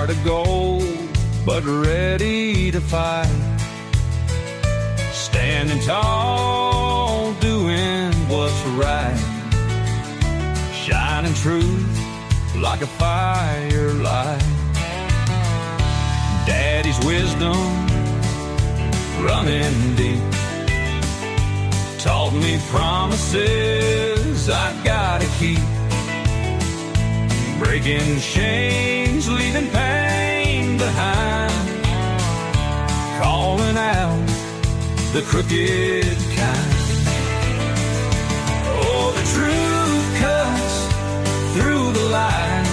heart of gold, but ready to fight. Standing tall, doing what's right. Shining truth like a firelight. Daddy's wisdom running deep taught me promises I gotta keep. Breaking chains, leaving pain behind. Calling out the crooked kind. Oh, the truth cuts through the lies.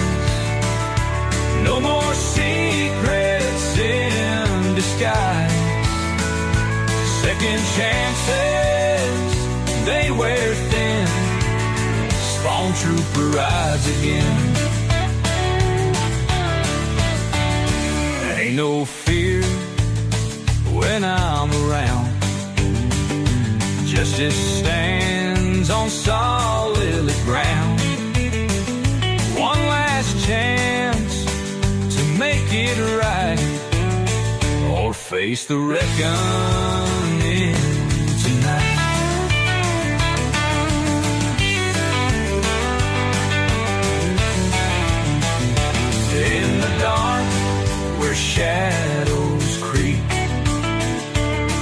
No more secrets in disguise. Second chances, they wear thin. Spawn trooper rides again. Ain't no fear when I'm around. Justice stands on solid ground. One last chance to make it right, or face the reckoning tonight. In the dark where shadows creep,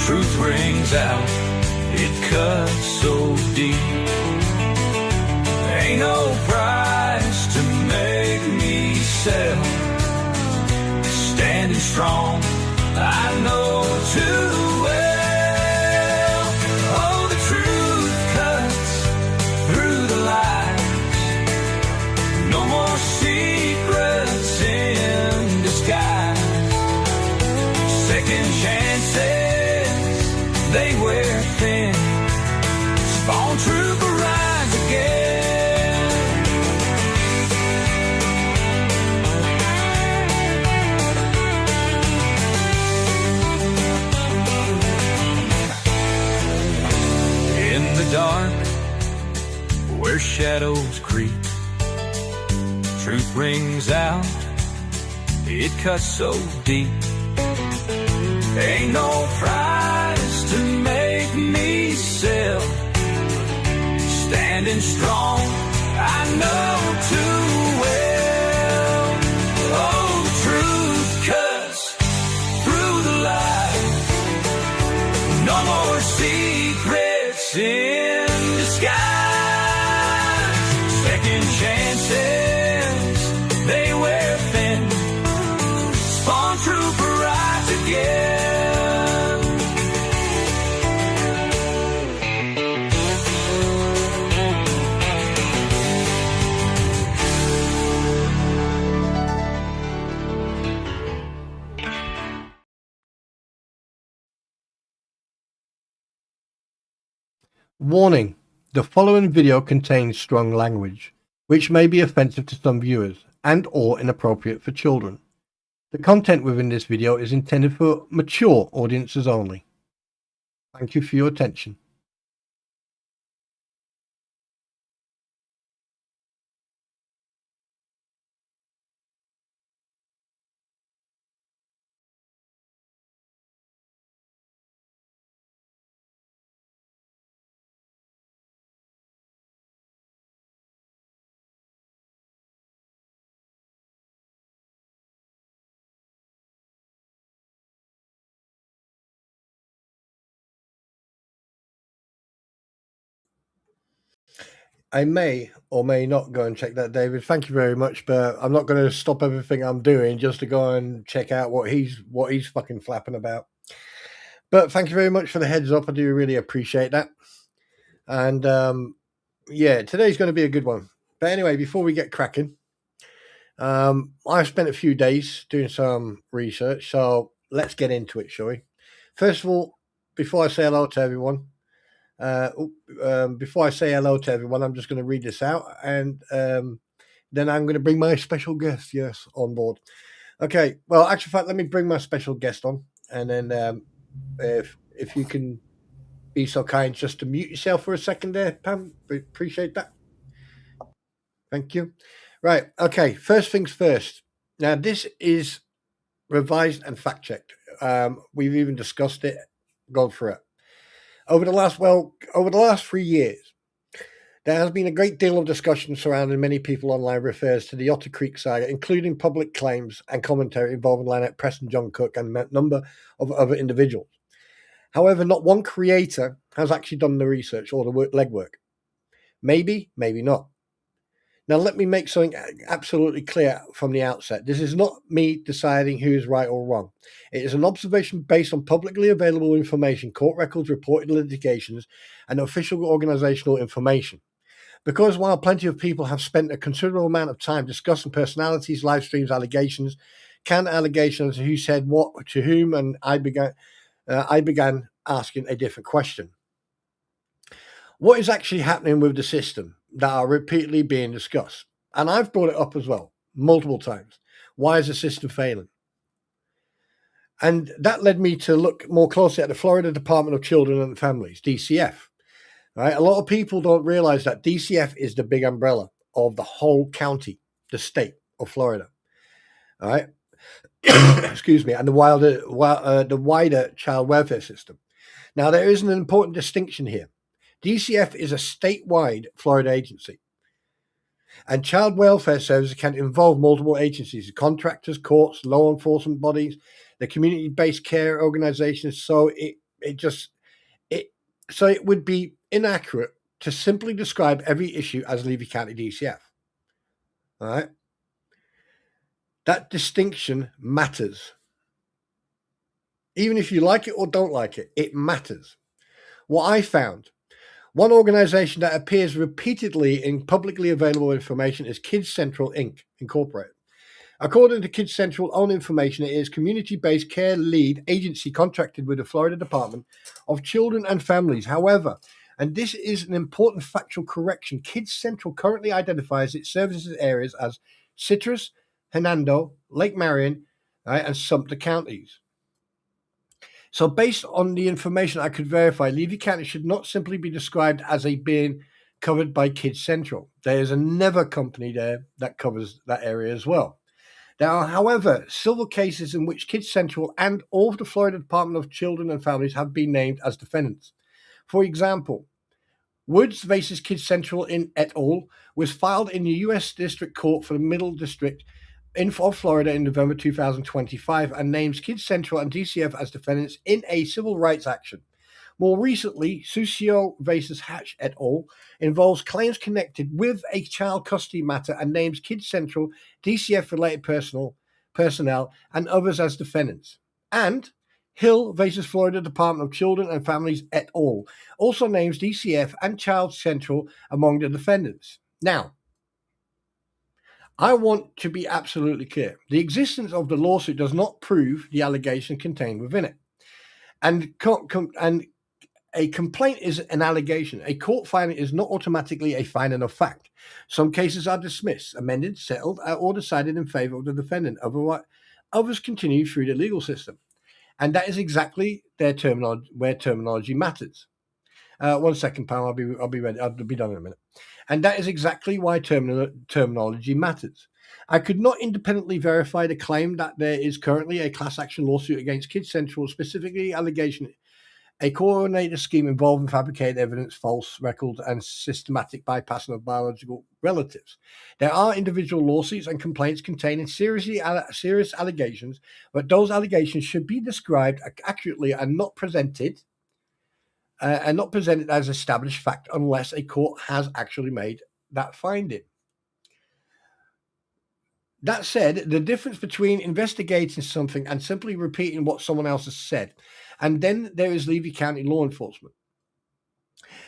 truth rings out, it cuts so deep. Ain't no price to make me sell. Standing strong, I know too well. Oh, the truth cuts through the lies. No more secrets in disguise. Second chances, they wear thin. Spawn trooper rides again. In the dark where shadows creep, truth rings out, it cuts so deep. Ain't no price to make me sell. Standing strong, I know too well. Oh, the truth cuts through the lies. No more secrets in disguise. Second chances, they wear thin. Spawn trooper rides again. Warning: the following video contains strong language, which may be offensive to some viewers and or inappropriate for children. The content within this video is intended for mature audiences only. Thank you for your attention. I may or may not go and check that, David. Thank you very much, but I'm not going to stop everything I'm doing just to go and check out what he's fucking flapping about. But thank you very much for the heads up. I do really appreciate that. And yeah, today's going to be a good one. But anyway, before we get cracking, I've spent a few days doing some research, so let's get into it, shall we? First of all, before I say hello to everyone, I'm just going to read this out, and then I'm going to bring my special guest, on board. Okay, well, actually, in fact, let me bring my special guest on, and then if you can be so kind just to mute yourself for a second there, Pam, appreciate that. Thank you. Right, okay, first things first. Now, this is revised and fact-checked. We've even discussed it, gone through it. Over the last 3 years, there has been a great deal of discussion surrounding many people online refers to the Otter Creek saga, including public claims and commentary involving Lynette Preston, John Cook, and a number of other individuals. However, not one creator has actually done the research or the legwork. Maybe, maybe not. Now, let me make something absolutely clear from the outset. This is not me deciding who is right or wrong. It is an observation based on publicly available information, court records, reported litigations, and official organizational information. Because while plenty of people have spent a considerable amount of time discussing personalities, live streams, allegations, allegations, who said what to whom, and I began asking a different question. What is actually happening with the system that are repeatedly being discussed? And I've brought it up as well, multiple times. Why is the system failing? And that led me to look more closely at the Florida Department of Children and Families, DCF. Right? A lot of people don't realize that DCF is the big umbrella of the whole county, the state of Florida. All right. Excuse me. And the wider child welfare system. Now, there is an important distinction here. DCF is a statewide Florida agency. And child welfare services can involve multiple agencies, contractors, courts, law enforcement bodies, the community-based care organizations. So it would be inaccurate to simply describe every issue as Levy County DCF. All right? That distinction matters. Even if you like it or don't like it, it matters. What I found, one organization that appears repeatedly in publicly available information is Kids Central Inc. Incorporated. According to Kids Central own information, it is community-based care lead agency contracted with the Florida Department of Children and Families. However, and this is an important factual correction, Kids Central currently identifies its services areas as Citrus, Hernando, Lake Marion, right, and Sumter counties. So based on the information I could verify, Levy County should not simply be described as a being covered by Kids Central. There is another company there that covers that area as well. There are, however, civil cases in which Kids Central and all of the Florida Department of Children and Families have been named as defendants. For example, Woods versus Kids Central in et al. Was filed in the U.S. District Court for the Middle District of Florida in November 2025 and names Kids Central and DCF as defendants in a civil rights action. More recently, Susio versus Hatch et al. Involves claims connected with a child custody matter and names Kids Central, DCF-related personnel, and others as defendants. And Hill versus Florida Department of Children and Families et al. Also names DCF and Child Central among the defendants. Now, I want to be absolutely clear. The existence of the lawsuit does not prove the allegation contained within it. And a complaint is an allegation. A court finding is not automatically a finding of fact. Some cases are dismissed, amended, settled, or decided in favor of the defendant. Others continue through the legal system. And that is exactly where terminology matters. 1 second, Pam. I'll be ready. I'll be done in a minute. And that is exactly why terminology matters. I could not independently verify the claim that there is currently a class action lawsuit against Kids Central, specifically allegation a coordinated scheme involving fabricated evidence, false records, and systematic bypassing of biological relatives. There are individual lawsuits and complaints containing serious allegations, but those allegations should be described accurately and not presented as established fact unless a court has actually made that finding. That said, the difference between investigating something and simply repeating what someone else has said, and then there is Levy County law enforcement.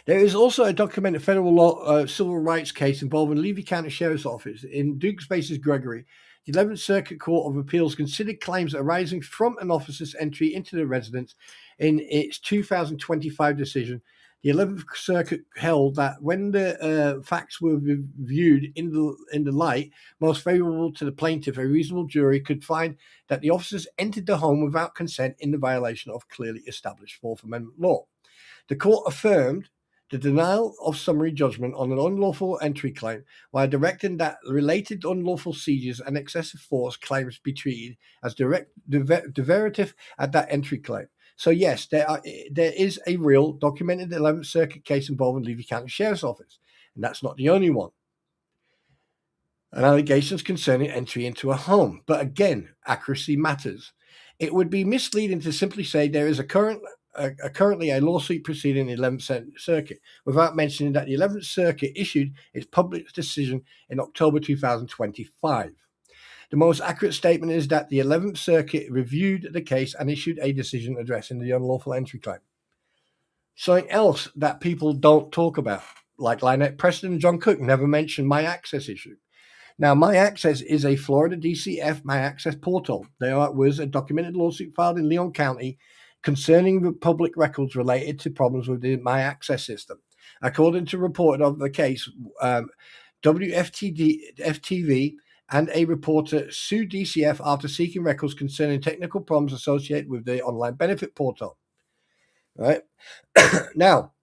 There is also a documented federal law civil rights case involving Levy County Sheriff's Office in Dukes versus Gregory. The 11th Circuit Court of Appeals considered claims arising from an officer's entry into the residence in its 2025 decision. The 11th Circuit held that when the facts were viewed in the light most favorable to the plaintiff, a reasonable jury could find that the officers entered the home without consent in the violation of clearly established Fourth Amendment law. The court affirmed the denial of summary judgment on an unlawful entry claim, while directing that related unlawful seizures and excessive force claims be treated as derivative at that entry claim. So yes, there is a real documented 11th Circuit case involving Levy County Sheriff's Office, and that's not the only one. And allegations concerning entry into a home. But again, accuracy matters. It would be misleading to simply say there is currently a lawsuit proceeding in the 11th Circuit without mentioning that the 11th Circuit issued its public decision in October 2025. The most accurate statement is that the 11th Circuit reviewed the case and issued a decision addressing the unlawful entry claim. Something else that people don't talk about, like Lynette Preston and John Cook, never mentioned my access issue. Now, My Access is a Florida DCF My Access portal. There was a documented lawsuit filed in Leon County concerning the public records related to problems with the My Access system. According to report of the case, WFTV and a reporter sued DCF after seeking records concerning technical problems associated with the online benefit portal. Right? Now,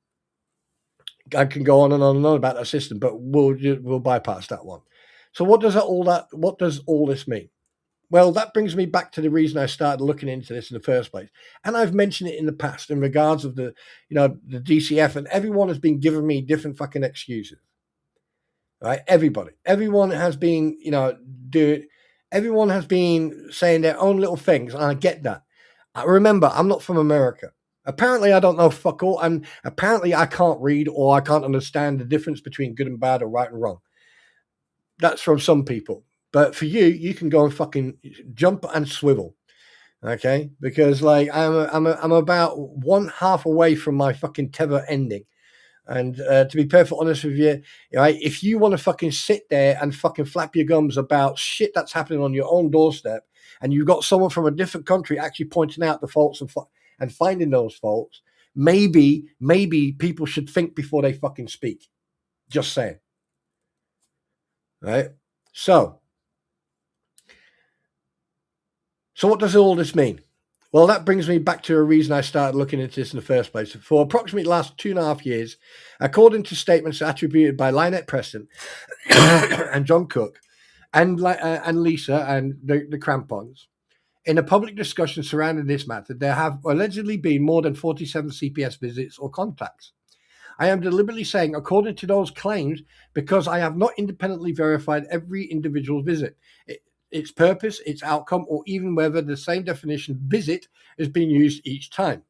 I can go on and on and on about that system, but we'll bypass that one. So what does all this mean? Well, that brings me back to the reason I started looking into this in the first place. And I've mentioned it in the past in regards of the DCF, and everyone has been giving me different fucking excuses. Right? Everyone has been, everyone has been saying their own little things, and I get that. Remember, I'm not from America. Apparently, I don't know fuck all, and apparently I can't read or I can't understand the difference between good and bad or right and wrong. That's from some people. But for you, you can go and fucking jump and swivel. Okay? Because I'm about one half away from my fucking tether ending. And to be perfectly honest with you, right, if you want to fucking sit there and fucking flap your gums about shit that's happening on your own doorstep, and you've got someone from a different country actually pointing out the faults and finding those faults, maybe people should think before they fucking speak. Just saying. Right? So what does all this mean? Well, that brings me back to a reason I started looking into this in the first place. For approximately the last 2.5 years, according to statements attributed by Lynette Preston and John Cook and Lisa and the Crampons, in a public discussion surrounding this matter, there have allegedly been more than 47 CPS visits or contacts. I am deliberately saying according to those claims because I have not independently verified every individual visit, its purpose, its outcome, or even whether the same definition visit is being used each time.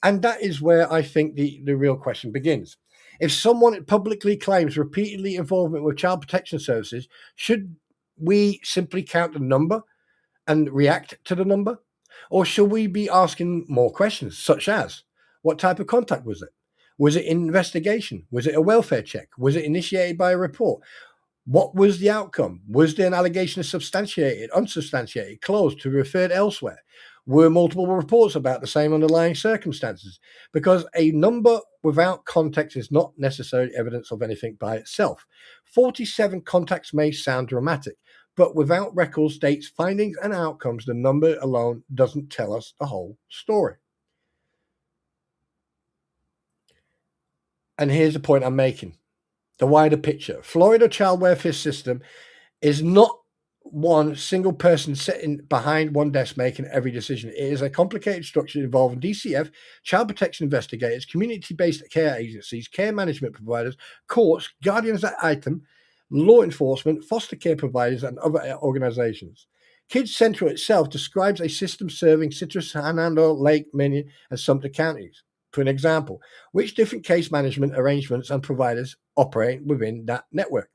And that is where I think the real question begins. If someone publicly claims repeatedly involvement with child protection services, should we simply count the number and react to the number? Or should we be asking more questions, such as, what type of contact was it? Was it an investigation? Was it a welfare check? Was it initiated by a report? What was the outcome? Was there an allegation substantiated, unsubstantiated, closed, to referred elsewhere? Were multiple reports about the same underlying circumstances? Because a number without context is not necessarily evidence of anything by itself. 47 contacts may sound dramatic, but without records, dates, findings, and outcomes, the number alone doesn't tell us the whole story. And here's the point I'm making. The wider picture. Florida child welfare system is not one single person sitting behind one desk making every decision. It is a complicated structure involving DCF, child protection investigators, community-based care agencies, care management providers, courts, guardians ad litem, law enforcement, foster care providers, and other organizations. Kids Central itself describes a system serving Citrus, Hernando, Lake, Minion, and Sumter counties. For an example, which different case management arrangements and providers operate within that network?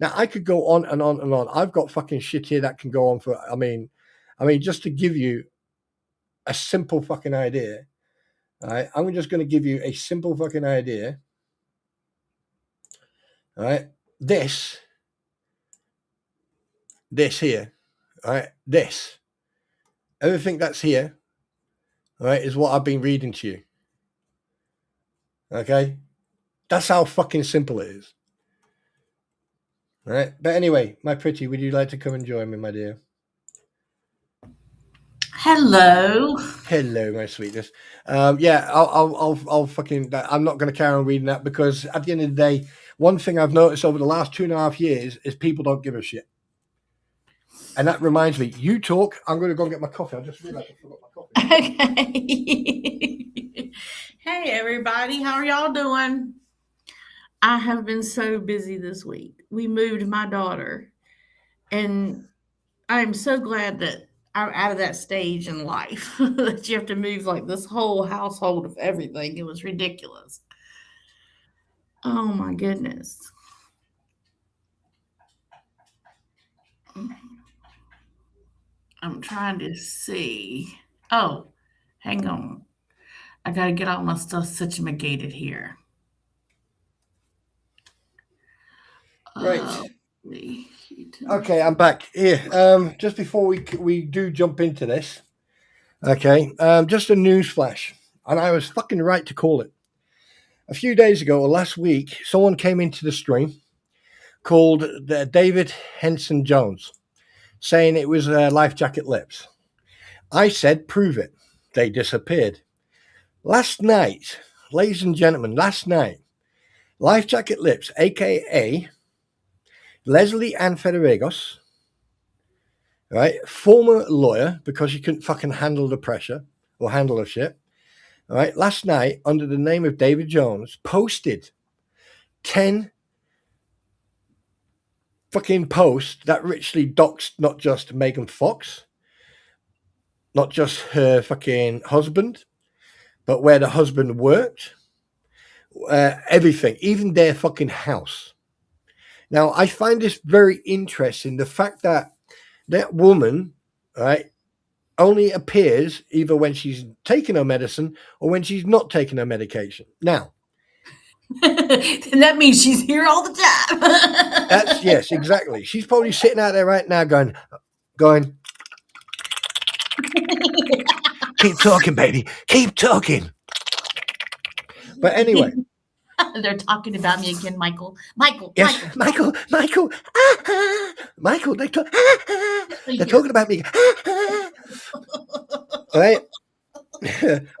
Now, I could go on and on and on. I've got fucking shit here that can go on for, I mean, just to give you a simple fucking idea, all right? I'm just going to give you a simple fucking idea, all right? This here, all right? Everything that's here, all right, is what I've been reading to you. Okay? That's how fucking simple it is. All right? But anyway, my pretty, would you like to come and join me, my dear? Hello. Hello, my sweetness. Yeah, I'll fucking. I'm not going to carry on reading that because at the end of the day, one thing I've noticed over the last 2.5 years is people don't give a shit. And that reminds me, you talk. I'm going to go and get my coffee. I just realized I forgot my coffee. Okay. Hey, everybody. How are y'all doing? I have been so busy this week. We moved my daughter, and I'm so glad that I'm out of that stage in life that you have to move like this whole household of everything. It was ridiculous. Oh, my goodness. I'm trying to see. Oh, hang on. I got to get all my stuff situated here. Right. Uh, Okay, I'm back here. Just before we do jump into this, okay, just a news flash, and I was fucking right to call it. A few days ago, or last week, someone came into the stream called David Henson Jones, saying it was life jacket lips. I said, prove it. They disappeared. Last night, ladies and gentlemen, last night, life jacket lips, aka Leslie Ann Federegos, right? Former lawyer because she couldn't fucking handle the pressure or handle the shit. All right. Last night, under the name of David Jones, posted 10 fucking posts that richly doxed not just Megan Fox, not just her fucking husband, but where the husband worked, everything, even their fucking house. Now, I find this very interesting. The fact that that woman, right, only appears either when she's taking her medicine or when she's not taking her medication. Now, and that means she's here all the that's time. yes, exactly. She's probably sitting out there right now going, keep talking, baby, keep talking. But anyway, They're talking about me again, Michael. Michael, yes, Michael. Michael, Michael, they're Yes. talking about me. All right.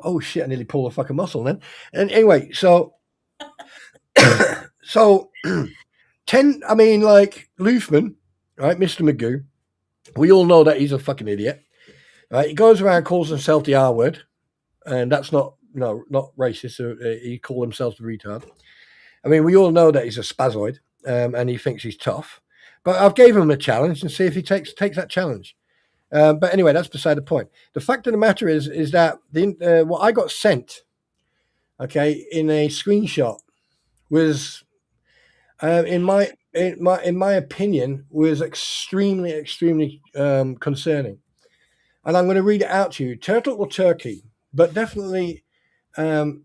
Oh shit! I nearly pulled a fucking muscle then. And anyway, so so 10. I mean, like Luthman, right, Mr. Magoo. We all know that he's a fucking idiot. Right? He goes around calls himself the R word, and that's not not racist. So, he called himself the retard. I mean, we all know that he's a spazoid, and he thinks he's tough. But I've gave him a challenge and see if he takes that challenge. But anyway, that's beside the point. The fact of the matter is that what I got sent, okay, in a screenshot was, in my opinion, was extremely concerning. And I'm going to read it out to you. Turtle or turkey, but definitely, um,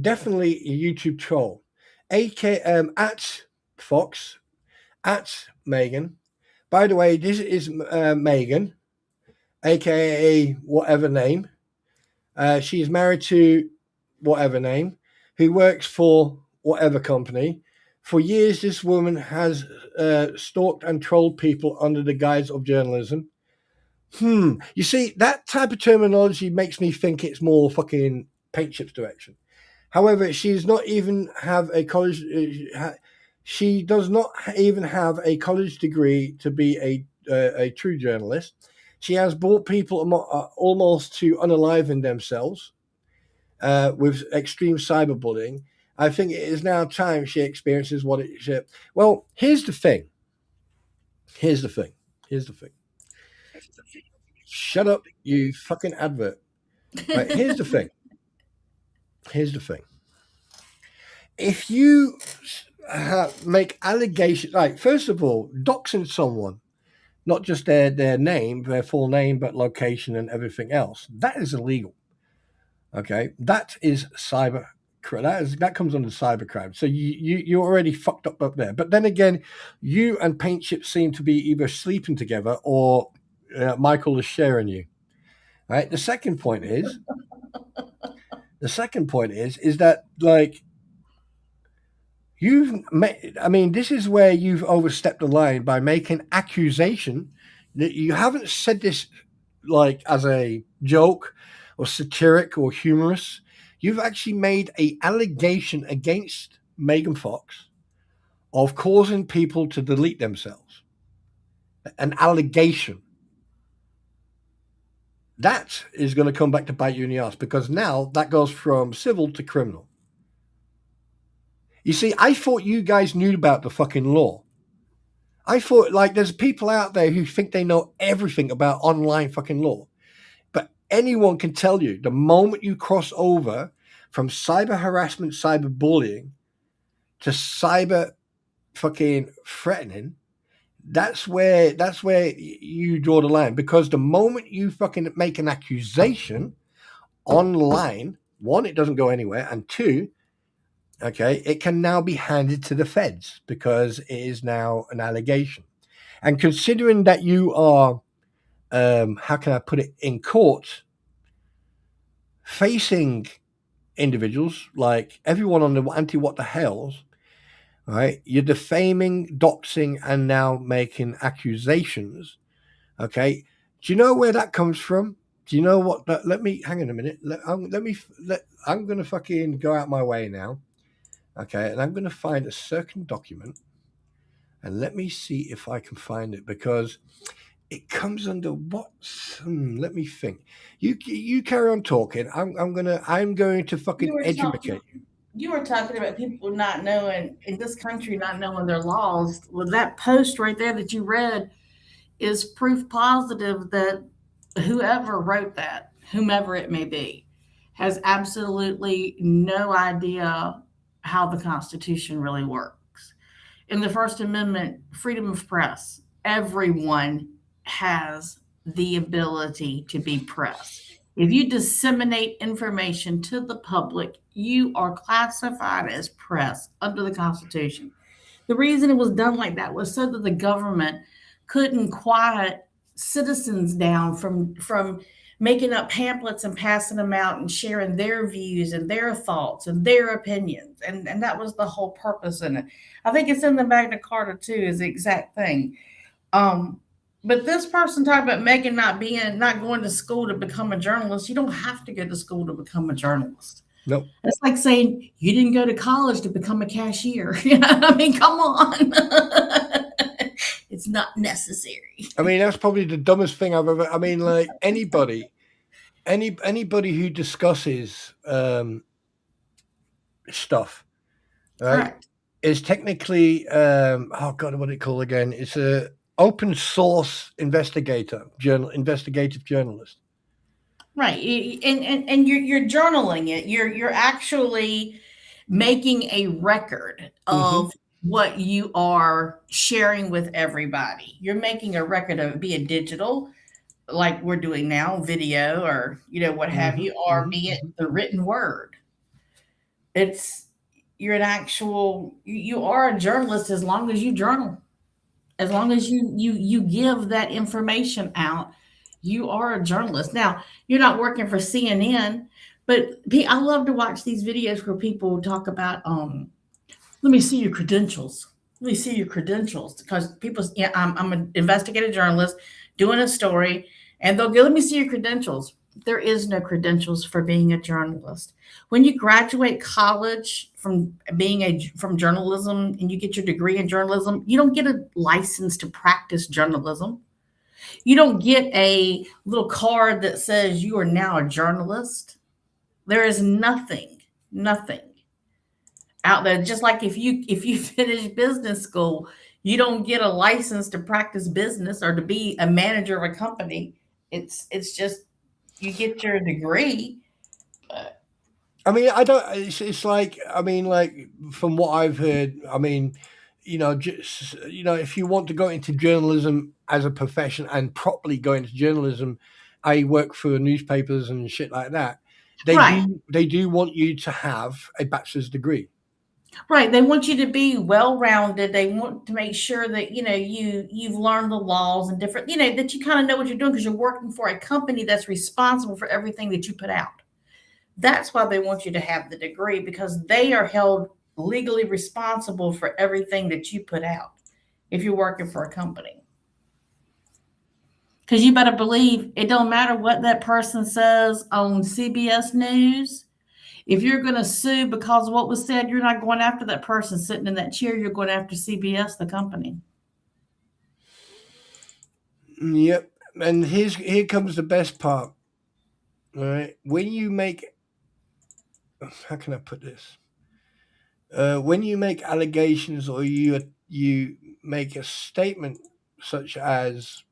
definitely a YouTube troll. At Fox, at Megan. By the way, this is Megan, aka whatever name. She is married to whatever name, who works for whatever company. For years, this woman has stalked and trolled people under the guise of journalism. You see, that type of terminology makes me think it's more fucking paint chips direction. However, she does not even have a college. She does not even have a college degree to be a true journalist. She has brought people almost to unaliving themselves with extreme cyberbullying. I think it is now time she experiences what it is. Well, here's the thing. Here's the thing. Here's the thing. Shut up, you fucking advert. Right, here's the thing. Here's the thing. If you make allegations, like, first of all, doxing someone, not just their name, their full name, but location and everything else, that is illegal. Okay, that is cyber. That comes under cybercrime. So you're already fucked up there. But then again, you and Paint Chip seem to be either sleeping together or Michael is sharing you. Right. The second point is that, like, this is where you've overstepped the line by making accusation that you haven't said this like as a joke or satiric or humorous. You've actually made a allegation against Megan Fox of causing people to delete themselves. An allegation. That is going to come back to bite you in the ass, because now that goes from civil to criminal. You see, I thought you guys knew about the fucking law. I thought, like, there's people out there who think they know everything about online fucking law. But anyone can tell you, the moment you cross over from cyber harassment, cyber bullying to cyber fucking threatening, that's where you draw the line. Because the moment you fucking make an accusation online, one, it doesn't go anywhere, and two, okay, it can now be handed to the feds because it is now an allegation. And considering that you are, how can I put it, in court, facing individuals like everyone on the anti-what the hells, right? You're defaming, doxing, and now making accusations. Okay, do you know where that comes from? Do you know what that? Let me hang on a minute. I'm gonna fucking go out my way now. Okay, and I'm gonna find a certain document, and let me see if I can find it, because it comes under what? Let me think. You carry on talking. I'm going to fucking educate you. You were talking about people not knowing, in this country, not knowing their laws. Well, that post right there that you read is proof positive that whoever wrote that, whomever it may be, has absolutely no idea how the Constitution really works. In the First Amendment, freedom of press, everyone has the ability to be press. If you disseminate information to the public, you are classified as press under the Constitution. The reason it was done like that was so that the government couldn't quiet citizens down from making up pamphlets and passing them out and sharing their views and their thoughts and their opinions. And that was the whole purpose in it. I think it's in the Magna Carta too, is the exact thing. But this person talking about Megan not going to school to become a journalist. You don't have to go to school to become a journalist. Nope. It's like saying you didn't go to college to become a cashier. I mean, come on. It's not necessary. I mean, that's probably the dumbest thing I've ever. I mean, like anybody who discusses stuff, right, Correct. is technically oh god, what do it called again? It's a open source investigative journalist. Right, and you're journaling it. You're actually making a record of what you are sharing with everybody. You're making a record of it, be it digital, like we're doing now, video, or what have you, or be it the written word. You're an actual. You are a journalist as long as you journal, as long as you give that information out. You are a journalist. Now, you're not working for CNN, but I love to watch these videos where people talk about, let me see your credentials. Let me see your credentials. Because I'm an investigative journalist doing a story, and they'll go, let me see your credentials. There is no credentials for being a journalist. When you graduate college from journalism and you get your degree in journalism, you don't get a license to practice journalism. You don't get a little card that says you are now a journalist. There is nothing out there. Just like if you finish business school, you don't get a license to practice business or to be a manager of a company. It's just you get your degree. I mean, I don't. It's like, I mean, like from what I've heard, I mean, just if you want to go into journalism as a profession and properly go into journalism, I work for newspapers and shit like that. They do want you to have a bachelor's degree. Right. They want you to be well-rounded. They want to make sure that, you've learned the laws and different, that you kind of know what you're doing because you're working for a company that's responsible for everything that you put out. That's why they want you to have the degree, because they are held legally responsible for everything that you put out if you're working for a company. Because you better believe it don't matter what that person says on CBS News. If you're going to sue because of what was said, you're not going after that person sitting in that chair. You're going after CBS, the company. Yep. And here comes the best part. All right. When you make, how can I put this? When you make allegations or you make a statement such as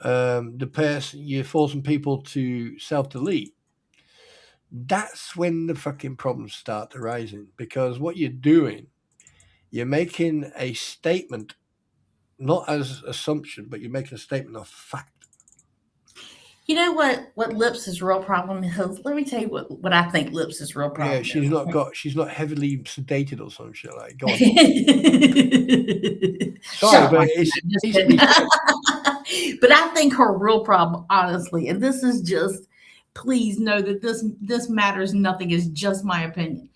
the person, you're forcing people to self-delete, that's when the fucking problems start arising. Because what you're doing, you're making a statement, not as assumption, but you're making a statement of fact. You know what Lips' real problem is? Let me tell you what I think Lips' real problem Yeah, is. she's not heavily sedated or some shit like. Go on. Shut Sorry, up, but Mike. it's Just easily kidding. said. But I think her real problem, honestly, and this is just, please know that this matters nothing. It's just my opinion.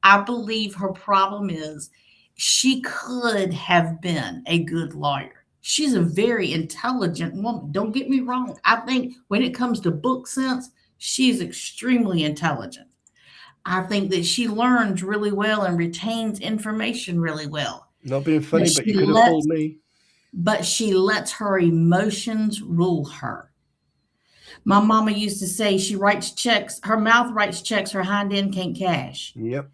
I believe her problem is she could have been a good lawyer. She's a very intelligent woman. Don't get me wrong. I think when it comes to book sense, she's extremely intelligent. I think that she learns really well and retains information really well. Not being But funny, but she you could have lets fooled me. but she lets her emotions rule her. My mama used to say she writes checks, her mouth writes checks, her hind end can't cash. Yep.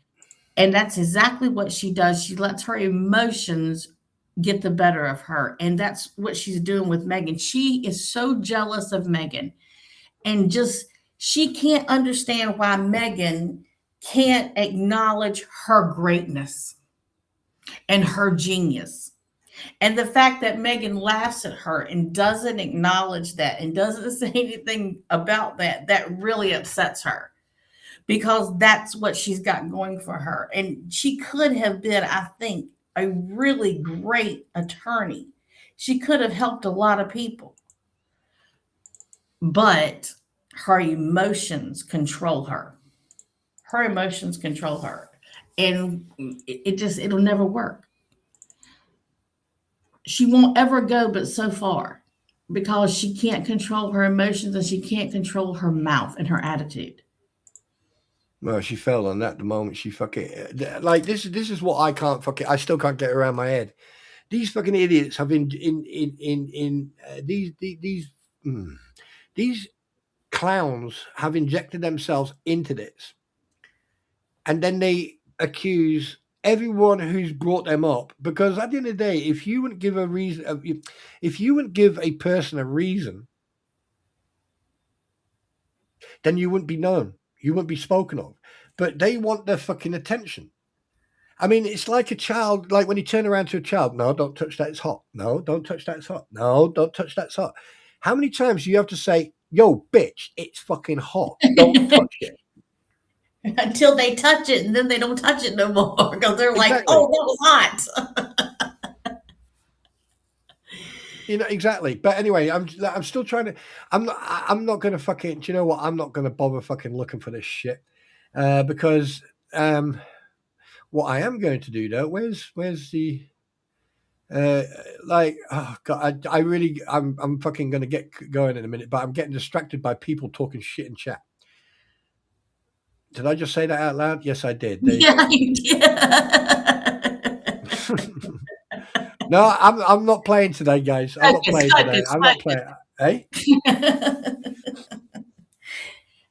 And that's exactly what she does. She lets her emotions get the better of her. And that's what she's doing with Megan. She is so jealous of Megan and just, she can't understand why Megan can't acknowledge her greatness and her genius. And the fact that Megan laughs at her and doesn't acknowledge that and doesn't say anything about that, that really upsets her, because that's what she's got going for her. And she could have been, I think, a really great attorney. She could have helped a lot of people, but her emotions control her. Her emotions control her. And it'll never work. She won't ever go but so far because she can't control her emotions and she can't control her mouth and her attitude. Well, she fell on that the moment she fucking like this is what I can't fucking, I still can't get around my head. These fucking idiots have these clowns have injected themselves into this, and then they accuse everyone who's brought them up. Because at the end of the day, if you wouldn't give a reason, if you wouldn't give a person a reason, then you wouldn't be known. You wouldn't be spoken of. But they want their fucking attention. I mean, it's like a child, like when you turn around to a child, no, don't touch that, it's hot. No, don't touch that, it's hot. No, don't touch that, it's hot. How many times do you have to say, yo, bitch, it's fucking hot. Don't touch it. Until they touch it, and then they don't touch it no more because they're like, Exactly. oh, that was hot. You know, exactly. But anyway, I'm still trying to, I'm not going to fucking, do you know what? I'm not going to bother fucking looking for this shit. Because what I am going to do though, where's the, like, oh God, I'm fucking going to get going in a minute, but I'm getting distracted by people talking shit in chat. Did I just say that out loud? Yes, I did. Yeah, you did. No, I'm not playing today, guys. I'm not playing today. I'm not playing. Hey?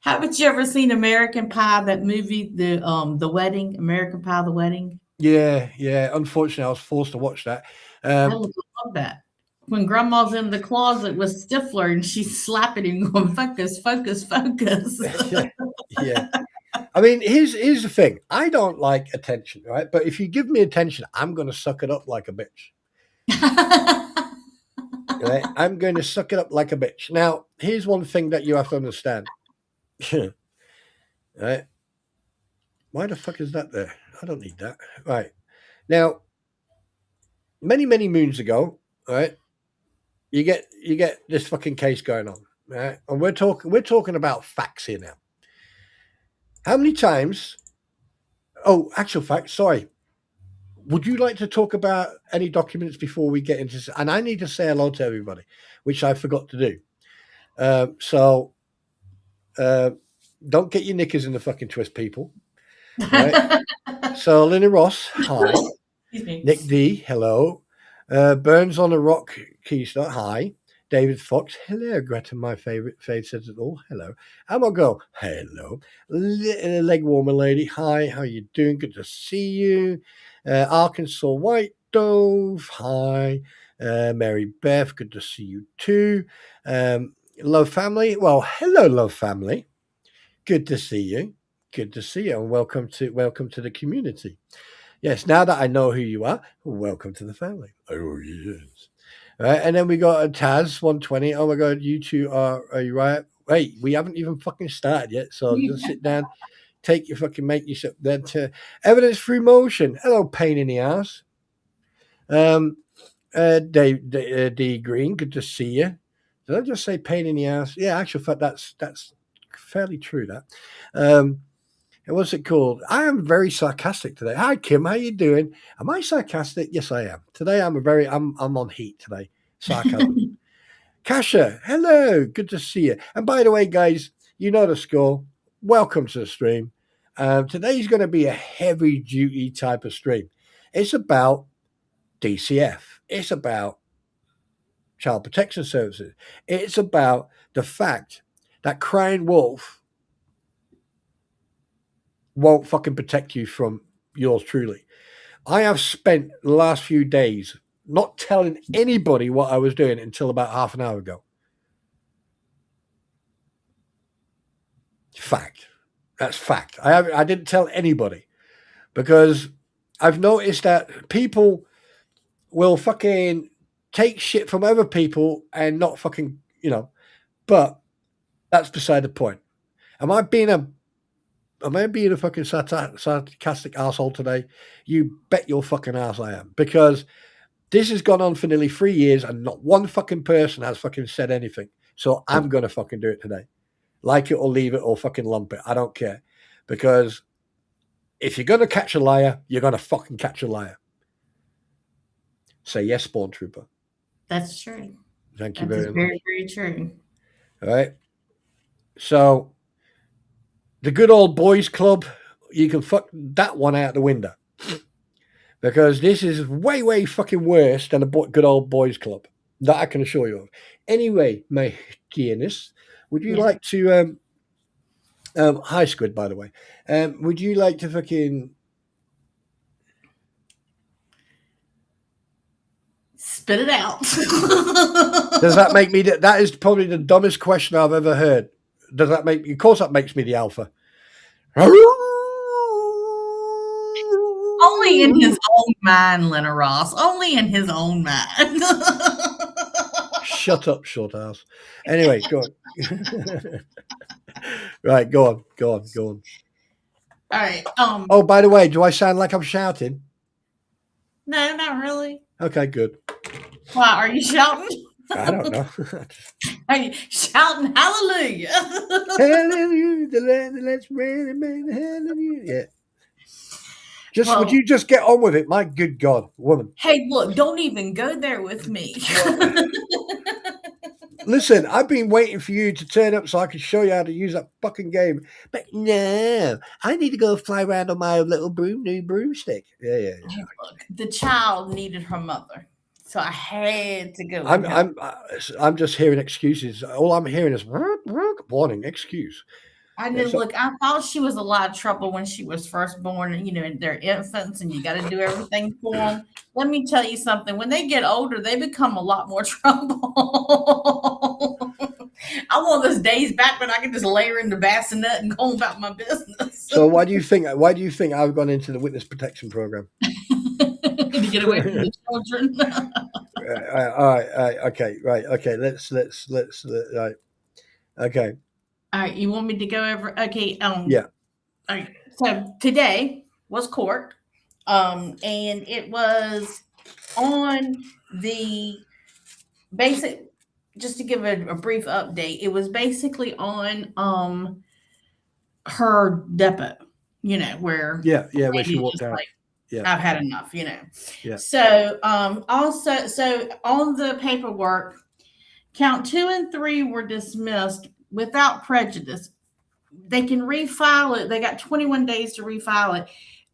Haven't you ever seen American Pie, that movie, the wedding, American Pie, the wedding? Yeah. Unfortunately, I was forced to watch that. I love that. When Grandma's in the closet with Stifler and she's slapping him, going, focus, focus, focus. Yeah. I mean, here's the thing. I don't like attention, right? But if you give me attention, I'm going to suck it up like a bitch. Right? I'm going to suck it up like a bitch. Now, here's one thing that you have to understand. Right? Why the fuck is that there? I don't need that. Right. Now, many moons ago, right, you get this fucking case going on, right? And we're talking about facts here now. How many times? Oh, actual facts. Sorry. Would you like to talk about any documents before we get into this? And I need to say hello to everybody. which I forgot to do. So don't get your knickers in the fucking twist, people. Right? So Linda Ross, hi. Nick D, hello. Burns on the Rock, Keystone, hi. David Fox, hello. Greta, my favorite says it all, hello. Emma Go, hello. Leg warmer lady, hi. How you doing? Good to see you. Arkansas White Dove, hi. Mary Beth, good to see you too. Love Family, well, hello, Love Family. Good to see you. Good to see you, and welcome to the community. Yes, now that I know who you are, welcome to the family. Oh yes. Right, and then we got Taz 120. Oh my god, you two are you right? Wait, we haven't even fucking started yet, so just sit down, take your fucking make yourself then to evidence through motion. Hello, pain in the ass. D Green, good to see you. Did I just say pain in the ass? Yeah, actually, that's fairly true. That. What's it called? I am very sarcastic today. Hi Kim, how you doing? Am I sarcastic? Yes, I am. Today I'm on heat today. Sarcasm. Kasha, hello, good to see you. And by the way, guys, you know the score. Welcome to the stream. Today's going to be a heavy duty type of stream. It's about DCF. It's about Child Protection Services. It's about the fact that crying wolf won't fucking protect you from yours truly. I have spent the last few days not telling anybody what I was doing until about half an hour ago. Fact. That's fact. I didn't tell anybody because I've noticed that people will fucking take shit from other people and not fucking, but that's beside the point. Am I being a fucking sarcastic asshole today? You bet your fucking ass I am. Because this has gone on for nearly 3 years and not one fucking person has fucking said anything. So I'm going to fucking do it today. Like it or leave it or fucking lump it. I don't care. Because if you're going to catch a liar, you're going to fucking catch a liar. Say yes, Spawn Trooper. That's true. Thank you very much. Very, very true. All right. So the good old boys club, you can fuck that one out the window. Because this is way, way fucking worse than a good old boys club. That I can assure you of. Anyway, my dearness, would you like to... hi, Squid, by the way. Would you like to fucking... Spit it out. Does that make me... That is probably the dumbest question I've ever heard. Does that make... Of course that makes me the alpha. Only in his own mind, Lena Ross. Only in his own mind. Shut up, short ass. Anyway, go on. Right, go on. All right. Oh, by the way, do I sound like I'm shouting? No, not really. Okay, good. Why are you shouting? I don't know. Are you shouting hallelujah? Hallelujah, let's really make hallelujah. Yeah. Would you just get on with it? My good God, woman. Hey, look, don't even go there with me. Listen, I've been waiting for you to turn up so I can show you how to use that fucking game. But no, I need to go fly around on my little new broomstick. Yeah. Hey, look, the child needed her mother, so I had to go. I'm just hearing excuses. All I'm hearing is warning, excuse. I knew. Look, I thought she was a lot of trouble when she was first born. And they're infants, and you got to do everything for them. Let me tell you something. When they get older, they become a lot more trouble. I want those days back when I could just lay her in the bassinet and go about my business. So why do you think I've gone into the witness protection program? To get away from the children. All right. Okay. Right. Okay. Let's. Right. Okay. All right. You want me to go over? Okay. Yeah. All right. So today was court, and it was on the basic. Just to give a brief update, it was basically on her depot. Where where she walked out. Like, yeah. I've had enough. Yeah. So also on the paperwork, Count 2 and 3 were dismissed without prejudice. They can refile it. They got 21 days to refile it.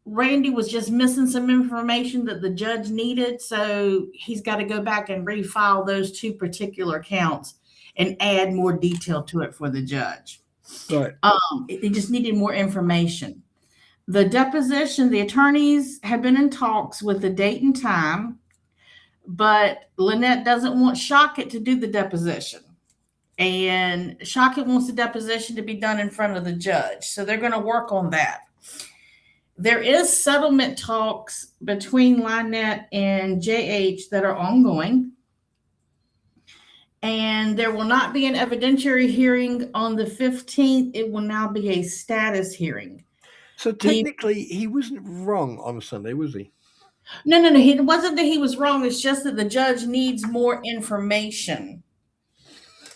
Randy was just missing some information that the judge needed, so he's got to go back and refile those 2 particular counts and add more detail to it for the judge. Right. They just needed more information. The deposition, the attorneys have been in talks with the date and time, but Lynette doesn't want Shockett to do the deposition. And Shockett wants the deposition to be done in front of the judge. So they're going to work on that. There is settlement talks between Lynette and JH that are ongoing. And there will not be an evidentiary hearing on the 15th. It will now be a status hearing. So technically, he wasn't wrong on Sunday, was he? No. It wasn't that he was wrong. It's just that the judge needs more information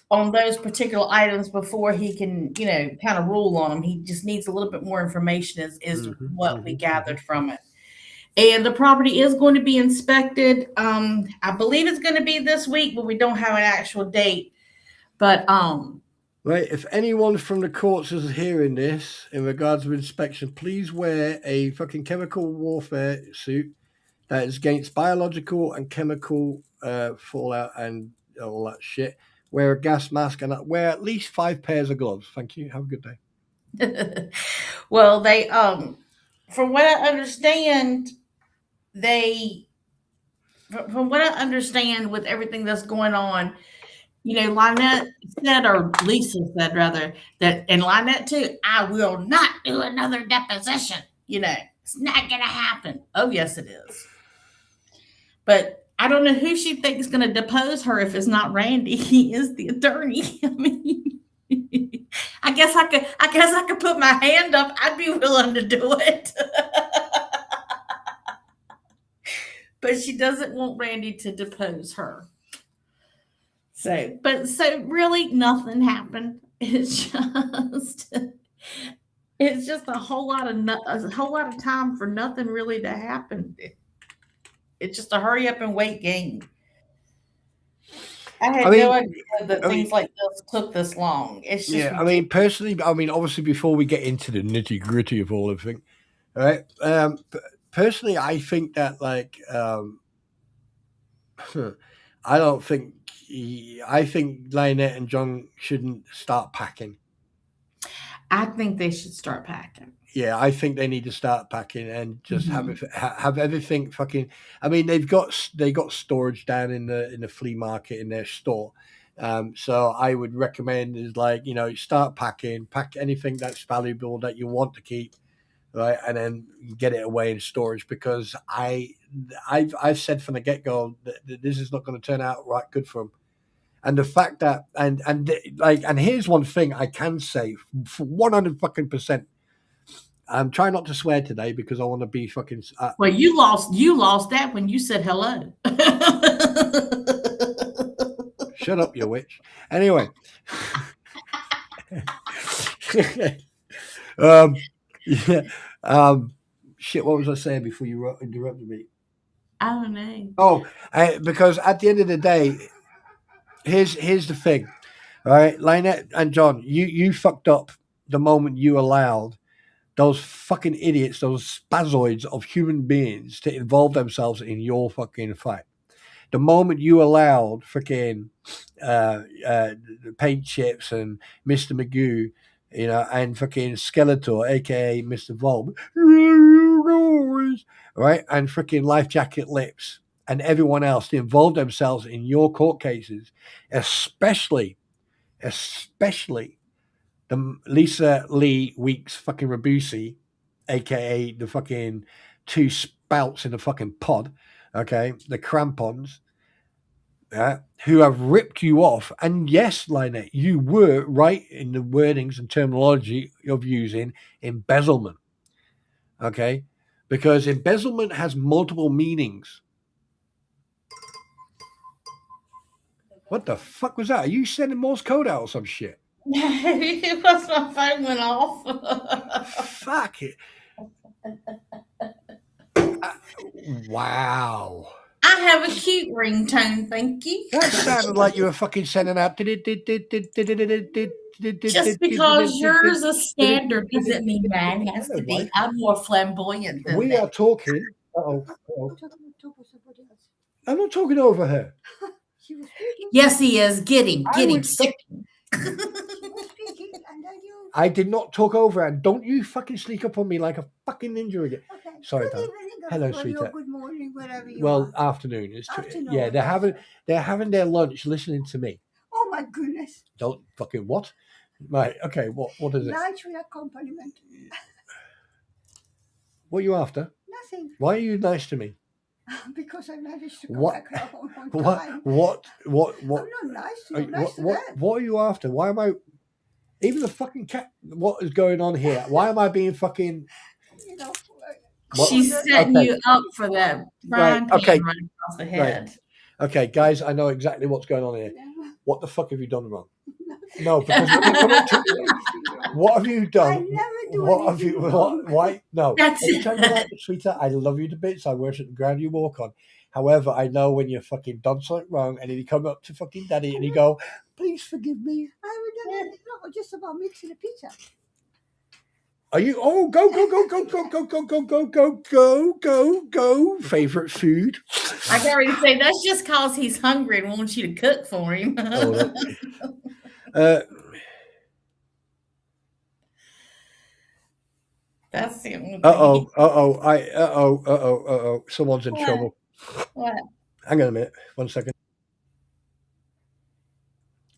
on those particular items before he can, kind of rule on them. He just needs a little bit more information is what we gathered from it. And the property is going to be inspected. I believe it's going to be this week, but we don't have an actual date. But right, if anyone from the courts is hearing this in regards to inspection, please wear a fucking chemical warfare suit that is against biological and chemical fallout and all that shit. Wear a gas mask and wear at least 5 pairs of gloves. Thank you. Have a good day. Well, they, from what I understand, with everything that's going on, Lynette said, or Lisa said rather, that, and Lynette too, I will not do another deposition. It's not going to happen. Oh, yes, it is. But I don't know who she thinks is going to depose her if it's not Randy. He is the attorney. I mean, I guess I could put my hand up. I'd be willing to do it. But she doesn't want Randy to depose her. So really nothing happened. It's just a whole lot of time for nothing really to happen. It's just a hurry up and wait game. I had no idea that things like this took this long. It's just personally, obviously before we get into the nitty gritty of all of it, right? Personally, I think that I think Lynette and John shouldn't start packing. I think they should start packing. Yeah, I think they need to start packing and just have everything fucking. They got storage down in the flea market in their store. So I would recommend is start packing, pack anything that's valuable that you want to keep, right, and then get it away in storage, because I've said from the get go that this is not going to turn out right good for them. And the fact that and here's one thing I can say for 100% I'm trying not to swear today because I want to be fucking. Well, you lost that when you said hello. Shut up, you witch. Anyway. Shit, what was I saying before you interrupted me? I don't know. Oh, because at the end of the day, here's the thing, all right, Lynette and John, you fucked up the moment you allowed those fucking idiots, those spazoids of human beings to involve themselves in your fucking fight. The moment you allowed freaking Paint Chips and Mr. Magoo, and fucking Skeletor, aka Mr. Volb, right, and freaking Life Jacket Lips and everyone else to involve themselves in your court cases, especially the Lisa Lee Weeks fucking Rabusi, aka the fucking 2 spouts in the fucking pod, okay, the crampons, who have ripped you off. And yes, Lynette, you were right in the wordings and terminology of using embezzlement, okay, because embezzlement has multiple meanings. What the fuck was that? Are you sending Morse code out or some shit? It was, my phone went off. Fuck it. Wow. I have a cute ringtone, thank you. That sounded like you were fucking sending out. Just because yours is standard doesn't mean mine has to be. I'm more flamboyant than We that. are talking. I'm not talking over her. Yes, he is. Get him. Get him. Stop. Sick. I did not talk over her. And don't you fucking sneak up on me like a fucking ninja again. Okay. Sorry, Good Dan. evening, Hello, everybody, or sweetheart. good morning, whatever you Well, are. afternoon. It's Afternoon, yeah. They're having their lunch listening to me. Oh my goodness. Don't fucking what? Right. Okay. What is it? Lunch with accompaniment. What are you after? Nothing. Why are you nice to me? Because I managed to come What? back home on What? time. What? I'm not nice to Are you. you- I'm nice to them. what are you after? Why am I? Even the fucking cat. What is going on here? Why am I being fucking? You know, What? She's setting Okay. you up for that frying pan okay. right across the head. Okay, guys, I know exactly what's going on here. yeah. What the fuck have you done wrong? No, because when you come up to, what have you I done? never do What have anything you? wrong. Why? No. That's Anytime you it. like, sweetheart, I love you to bits. I worship the ground you walk on. However, I know when you're fucking done something wrong, and then you come up to fucking daddy and you go, "Please forgive me." I haven't done anything wrong. Just about mixing a pizza. Are you? Oh, go, go, go, go, go, go, go, go, go, go, go, go, go. Favorite food? I got ready to say that's just because he's hungry and wants you to cook for him. Oh, That's the only thing. Someone's in What? trouble. What? Hang on a minute. 1 second.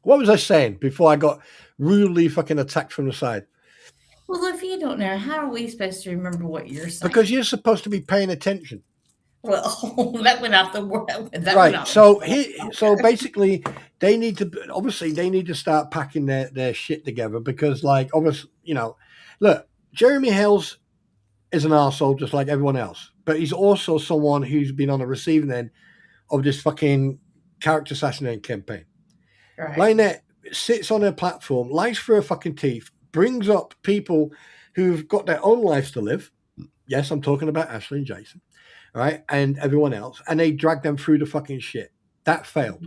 What was I saying before I got rudely fucking attacked from the side? Well, if you don't know, how are we supposed to remember what you're saying? Because you're supposed to be paying attention. Well, that went out the world. Right. So basically, they need to start packing their shit together because, like, obviously, look, Jeremy Hells is an arsehole just like everyone else, but he's also someone who's been on the receiving end of this fucking character assassination campaign. Right. Lynette sits on her platform, lies through her fucking teeth, brings up people who've got their own lives to live. Yes, I'm talking about Ashley and Jason, right? And everyone else. And they drag them through the fucking shit. That failed.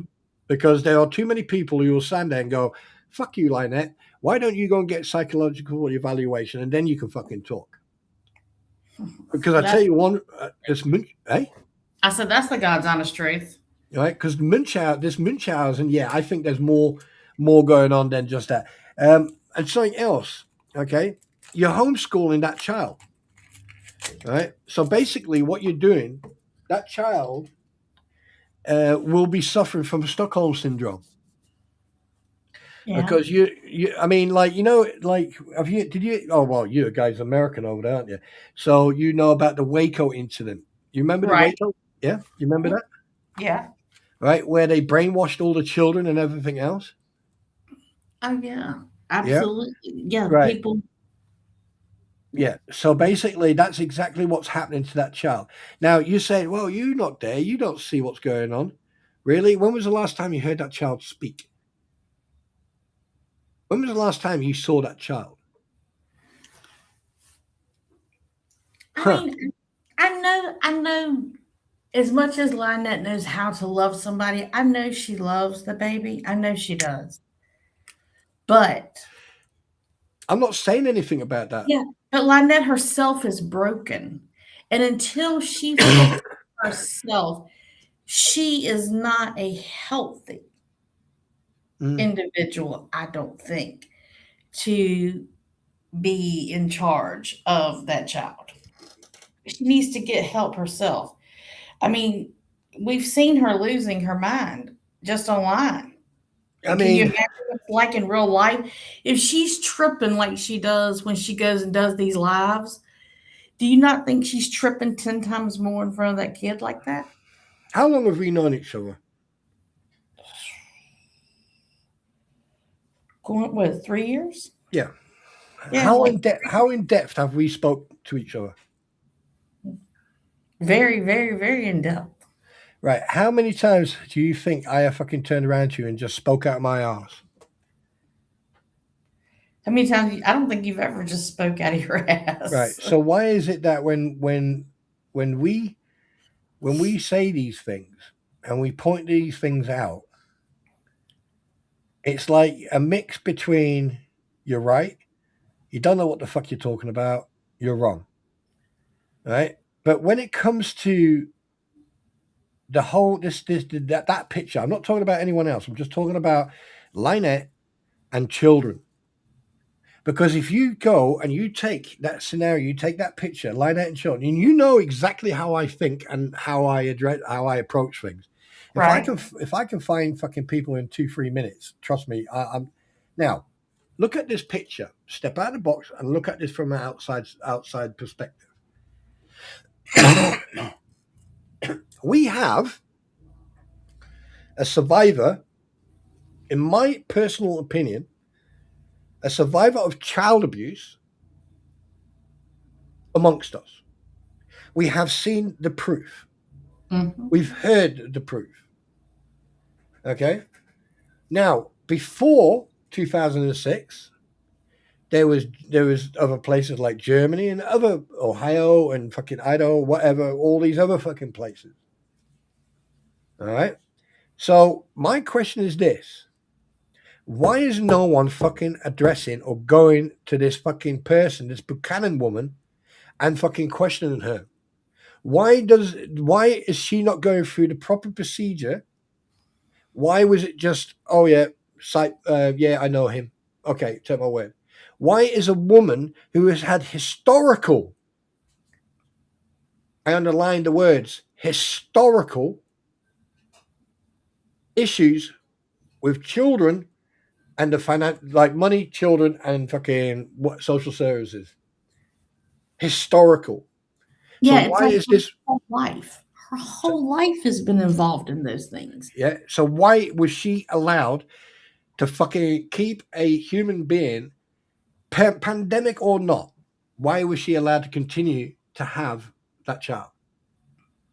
Because there are too many people who will stand there and go, fuck you, Lynette. Why don't you go and get psychological evaluation and then you can fucking talk? Because I tell you one, this I said that's the God's honest truth. Right? Because Munchausen, yeah, I think there's more going on than just that. And something else, okay? You're homeschooling that child, right? So basically what you're doing, that child will be suffering from Stockholm syndrome. Yeah. Because you you guys are American over there, aren't you? So you know about the Waco incident. You remember the Right. Waco? Yeah, you remember that? Yeah. Right, where they brainwashed all the children and everything else. Oh yeah. Absolutely. Yeah. Right. People. Yeah. So basically, that's exactly what's happening to that child. Now you say, "Well, you're not there. You don't see what's going on." Really? When was the last time you heard that child speak? When was the last time you saw that child? I mean, I know. As much as Lynette knows how to love somebody, I know she loves the baby. I know she does. But I'm not saying anything about that. yeah, but Lynette herself is broken. And until she fixes herself, she is not a healthy individual, I don't think, to be in charge of that child. She needs to get help herself. I mean, we've seen her losing her mind just online. Can you imagine what it's like in real life? If she's tripping like she does when she goes and does these lives, do you not think she's tripping 10 times more in front of that kid like that? How long have we known each other? Going, what, 3 years? Yeah. Yeah, How in depth have we spoke to each other? Very, very, very in depth. Right. How many times do you think I have fucking turned around to you and just spoke out my arse? How many times? I don't think you've ever just spoke out of your ass. Right. So why is it that when we when we say these things and we point these things out, it's like a mix between you're right, you don't know what the fuck you're talking about, you're wrong. Right? But when it comes to the whole that picture, I'm not talking about anyone else. I'm just talking about Lynette and children. Because if you go and you take that scenario, you take that picture, Lynette and children, and you know exactly how I think and how I approach things. Right. If I can find fucking people in 2-3 minutes, trust me, I'm now. Look at this picture. Step out of the box and look at this from an outside perspective. We have a survivor, in my personal opinion, a survivor of child abuse amongst us. We have seen the proof. Mm-hmm. We've heard the proof. Okay? Now, before 2006, there was other places like Germany and other Ohio and fucking Idaho, whatever, all these other fucking places. All right? So my question is this. Why is no one fucking addressing or going to this fucking person, this Buchanan woman, and fucking questioning her? Why is she not going through the proper procedure? Why was it just, oh yeah, yeah, I know him. Okay, take my word. Why is a woman who has had historical, I underline the words, historical issues with children and the like money, children, and fucking social services. Historical. Yeah, So it's why like is this her whole life? Her whole life has been involved in those things. Yeah. So why was she allowed to fucking keep a human being, pandemic or not? Why was she allowed to continue to have that child?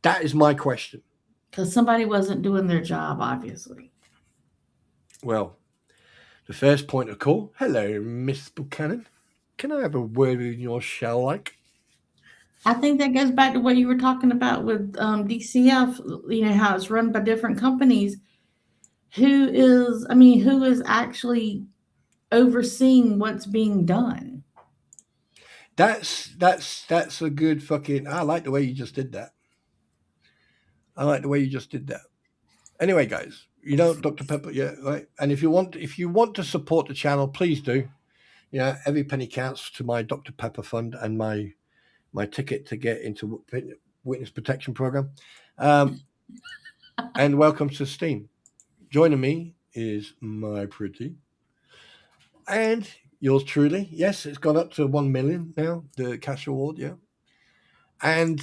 That is my question. Because somebody wasn't doing their job, obviously. Well, the first point of call. Hello, Miss Buchanan. Can I have a word with your shell like? I think that goes back to what you were talking about with DCF, you know, how it's run by different companies. Who is actually overseeing what's being done? That's a good fucking. I like the way you just did that. Anyway, guys, you know Dr. Pepper, yeah, right. And if you want to support the channel, please do. Yeah, every penny counts to my Dr. Pepper fund and my ticket to get into Witness Protection Program. And welcome to Steam. Joining me is my pretty and yours truly. Yes, it's gone up to 1 million now, the cash reward, yeah. And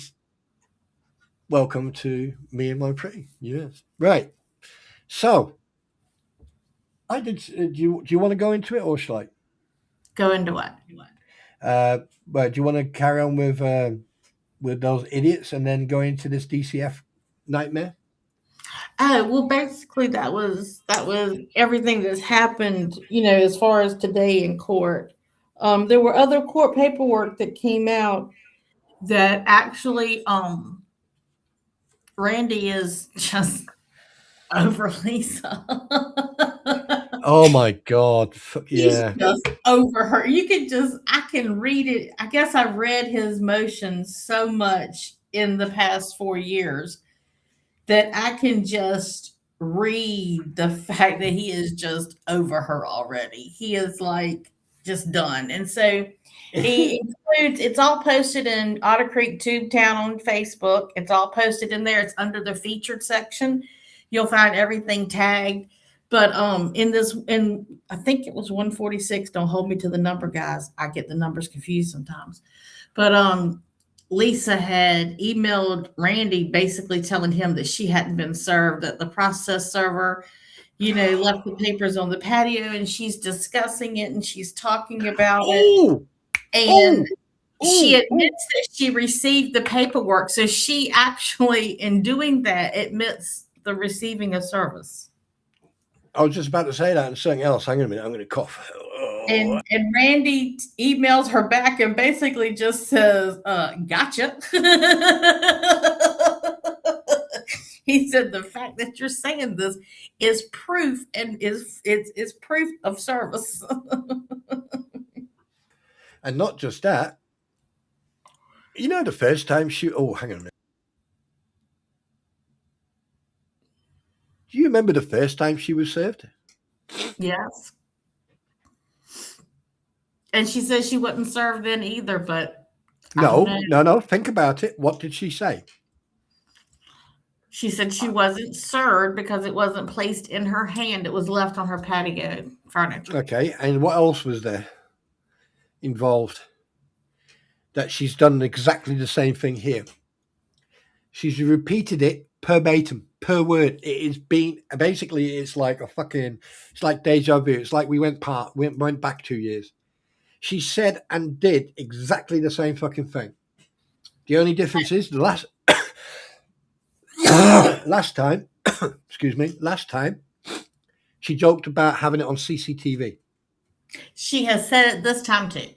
welcome to me and my pretty. Yes. Right. So I did do you want to go into it or shall I? Go into what? But do you want to carry on with those idiots and then go into this DCF nightmare? Oh, well, basically that was everything that's happened, you know, as far as today in court. There were other court paperwork that came out that actually Randy is just over Lisa. Oh my God. Yeah. He's just over her. I can read it. I guess I've read his motions so much in the past 4 years that I can just read the fact that he is just over her already. He is like just done. And so he includes, it's all posted in Otter Creek Tube Town on Facebook. It's all posted in there. It's under the featured section. You'll find everything tagged. But in I think it was 146. Don't hold me to the number, guys. I get the numbers confused sometimes. But Lisa had emailed Randy basically telling him that she hadn't been served, that the process server, you know, left the papers on the patio, and she's discussing it and she's talking about it. And she admits that she received the paperwork. So she actually, in doing that, admits the receiving of service. I was just about to say that and something else. Hang on a minute. I'm going to cough. And Randy emails her back and basically just says, gotcha. He said the fact that you're saying this is proof and it's proof of service. And not just that. You know, the first time she... Oh, hang on a minute. Do you remember the first time she was served? Yes. And she said she wasn't served then either, but No. Think about it. What did she say? she said she wasn't served because it wasn't placed in her hand. It was left on her patio furniture. Okay, and what else was there involved? That she's done exactly the same thing here. She's repeated it verbatim, per word. It is been basically, it's like it's like deja vu. It's like we went back 2 years. She said and did exactly the same fucking thing. The only difference is the last time, last time, she joked about having it on CCTV. She has said it this time too. There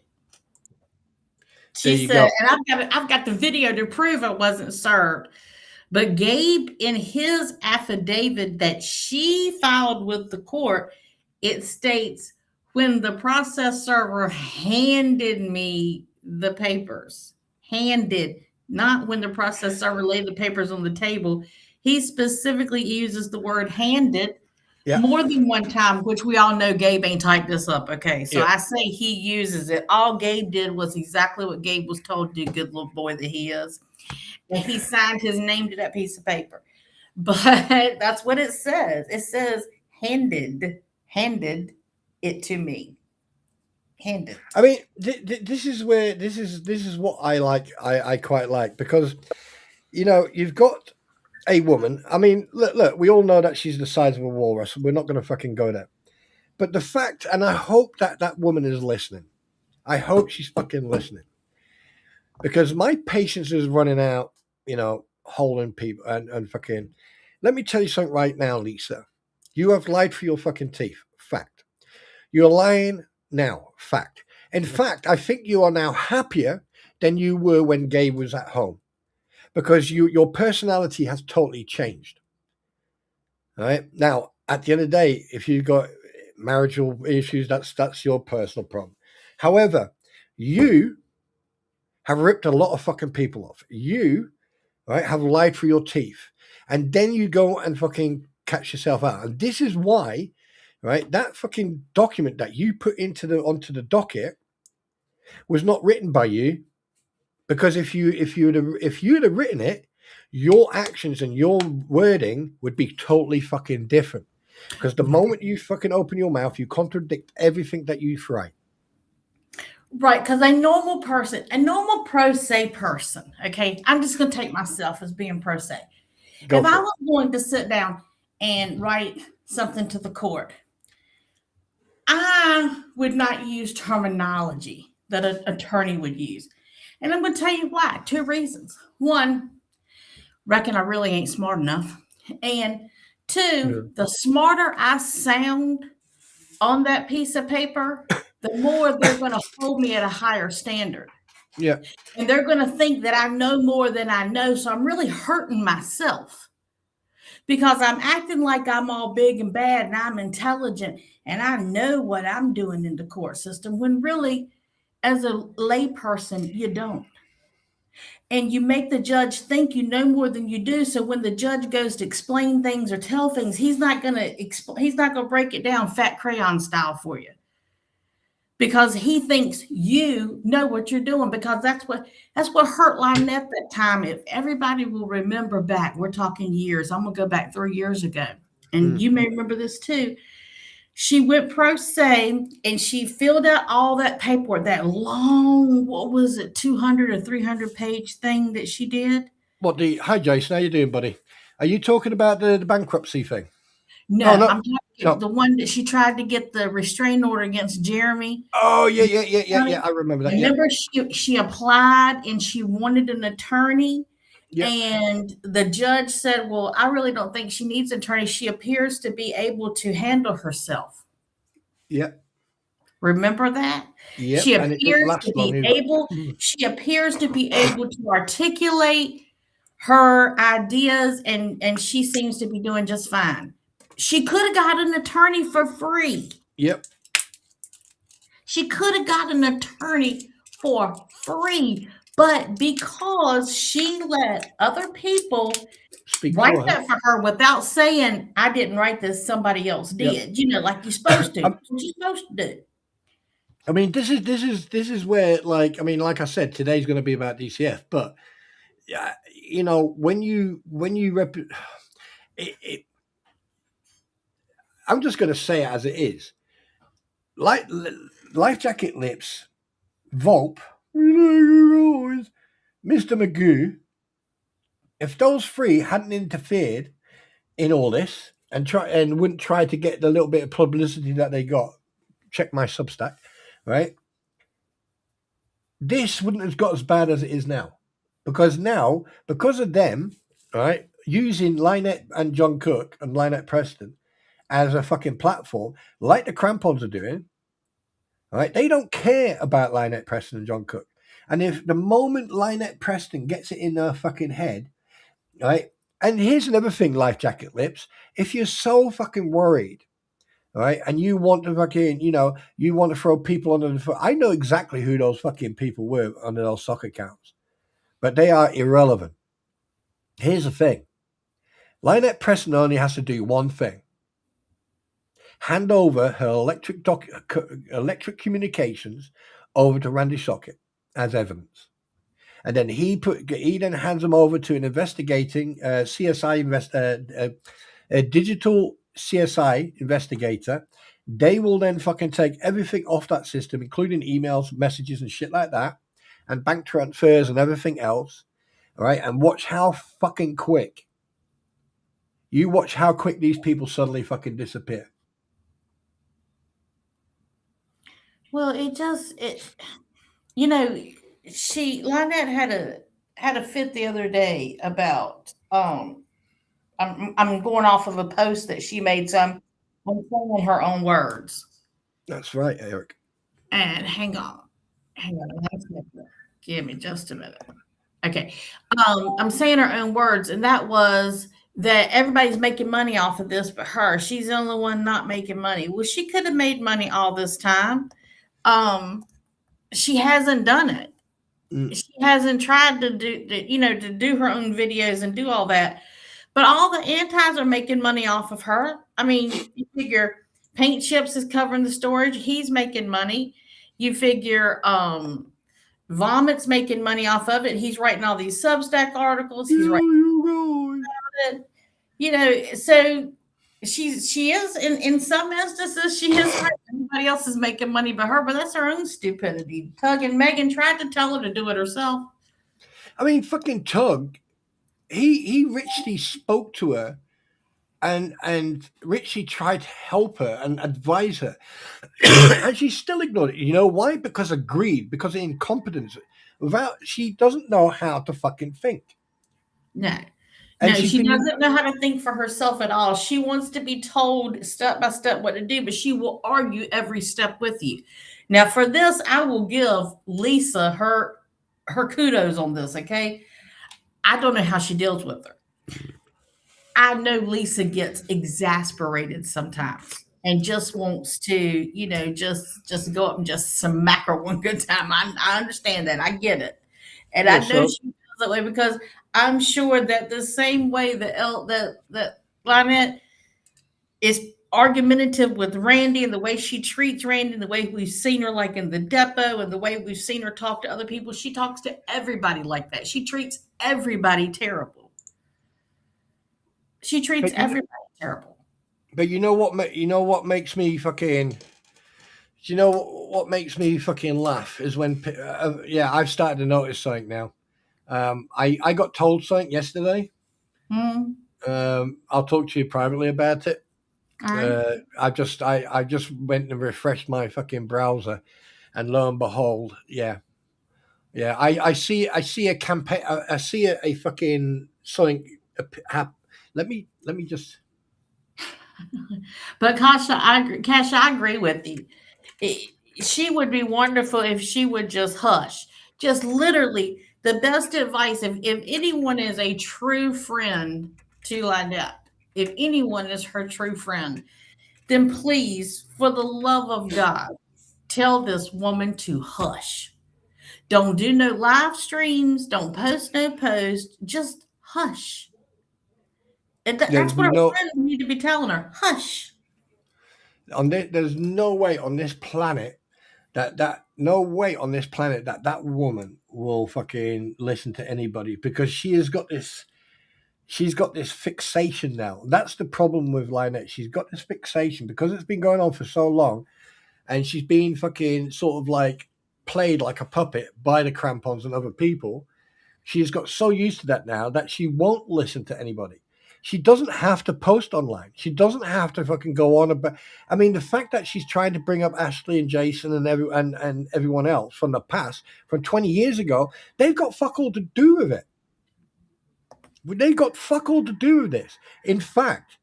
She you said, go. and I've got the video to prove it wasn't served. But Gabe, in his affidavit that she filed with the court, it states, when the process server handed me the papers, not when the process server laid the papers on the table. He specifically uses the word handed more than one time, which we all know Gabe ain't typed this up. Okay, so I say he uses it. All Gabe did was exactly what Gabe was told to do, good little boy that he is. And he signed his name to that piece of paper. But that's what it says. It says handed it to me. Handed. I mean, this is what I like. I quite like, because, you know, you've got a woman. I mean, look, we all know that she's the size of a walrus. We're not going to fucking go there. But the fact, and I hope that woman is listening. I hope she's fucking listening, because my patience is running out. You know, holding people and fucking. Let me tell you something right now, Lisa. You have lied for your fucking teeth. Fact. You're lying now. Fact. In fact, I think you are now happier than you were when Gabe was at home, because your personality has totally changed. All right. Now, at the end of the day, if you've got marital issues, that's your personal problem. However, you have ripped a lot of fucking people off. You, right, have lied for your teeth, and then you go and fucking catch yourself out. And this is why, right, that fucking document that you put onto the docket was not written by you, because if you'd have written it, your actions and your wording would be totally fucking different. Because the moment you fucking open your mouth, you contradict everything that you write. Right, because a normal pro se person, okay, I'm just going to take myself as being pro se. If I was going to sit down and write something to the court, I would not use terminology that an attorney would use. And I'm going to tell you why. 2 reasons. 1, reckon I really ain't smart enough. And 2, the smarter I sound on that piece of paper, the more they're going to hold me at a higher standard. Yeah. And they're going to think that I know more than I know. So I'm really hurting myself, because I'm acting like I'm all big and bad and I'm intelligent and I know what I'm doing in the court system, when really, as a lay person, you don't. And you make the judge think you know more than you do. So when the judge goes to explain things or tell things, he's not going to break it down fat crayon style for you, because he thinks you know what you're doing. Because that's what hurt Lynette that time. If everybody will remember back, we're talking years. I'm going to go back 3 years ago. And you may remember this too. She went pro se and she filled out all that paperwork, that long, 200 or 300 page thing that she did. Hi, Jason. How you doing, buddy? Are you talking about the bankruptcy thing? No, I'm talking about the one that she tried to get the restraining order against Jeremy. Oh, yeah. I remember that. Remember, she applied and she wanted an attorney. Yep. And the judge said, well, I really don't think she needs an attorney. She appears to be able to handle herself. Yep. Remember that? Yep. She appears to be able to articulate her ideas, and she seems to be doing just fine. She could have got an attorney for free. Yep. She could have got an attorney for free, but because she let other people write that for her without saying, I didn't write this, somebody else did. Yep. Like you're supposed to. What you're supposed to do. I mean, this is where, like I said, today's going to be about DCF, but when you I'm just going to say it as it is. Like Life Jacket Lips, Volp, Mr. Magoo, if those three hadn't interfered in all this and wouldn't try to get the little bit of publicity that they got, check my Substack, right? This wouldn't have got as bad as it is now. Because of them, right, using Lynette and John Cook and Lynette Preston as a fucking platform, like the Crampons are doing, right? They don't care about Lynette Preston and John Cook. And if the moment Lynette Preston gets it in their fucking head, right? And here's another thing, Life Jacket Lips. If you're so fucking worried, right, and you want to fucking, you want to throw people under the foot. I know exactly who those fucking people were under those soccer accounts, but they are irrelevant. Here's the thing. Lynette Preston only has to do one thing. Hand over her electric communications over to Randy Socket as evidence. And then he then hands them over to an investigating CSI a digital CSI investigator. They will then fucking take everything off that system, including emails, messages, and shit like that, and bank transfers and everything else, right? And watch how fucking quick. You watch how quick these people suddenly fucking disappear. Well, Lynette had a fit the other day about I'm going off of a post that she made, so I'm saying her own words. That's right, Eric. And hang on. Give me just a minute. Okay. I'm saying her own words, and that was that everybody's making money off of this but her. She's the only one not making money. Well, she could have made money all this time. She hasn't done it. She hasn't tried to do her own videos and do all that. But all the antis are making money off of her. I mean, you figure Paint Chips is covering the storage. He's making money. You figure Vomit's making money off of it. He's writing all these Substack articles. He's writing about it. So she is in some instances she is right. Everybody else is making money but her, but that's her own stupidity. Tug and Megan tried to tell her to do it herself. I mean, fucking Tug, he Richie spoke to her and Richie tried to help her and advise her. And she still ignored it. You know why? Because of greed, because of incompetence. She doesn't know how to fucking think. No. And she doesn't know how to think for herself at all. She wants to be told step by step what to do, but she will argue every step with you. Now, for this, I will give Lisa her kudos on this, okay? I don't know how she deals with her. I know Lisa gets exasperated sometimes and just wants to, just go up and just smack her one good time. I understand that. I get it. And I know she feels that way because I'm sure that the same way that Lynette is argumentative with Randy and the way she treats Randy and the way we've seen her like in the depot and the way we've seen her talk to other people, she talks to everybody like that. She treats everybody terrible. She treats everybody terrible. But you know what makes me fucking laugh is when I've started to notice something now. I got told something yesterday. I'll talk to you privately about it. Right. I just went and refreshed my fucking browser, and lo and behold, I see a campaign. I see a fucking something. Let me just. But Kasha, I agree with you. She would be wonderful if she would just hush. Just literally The best advice, if anyone is a true friend to Lynette, if anyone is her true friend, then please, for the love of God, tell this woman to hush. Don't do no live streams. Don't post no post. Just hush. And There's that's what our no friends need to be telling her. Hush. there's no way on this planet that woman will fucking listen to anybody, because she's got this fixation now. That's the problem with Lynette. She's got this fixation because it's been going on for so long, and she's been fucking sort of like played like a puppet by the crampons and other people. She's got so used to that now that she won't listen to anybody. She doesn't have to post online. She doesn't have to fucking go on about. I mean, the fact that she's trying to bring up Ashley and Jason and everyone else from the past, from 20 years ago, they've got fuck all to do with it. They've got fuck all to do with this. In fact,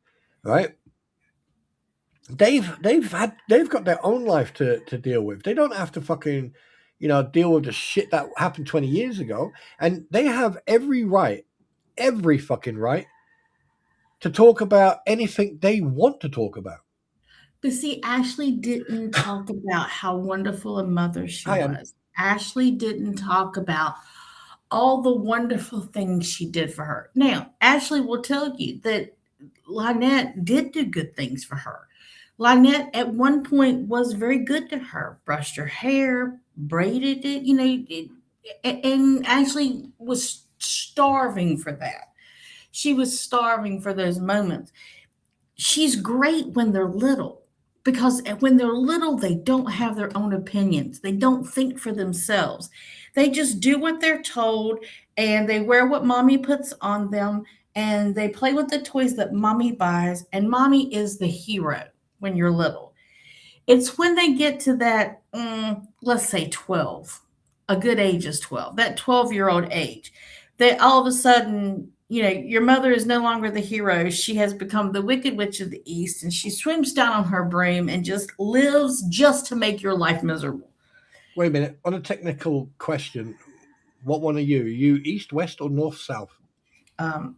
right? They've got their own life to deal with. They don't have to fucking, deal with the shit that happened 20 years ago. And they have every fucking right to talk about anything they want to talk about. But see, Ashley didn't talk about how wonderful a mother she was. Ashley didn't talk about all the wonderful things she did for her. Now, Ashley will tell you that Lynette did do good things for her. Lynette at one point was very good to her, brushed her hair, braided it, and Ashley was starving for that. She was starving for those moments. She's great when they're little, because when they're little, they don't have their own opinions. They don't think for themselves. They just do what they're told, and they wear what mommy puts on them, and they play with the toys that mommy buys, and mommy is the hero when you're little. It's when they get to that, let's say 12, a good age is 12, that 12-year-old age, that all of a sudden, your mother is no longer the hero. She has become the Wicked Witch of the East, and she swims down on her broom and just lives just to make your life miserable. Wait a minute. On a technical question, what one are you? Are you east, west, or north, south? I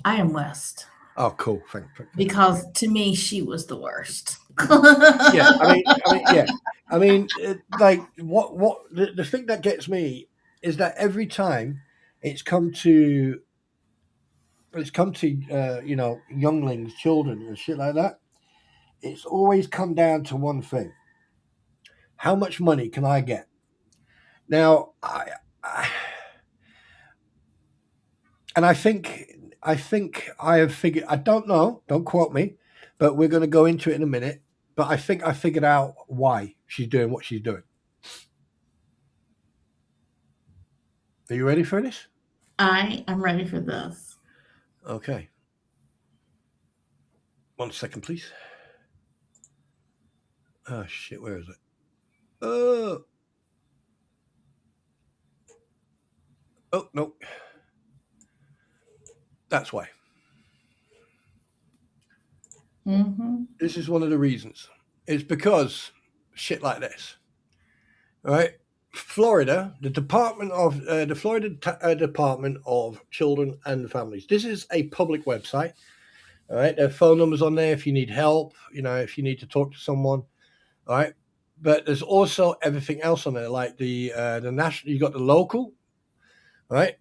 am west. Oh, cool. Thank you. Because to me, she was the worst. Yeah, I mean, like what the thing that gets me is that every time it's come to younglings, children, and shit like that, it's always come down to one thing: how much money can I get? Now, I think I have figured. I don't know. Don't quote me, but we're going to go into it in a minute. But I think I figured out why she's doing what she's doing. Are you ready for this? I am ready for this. Okay. 1 second, please. Oh, shit. Where is it? Oh, no. That's why. Mm-hmm. This is one of the reasons. It's because shit like this. All right? Florida, the Florida Department of Children and Families. This is a public website. All right, there are phone numbers on there if you need help. If you need to talk to someone. All right, but there's also everything else on there, like the national. You got the local, all right,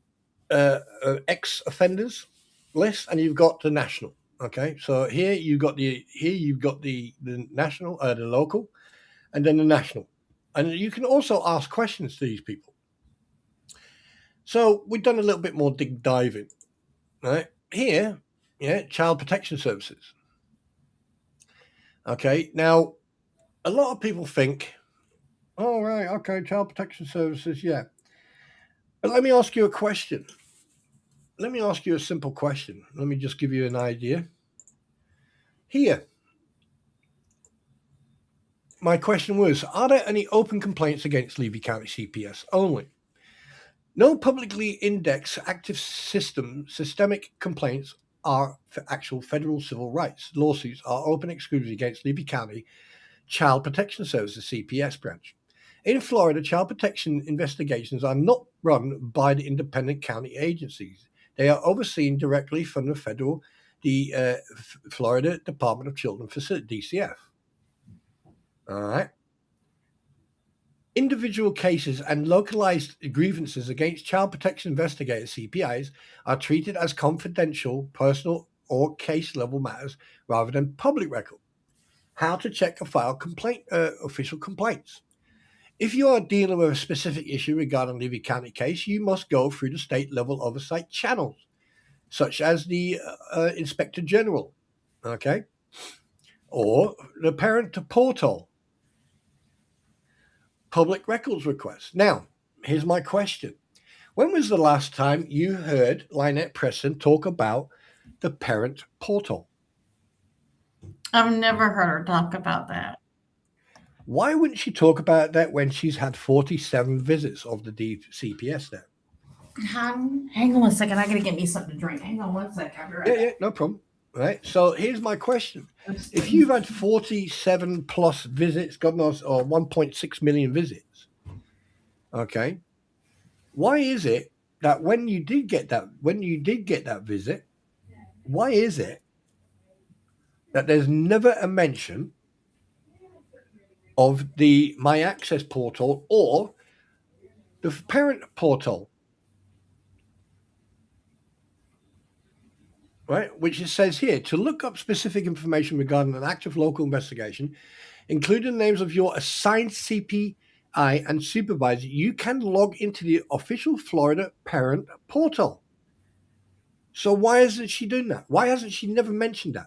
ex-offenders list, and you've got the national. Okay, so here you've got the national, the local, and then the national. And you can also ask questions to these people. So we've done a little bit more diving, right? Here, Child Protection Services. Okay, now a lot of people think, oh, right, okay, Child Protection Services, yeah. But let me ask you a question. Let me ask you a simple question. Let me just give you an idea. Here, my question was, are there any open complaints against Levy County CPS only? No publicly indexed active systemic complaints are for actual federal civil rights. Lawsuits are open exclusively against Levy County Child Protection Services CPS branch. In Florida, child protection investigations are not run by the independent county agencies. They are overseen directly from the Florida Department of Children Facility, DCF. All right. Individual cases and localized grievances against child protection investigators, CPIs, are treated as confidential, personal, or case-level matters rather than public record. How to check a file official complaints. If you are dealing with a specific issue regarding a Levy County case, you must go through the state-level oversight channels, such as the Inspector General, okay, or the Parent Portal, public records request. Now, here's my question. When was the last time you heard Lynette Preston talk about the Parent Portal? I've never heard her talk about that. Why wouldn't she talk about that when she's had 47 visits of the CPS now? Hang on one second. I got to get me something to drink. Hang on one second. Yeah, no problem. All right. So here's my question. If you've had 47 plus visits, God knows, or 1.6 million visits, okay, why is it that when you did get that visit, why is it that there's never a mention of the My Access portal or the Parent Portal? Right, which it says here, to look up specific information regarding an active local investigation, including the names of your assigned CPI and supervisor, you can log into the official Florida Parent Portal. So why isn't she doing that? Why hasn't she never mentioned that?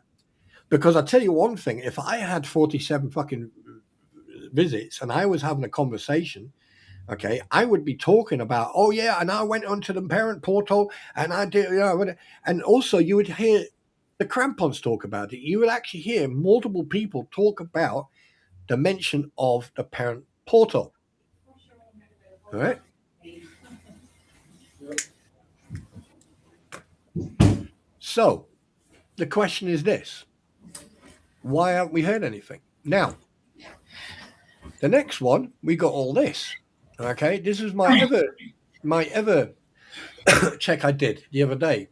Because I'll tell you one thing, if I had 47 fucking visits and I was having a conversation, okay, I would be talking about, oh yeah, and I went onto the Parent Portal and I did, and also you would hear the crampons talk about it. You would actually hear multiple people talk about the mention of the Parent Portal. All right. So the question is this: why haven't we heard anything? Now, the next one, we got all this. Okay, this is my ever check I did the other day.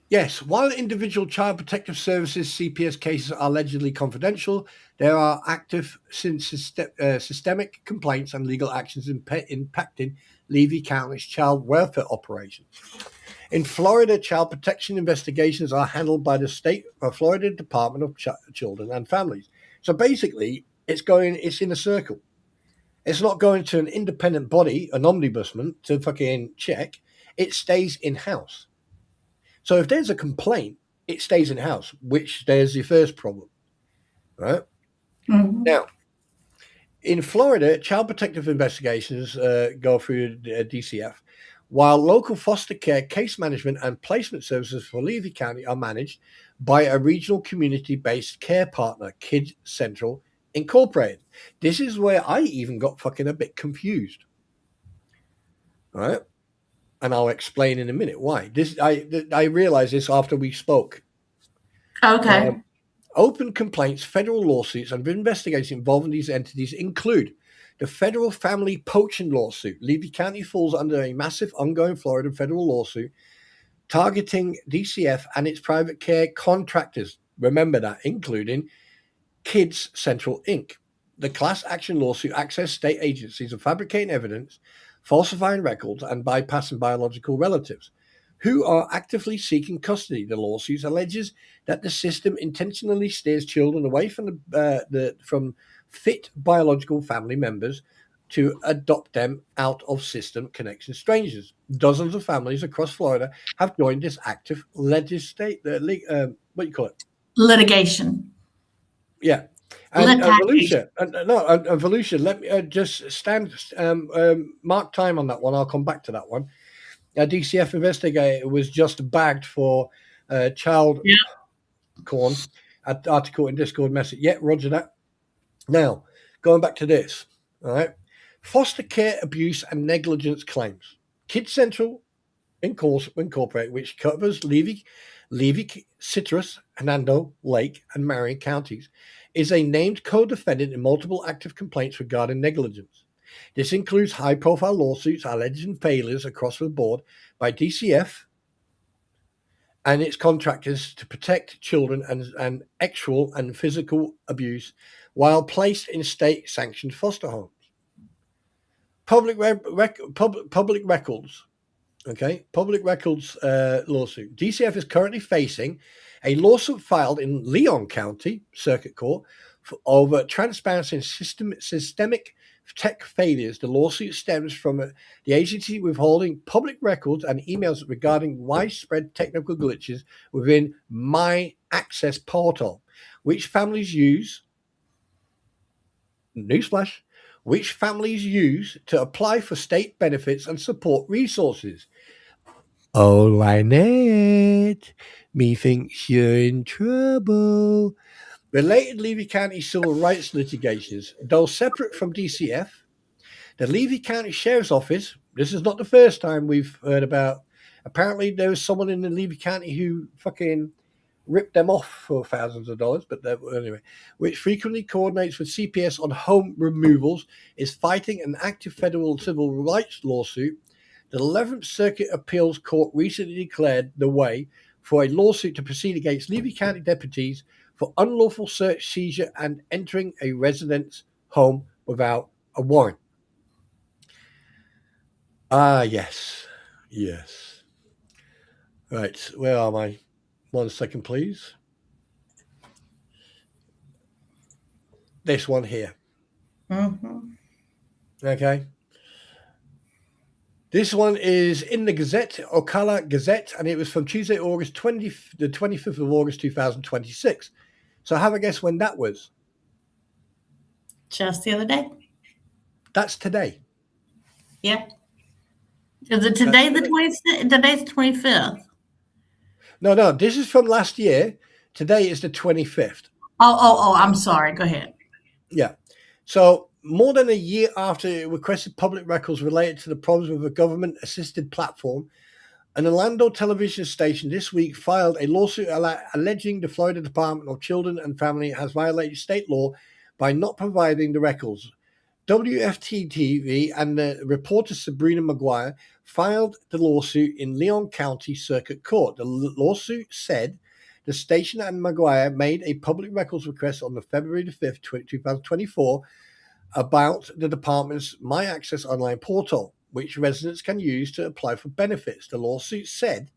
Yes, while individual Child Protective Services CPS cases are allegedly confidential, there are active systemic complaints and legal actions impacting Levy County's child welfare operations. In Florida, child protection investigations are handled by the state of Florida Department of Children and Families. So basically, it's in a circle. It's not going to an independent body, an ombudsman, to fucking check. It stays in-house. So if there's a complaint, it stays in-house, which there's the first problem, right? Mm-hmm. Now, in Florida, child protective investigations go through DCF, while local foster care, case management, and placement services for Levy County are managed by a regional community-based care partner, Kids Central Incorporated. This is where I even got fucking a bit confused, right? And I'll explain in a minute why. I realized this after we spoke. Okay. Open complaints, federal lawsuits, and investigations involving these entities include the federal family poaching lawsuit. Levy County falls under a massive ongoing Florida federal lawsuit targeting DCF and its private care contractors. Remember that, including Kids Central Inc. The class action lawsuit access state agencies of fabricating evidence, falsifying records, and bypassing biological relatives who are actively seeking custody. The lawsuit alleges that the system intentionally steers children away from from fit biological family members to adopt them out of system connection strangers. Dozens of families across Florida have joined this active litigation. Yeah. And Volusia, let me just mark time on that one. I'll come back to that one. A DCF investigator was just bagged for child corn. Article in Discord message. Yeah, roger that. Now, going back to this, all right. Foster care abuse and negligence claims. Kids Central Incorporated, which covers Levy, Citrus, Hernando, Lake, and Marion counties, is a named co-defendant in multiple active complaints regarding negligence. This includes high-profile lawsuits alleging failures across the board by DCF and its contractors to protect children and sexual and physical abuse while placed in state-sanctioned foster homes. Public records. Okay, public records lawsuit. DCF is currently facing a lawsuit filed in Leon County Circuit Court over transparency and systemic tech failures. The lawsuit stems from the agency withholding public records and emails regarding widespread technical glitches within My Access portal, which families use. Newsflash. Which families use to apply for state benefits and support resources. Oh, Lynette, methinks you're in trouble. Related Levy County civil rights litigations, though separate from DCF, the Levy County Sheriff's Office, this is not the first time we've heard about, apparently there was someone in the Levy County who fucking ripped them off for thousands of dollars, but anyway, which frequently coordinates with CPS on home removals, is fighting an active federal civil rights lawsuit. The 11th Circuit Appeals Court recently declared the way for a lawsuit to proceed against Levy County deputies for unlawful search, seizure, and entering a resident's home without a warrant. Yes. Right, where am I? 1 second, please. This one here. Mm-hmm. Okay. This one is in the Gazette, Ocala Gazette, and it was from Tuesday, the 25th of August, 2026. So have a guess when that was. Just the other day. That's today. Yep. Is it today the 26th? Today's the 25th. No, this is from last year. Today is the 25th. Oh, I'm sorry. Go ahead. Yeah. So more than a year after it requested public records related to the problems with a government-assisted platform, an Orlando television station this week filed a lawsuit alleging the Florida Department of Children and Family has violated state law by not providing the records. WFT-TV and the reporter Sabrina Maguire filed the lawsuit in Leon County Circuit Court. The lawsuit said the station and Maguire made a public records request on the February 5th, 2024 about the department's My Access online portal, which residents can use to apply for benefits. The lawsuit said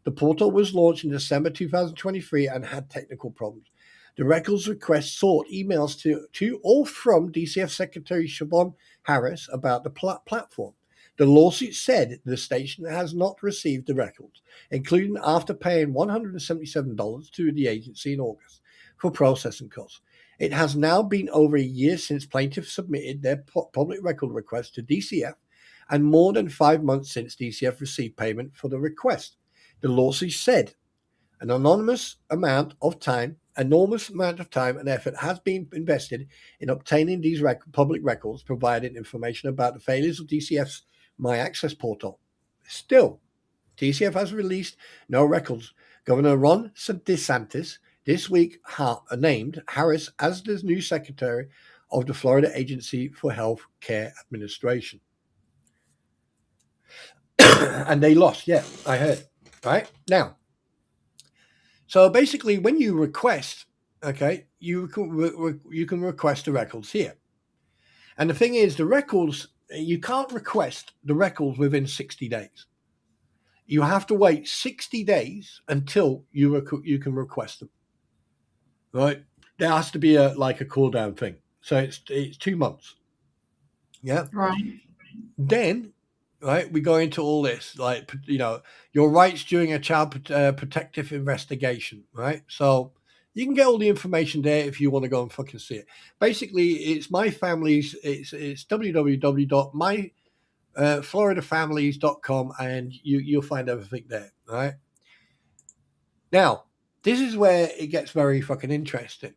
the portal was launched in December 2023 and had technical problems. The records request sought emails to or from DCF Secretary Siobhan Harris about the platform. The lawsuit said the station has not received the records, including after paying $177 to the agency in August for processing costs. It has now been over a year since plaintiffs submitted their public record request to DCF and more than 5 months since DCF received payment for the request. The lawsuit said an enormous amount of time and effort has been invested in obtaining these public records, providing information about the failures of DCF's My Access portal. Still, DCF has released no records. Governor Ron DeSantis this week named Harris as the new secretary of the Florida Agency for Health Care Administration. And they lost, yeah, I heard. Right? Now, so basically when you request, okay, you can request the records here. And the thing is, the records, you can't request the records within 60 days. You have to wait 60 days until you can request them. Right? There has to be a cool down thing. So it's 2 months. Yeah. Right. Then, right, we go into all this, your rights during a child protective investigation, right? So you can get all the information there if you want to go and fucking see it. Basically, it's my family's, it's www.myfloridafamilies.com, and you'll find everything there, right? Now, this is where it gets very fucking interesting.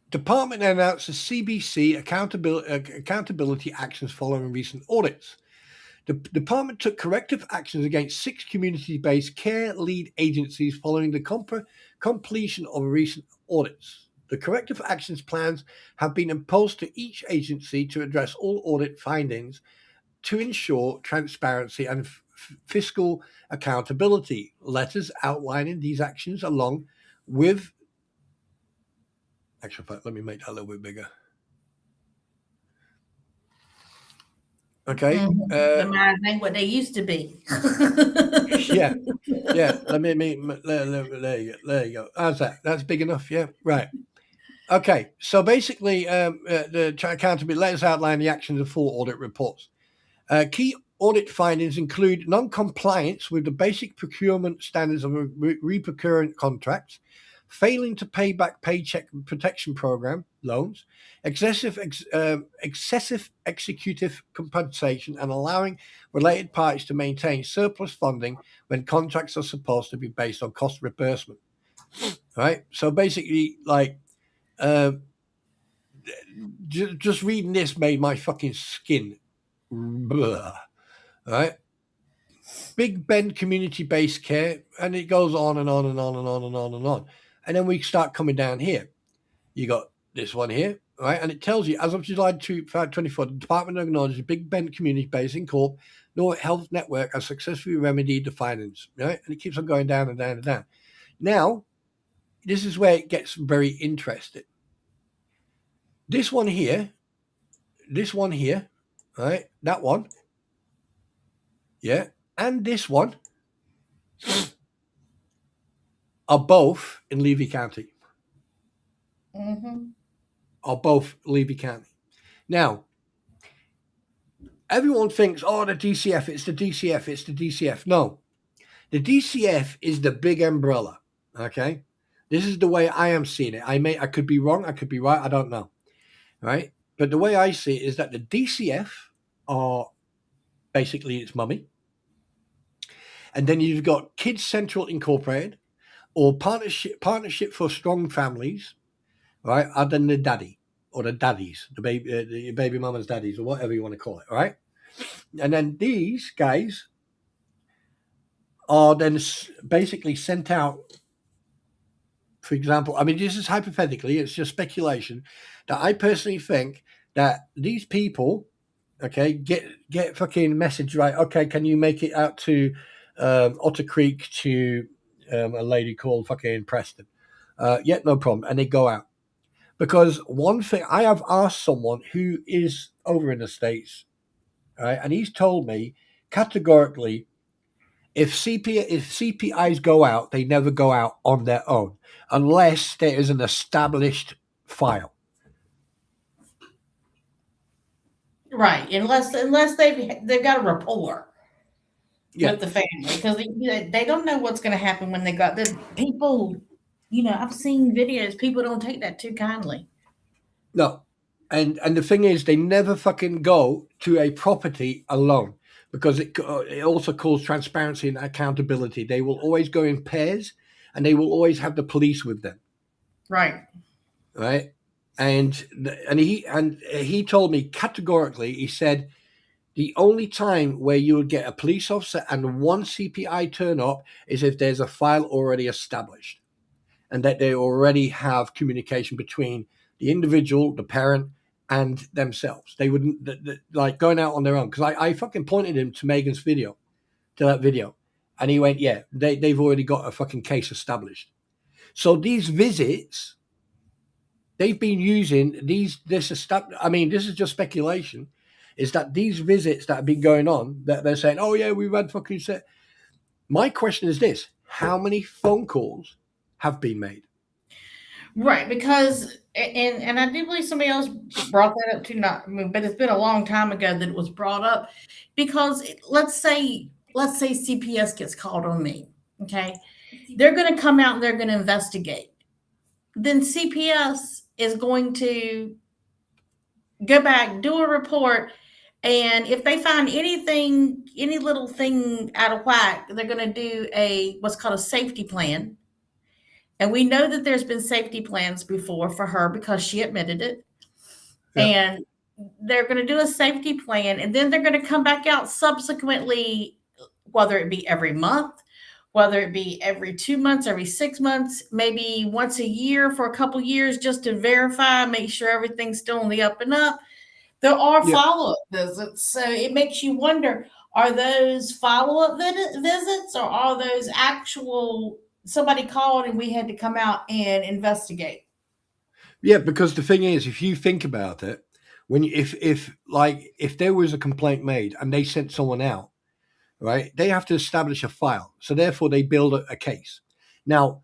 Department announces CBC accountability actions following recent audits. The department took corrective actions against 6 community-based care lead agencies following the completion of recent audits. The corrective actions plans have been imposed to each agency to address all audit findings to ensure transparency and fiscal accountability. Letters outlining these actions along with... Actually, let me make that a little bit bigger. Okay. The mind ain't what they used to be. Yeah. There you go. How's that? That's big enough. Yeah. Right. Okay. So basically, the accountability letters outline the actions of full audit reports. Key audit findings include non-compliance with the basic procurement standards of re-procurement contracts, failing to pay back paycheck protection program loans, excessive executive compensation, and allowing related parties to maintain surplus funding when contracts are supposed to be based on cost reimbursement. Right? So basically, like, just reading this made my fucking skin. Blah. Right? Big Bend community-based care, and it goes on and on and on and on and on and on. And then we start coming down here. You got this one here, right? And it tells you, as of July 2024, the department acknowledges Big Bend community-based in Corp, North Health Network has successfully remedied the findings, right? And it keeps on going down and down and down. Now, this is where it gets very interesting. This one here, right? That one, yeah, and this one are both in Levy County. Mm-hmm. Are both Levy County. Now, everyone thinks, oh, the DCF, it's the DCF, it's the DCF. No, the DCF is the big umbrella, okay? This is the way I am seeing it. I could be wrong, I could be right, I don't know, right? But the way I see it is that the DCF are basically its mummy. And then you've got Kids Central Incorporated, or Partnership for Strong Families, right? Other than the daddy or the daddies, the baby mama's daddies, or whatever you want to call it, right? And then these guys are then basically sent out. For example, I mean, this is hypothetically, it's just speculation, that I personally think that these people, okay, get fucking message, right? Okay, can you make it out to Otter Creek to a lady called fucking Preston? Yeah, no problem. And they go out. Because one thing, I have asked someone who is over in the States, right, and he's told me categorically, if CPIs go out, they never go out on their own, unless there is an established file. Right, unless they've got a rapport with the family, because they don't know what's going to happen when they got the people. You know, I've seen videos. People don't take that too kindly. No, and the thing is, they never fucking go to a property alone, because it also calls transparency and accountability. They will always go in pairs, and they will always have the police with them. Right. Right. And he told me categorically, he said, the only time where you would get a police officer and one CPI turn up is if there's a file already established, and that they already have communication between the individual, the parent, and themselves. They wouldn't like going out on their own. Because I fucking pointed him to Megan's video, to that video, and he went, "Yeah, they've already got a fucking case established." So these visits, they've been using I mean, this is just speculation. Is that these visits that have been going on, that they're saying, "Oh yeah, we've had fucking set." My question is this: how many phone calls have been made? Right, because and I do believe somebody else brought that up too. But it's been a long time ago that it was brought up. Because let's say CPS gets called on me. Okay, they're going to come out and they're going to investigate. Then CPS is going to go back, do a report, and if they find any little thing out of whack, they're going to do what's called a safety plan. And we know that there's been safety plans before for her because she admitted it. Yeah. And they're going to do a safety plan, and then they're going to come back out subsequently, whether it be every month, whether it be every 2 months, every 6 months, maybe once a year for a couple years, just to verify, make sure everything's still on the up and up. There are Yeah. follow-up visits, so it makes you wonder, are those follow-up visits, or are those actual somebody called and we had to come out and investigate? Yeah, because the thing is, if you think about it, when you, if there was a complaint made and they sent someone out, right, they have to establish a file. So therefore, they build a case. Now,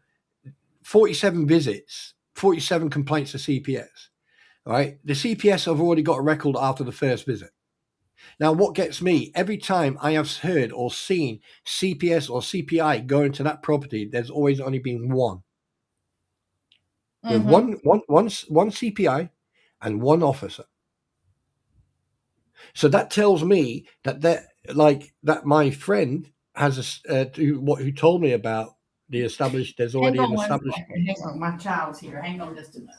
47 visits, 47 complaints to CPS, right? The CPS have already got a record after the first visit. Now, what gets me, every time I have heard or seen CPS or CPI go into that property, there's always only been one. With one CPI and one officer. So that tells me that my friend has who told me about the established. There's already Hang on an one established. second. Hang on, my child's here. Hang on just a minute.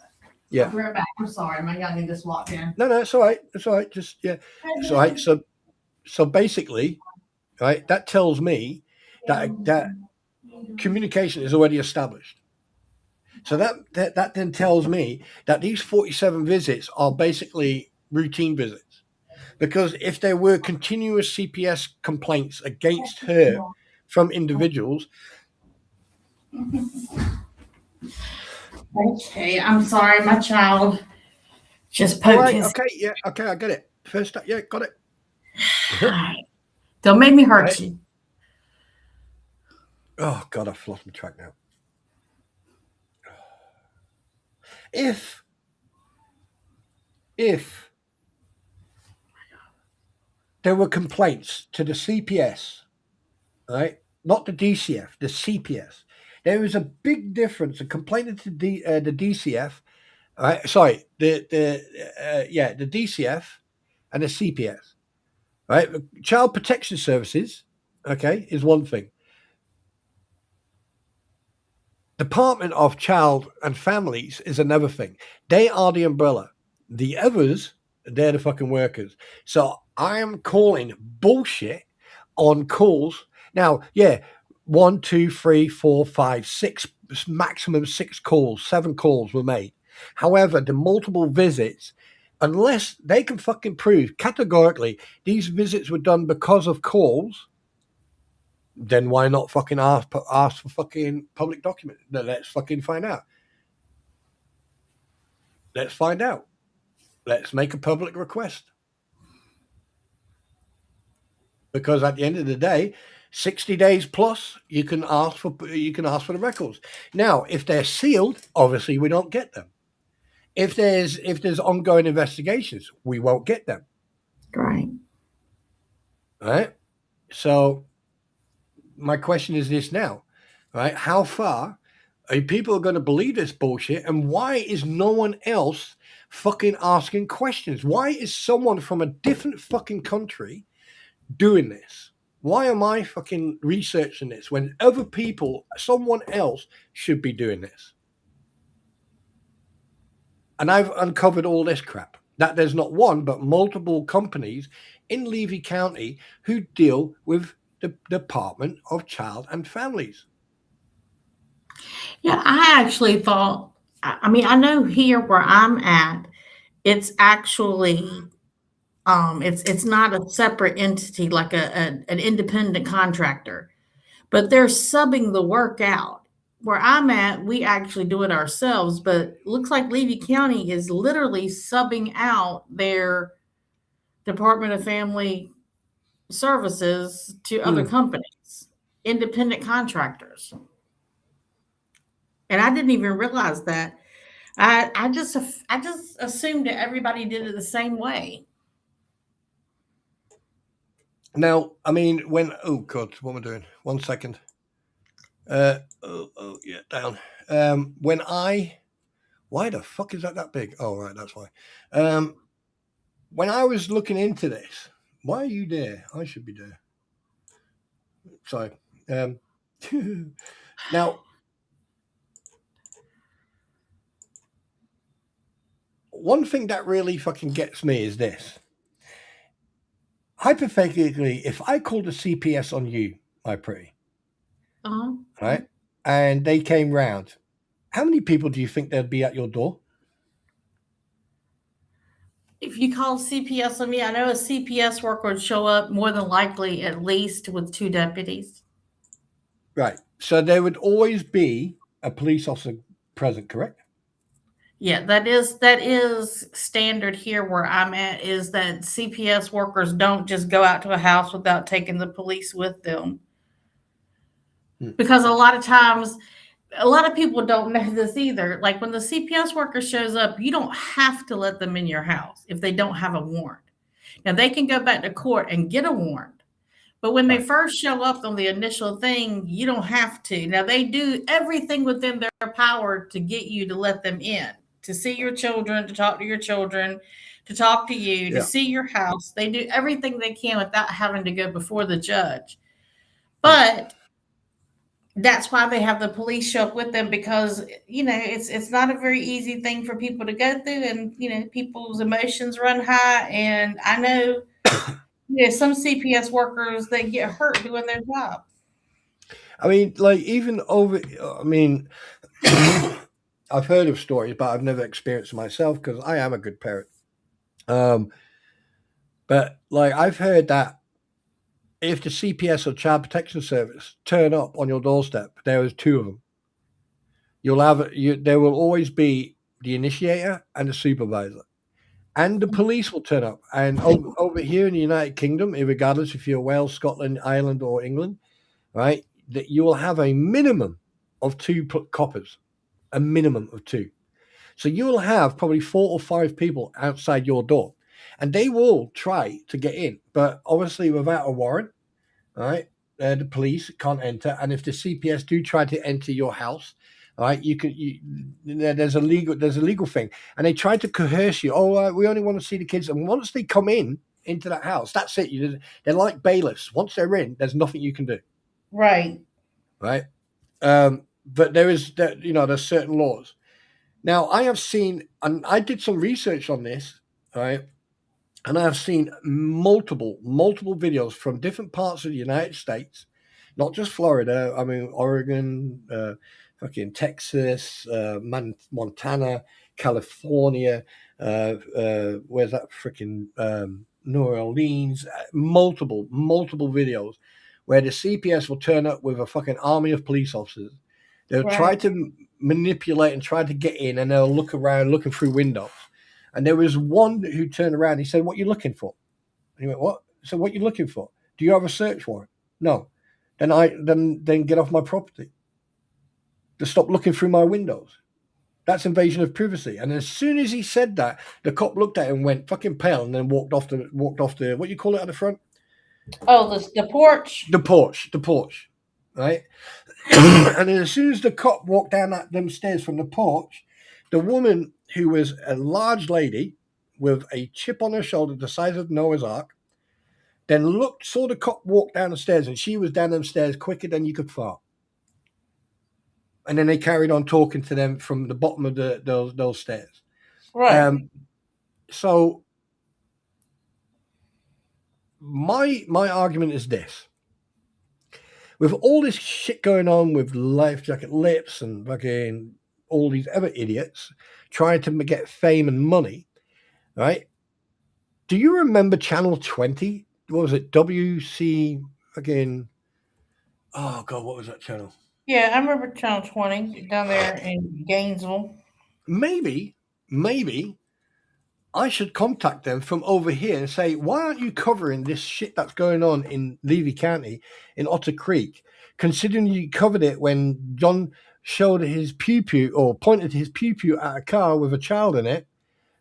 Yeah. I'll be right back. I'm sorry, my youngin just walked in. No, it's all right. It's all right. Just yeah. It's all right. So basically, right, that tells me that communication is already established. So that then tells me that these 47 visits are basically routine visits. Because if there were continuous CPS complaints against her from individuals. Okay, I'm sorry, my child just poked All right, his. okay, yeah, okay, I get it. First up, yeah, got it. All right. Don't make me hurt you. Oh God, I've lost my track now. If there were complaints to the CPS, right, not the DCF, the CPS, there is a big difference. A complaint to the DCF, right? Sorry, the DCF and the CPS, right? Child Protection Services, okay, is one thing. Department of Child and Families is another thing. They are the umbrella. The others, they're the fucking workers. So I am calling bullshit on calls. Now, yeah, 1, 2, 3, 4, 5, 6, maximum 6 calls, 7 calls were made. However, the multiple visits, unless they can fucking prove categorically these visits were done because of calls, then why not fucking ask for fucking public document? Let's fucking find out. Let's find out. Let's make a public request. Because at the end of the day, 60 days plus, you can ask for the records. Now, if they're sealed, obviously we don't get them. If there's ongoing investigations, we won't get them. Right. Right? So my question is this now, right? How far are people going to believe this bullshit? And why is no one else fucking asking questions? Why is someone from a different fucking country doing this? Why am I fucking researching this when other people, someone else should be doing this? And I've uncovered all this crap. That there's not one, but multiple companies in Levy County who deal with the Department of Child and Families. Yeah, I actually thought, I mean, I know here where I'm at, it's actually, it's not a separate entity like an independent contractor, but they're subbing the work out. Where I'm at, we actually do it ourselves, but it looks like Levy County is literally subbing out their Department of Family Services to other companies, independent contractors. And I didn't even realize that. I just assumed that everybody did it the same way. Now, I mean, oh God, what am I doing? 1 second. Yeah, down. Why the fuck is that big? Oh, right, that's why. When I was looking into this, why are you there? I should be there. Sorry. Now, one thing that really fucking gets me is this. Hypothetically, if I called the CPS on you, my pretty, right, and they came round, how many people do you think there'd be at your door? If you call CPS on me, I know a CPS worker would show up more than likely at least with 2 deputies. Right. So there would always be a police officer present, correct? Yeah, that is standard here where I'm at, is that CPS workers don't just go out to a house without taking the police with them. Because a lot of times, a lot of people don't know this either. Like when the CPS worker shows up, you don't have to let them in your house if they don't have a warrant. Now they can go back to court and get a warrant. But when they first show up on the initial thing, you don't have to. Now they do everything within their power to get you to let them in, to see your children, to talk to your children, to talk to you, to see your house. They do everything they can without having to go before the judge. But that's why they have the police show up with them, because it's not a very easy thing for people to go through, and people's emotions run high. And I know some CPS workers, they get hurt doing their job. I mean, like even I've heard of stories, but I've never experienced it myself because I am a good parent. But like I've heard that if the CPS or Child Protection Service turn up on your doorstep, there is 2 of them. There will always be the initiator and the supervisor, and the police will turn up. And over here in the United Kingdom, regardless if you're Wales, Scotland, Ireland, or England, right, that you will have a minimum of 2 coppers, a minimum of 2. So you will have probably 4 or 5 people outside your door, and they will try to get in, but obviously without a warrant, right? The police can't enter, and if the CPS do try to enter your house, right, there's a legal thing, and they try to coerce you. Oh, we only want to see the kids, and once they come into that house, that's it. They're like bailiffs. Once they're in, there's nothing you can do. Right. But there's certain laws. Now, I have seen, and I did some research on this, right? And I have seen multiple videos from different parts of the United States, not just Florida. I mean, Oregon, fucking Texas, Montana, California, where's that freaking New Orleans? Multiple videos where the CPS will turn up with a fucking army of police officers. They'll try to manipulate and try to get in, and they'll look around, looking through windows. And there was one who turned around. He said, "What are you looking for?" And he went, "What?" So, "What are you looking for? Do you have a search warrant?" "No." Then get off my property. To stop looking through my windows. That's invasion of privacy. And as soon as he said that, the cop looked at him and went fucking pale, and then walked off the what you call it at the front? Oh, the porch. The porch, right? And as soon as the cop walked down them stairs from the porch, the woman, who was a large lady with a chip on her shoulder the size of Noah's Ark, then saw the cop walk down the stairs, and she was down them stairs quicker than you could fart. And then they carried on talking to them from the bottom of those stairs. Right. So my argument is this. With all this shit going on with Life Jacket Lips and fucking all these other idiots trying to get fame and money, right? Do you remember Channel 20? What was it? WC again? Oh God, what was that channel? Yeah, I remember Channel 20 down there in Gainesville. Maybe I should contact them from over here and say, why aren't you covering this shit that's going on in Levy County, in Otter Creek, considering you covered it when John showed his pew or pointed his pew at a car with a child in it,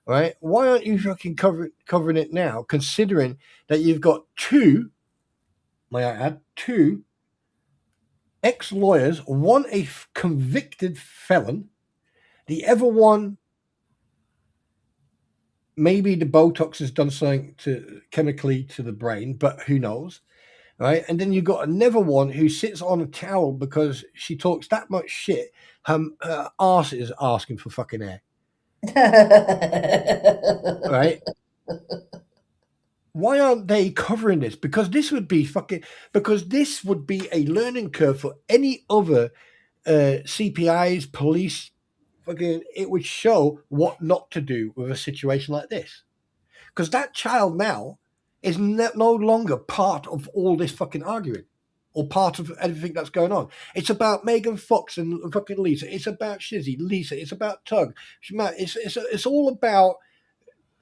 right? Why aren't you fucking covering it now, considering that you've got 2, may I add, 2 ex-lawyers, one a convicted felon, the other one, maybe the Botox has done something chemically to the brain, but who knows, right? And then you've got another one who sits on a towel because she talks that much shit. Her arse is asking for fucking air, right? Why aren't they covering this? Because this would be a learning curve for any other CPIs, police. Fucking, it would show what not to do with a situation like this. Because that child now is no longer part of all this fucking arguing or part of everything that's going on. It's about Megan Fox and fucking Lisa. It's about Shizzy, Lisa. It's about Tug. It's all about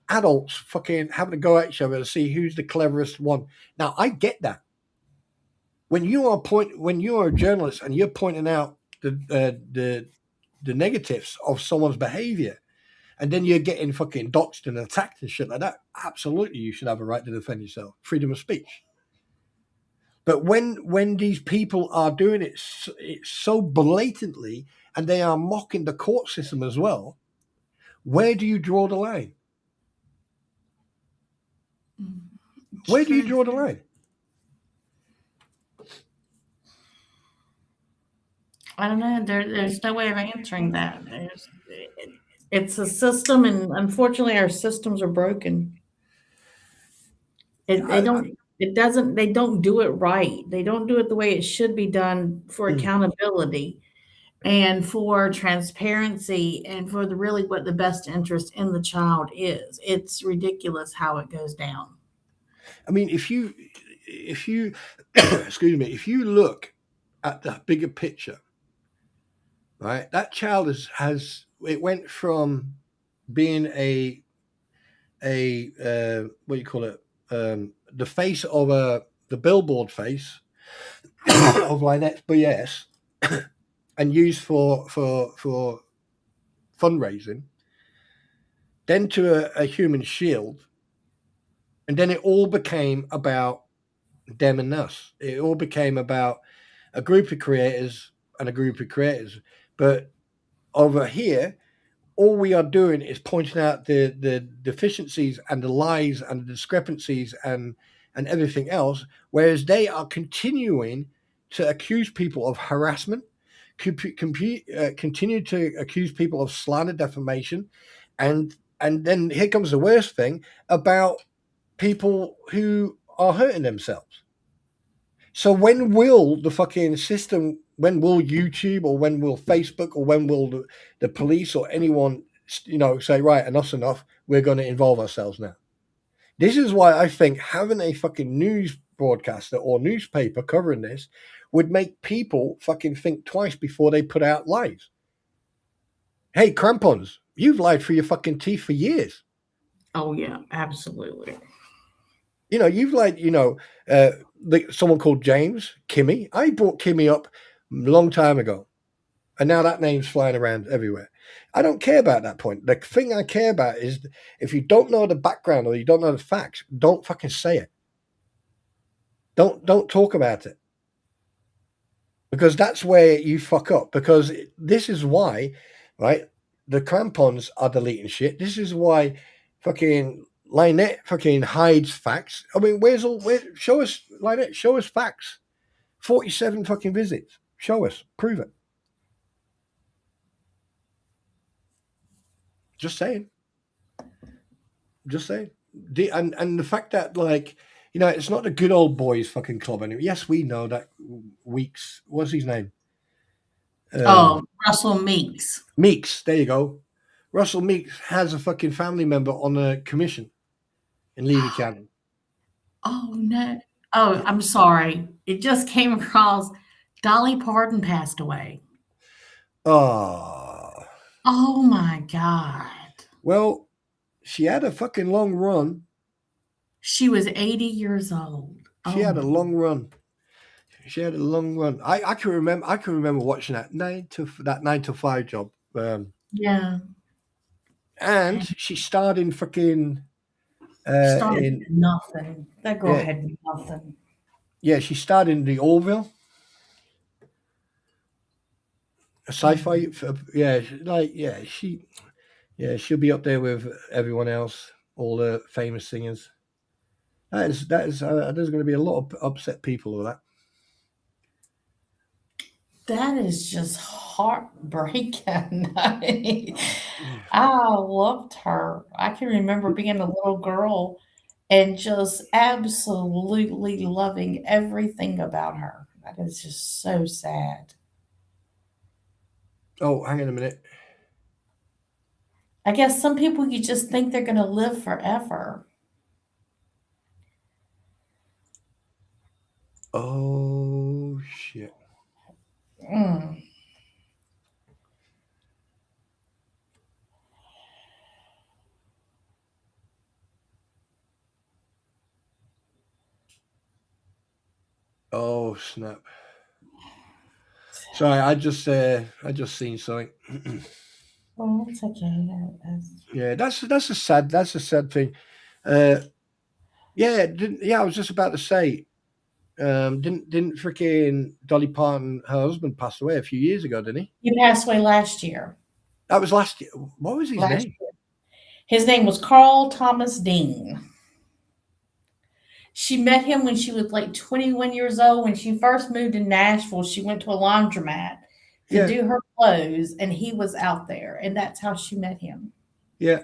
adults fucking having to go at each other to see who's the cleverest one. Now, I get that. When you are a journalist and you're pointing out the negatives of someone's behavior, and then you're getting fucking doxxed and attacked and shit like that, absolutely you should have a right to defend yourself. Freedom of speech. But when these people are doing it so blatantly and they are mocking the court system as well, where do you draw the line? Where do you draw the line? I don't know. There's no way of answering that. It's a system, and unfortunately, our systems are broken. They don't do it right. They don't do it the way it should be done for accountability and for transparency and for really what the best interest in the child is. It's ridiculous how it goes down. I mean, if you excuse me, if you look at the bigger picture, right? That child it went from being a what do you call it? The face of the billboard face of Lynette's BS and used for fundraising, then to a human shield, and then it all became about them and us. It all became about a group of creators and a group of creators. But over here, all we are doing is pointing out the deficiencies and the lies and the discrepancies and everything else, whereas they are continuing to accuse people of harassment, continue to accuse people of slander, defamation, and then here comes the worst thing about people who are hurting themselves. So when will the fucking system, when will YouTube or when will Facebook or when will the police or anyone, say, right, enough's enough, we're going to involve ourselves now? This is why I think having a fucking news broadcaster or newspaper covering this would make people fucking think twice before they put out lies. Hey, crampons, you've lied through your fucking teeth for years. Oh, yeah, absolutely. You've lied, someone called James, Kimmy. I brought Kimmy up a long time ago. And now that name's flying around everywhere. I don't care about that point. The thing I care about is if you don't know the background or you don't know the facts, don't fucking say it. Don't talk about it. Because that's where you fuck up. Because this is why, right, the crampons are deleting shit. This is why fucking Lynette fucking hides facts. I mean, show us, Lynette, show us facts. 47 fucking visits. Show us. Prove it. Just saying. And the fact that, it's not the good old boys fucking club anymore. Yes, we know that Weeks. What's his name? Russell Meeks. Meeks, there you go. Russell Meeks has a fucking family member on a commission in Levy County. Oh, no. Oh, I'm sorry. It just came across. Dolly Parton passed away. Oh. Oh, my God. Well, she had a fucking long run. She was 80 years old. She had a long run. I can remember watching that 9 to 5 job. Yeah. And she starred in fucking nothing. That girl had nothing. Yeah, she starred in the Orville. A sci-fi. She'll be up there with everyone else, all the famous singers. There's going to be a lot of upset people with that. That is just heartbreaking. I loved her. I can remember being a little girl and just absolutely loving everything about her. That is just so sad. Oh, hang on a minute. I guess some people you just think they're going to live forever. Oh shit. Mm. Oh snap. Sorry, I just seen something. Oh, it's okay. Yeah, that's a sad thing. I was just about to say, didn't freaking Dolly Parton, her husband passed away a few years ago, didn't he? He passed away last year. That was last year. What was his Last name? year. His name was Carl Thomas Dean. She met him when she was like 21 years old. When she first moved to Nashville, she went to a laundromat to Yeah, do her clothes, and he was out there, and that's how she met him. yeah.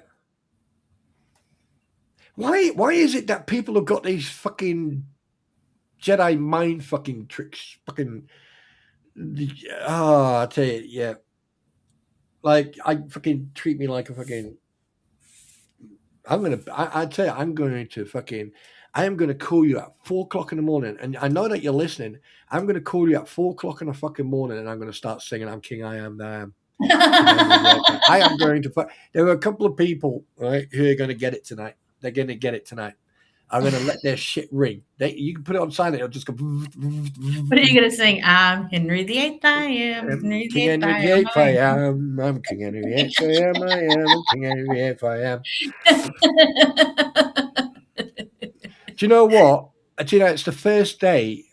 Why is it that people have got these fucking Jedi mind fucking tricks? Fucking I tell you, yeah. Like I fucking treat me like a fucking. I tell you, I am going to call you at 4 o'clock in the morning. And I know that you're listening. I'm going to call you at 4 o'clock in the fucking morning and I'm going to start singing, I'm King, I am, that I am. I am going to, there were a couple of people, right, who are going to get it tonight. They're going to get it tonight. I'm going to let their shit ring. You can put it on silent. It'll just go. What are you going to sing? I'm Henry VIII, I am. Henry King VIII, Henry VIII, I am. I'm King Henry VIII, I am. I am. I'm King Henry VIII, I am. Do you know what? Do you know it's the first day?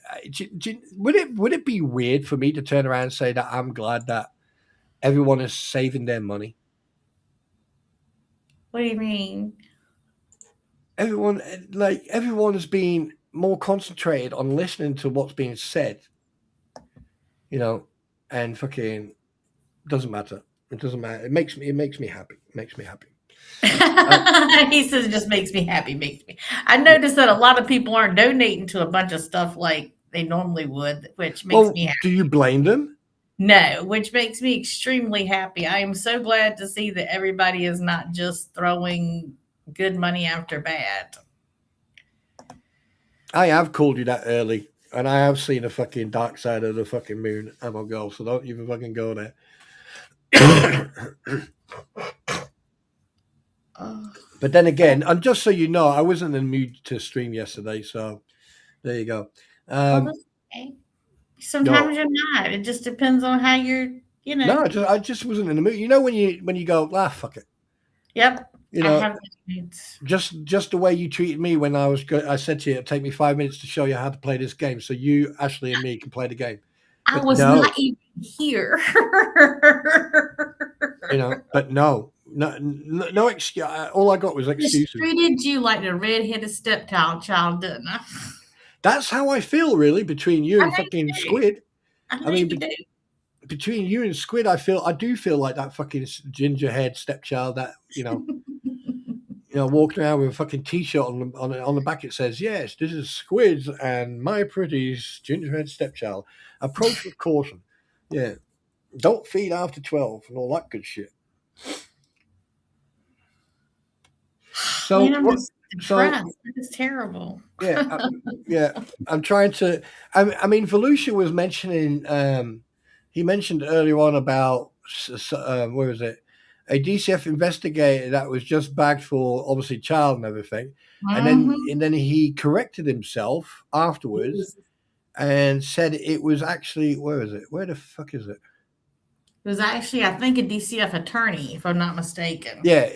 Would it be weird for me to turn around and say that I'm glad that everyone is saving their money? What do you mean? Everyone's being more concentrated on listening to what's being said, and fucking doesn't matter. It doesn't matter. It makes me happy. It makes me happy. He says it just makes me happy. I noticed that a lot of people aren't donating to a bunch of stuff like they normally would, which makes me happy. Do you blame them? No, which makes me extremely happy. I am so glad to see that everybody is not just throwing good money after bad. I have called you that early, and I have seen the fucking dark side of the fucking moon, Ammo Girl, so don't even fucking go there. But then again, and just so you know, I wasn't in the mood to stream yesterday, so there you go. Okay. Sometimes you're not. It just depends on how you're, No, I just wasn't in the mood. You know when you go, fuck it. Yep. I have just the way you treated me when I said to you, it'd take me 5 minutes to show you how to play this game, so you, Ashley, and me can play the game. I was not even here. But no excuse. All I got was excuses. I treated you like the red-headed stepchild, didn't I? That's how I feel, really, between you and fucking Squid. I mean, between you and Squid, I do feel like that fucking gingerhead stepchild that walking around with a fucking t-shirt on the back. It says, "Yes, this is Squid and my pretty gingerhead stepchild. Approach with caution. Yeah, don't feed after 12 and all that good shit." So, I'm just depressed. It's terrible. Yeah, I'm trying to. I mean, Volusia was mentioning. He mentioned earlier on about where was it? A DCF investigator that was just bagged for obviously child and everything, and then he corrected himself afterwards and said it was actually where is it? Where the fuck is it? It was actually, I think, a DCF attorney, if I'm not mistaken. Yeah,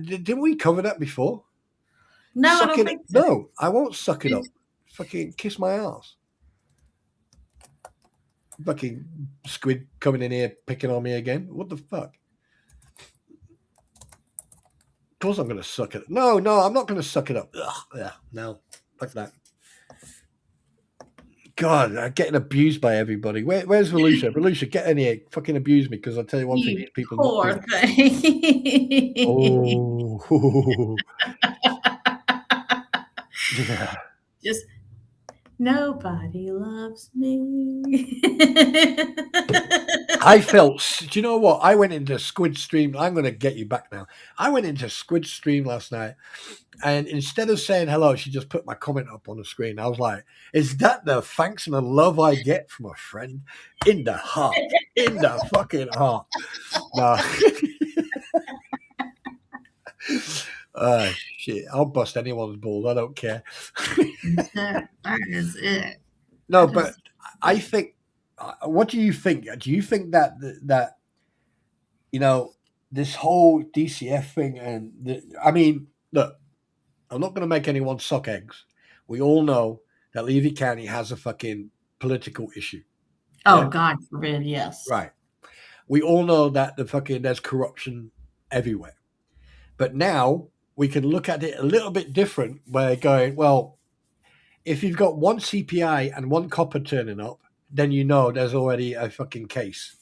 didn't we cover that before? No, I don't think so. No, I won't suck it up. Fucking kiss my ass. Fucking Squid coming in here picking on me again. What the fuck? Of course I'm going to suck it. No, I'm not going to suck it up. Ugh, yeah, no, fuck that. God, I'm getting abused by everybody. Where's Volusia? Volusia, get in here. Fucking abuse me, because I'll tell you one thing, You these people not poor doing. thing. Oh. Yeah. Just nobody loves me. I felt, do you know what? I went into Squid Stream. I'm going to get you back now. I went into Squid Stream last night, and instead of saying hello, she just put my comment up on the screen. I was like, is that the thanks and the love I get from a friend? In the heart. In the fucking heart. No. Shit. I'll bust anyone's balls. I don't care. That is it. No, but I think, what do you think? Do you think that this whole DCF thing, and I mean, look, I'm not going to make anyone suck eggs. We all know that Levy County has a fucking political issue. Oh, Yeah. God forbid, yes. Right. We all know that there's corruption everywhere. But now we can look at it a little bit different. We're going, well, if you've got one CPI and one copper turning up, then you know there's already a fucking case.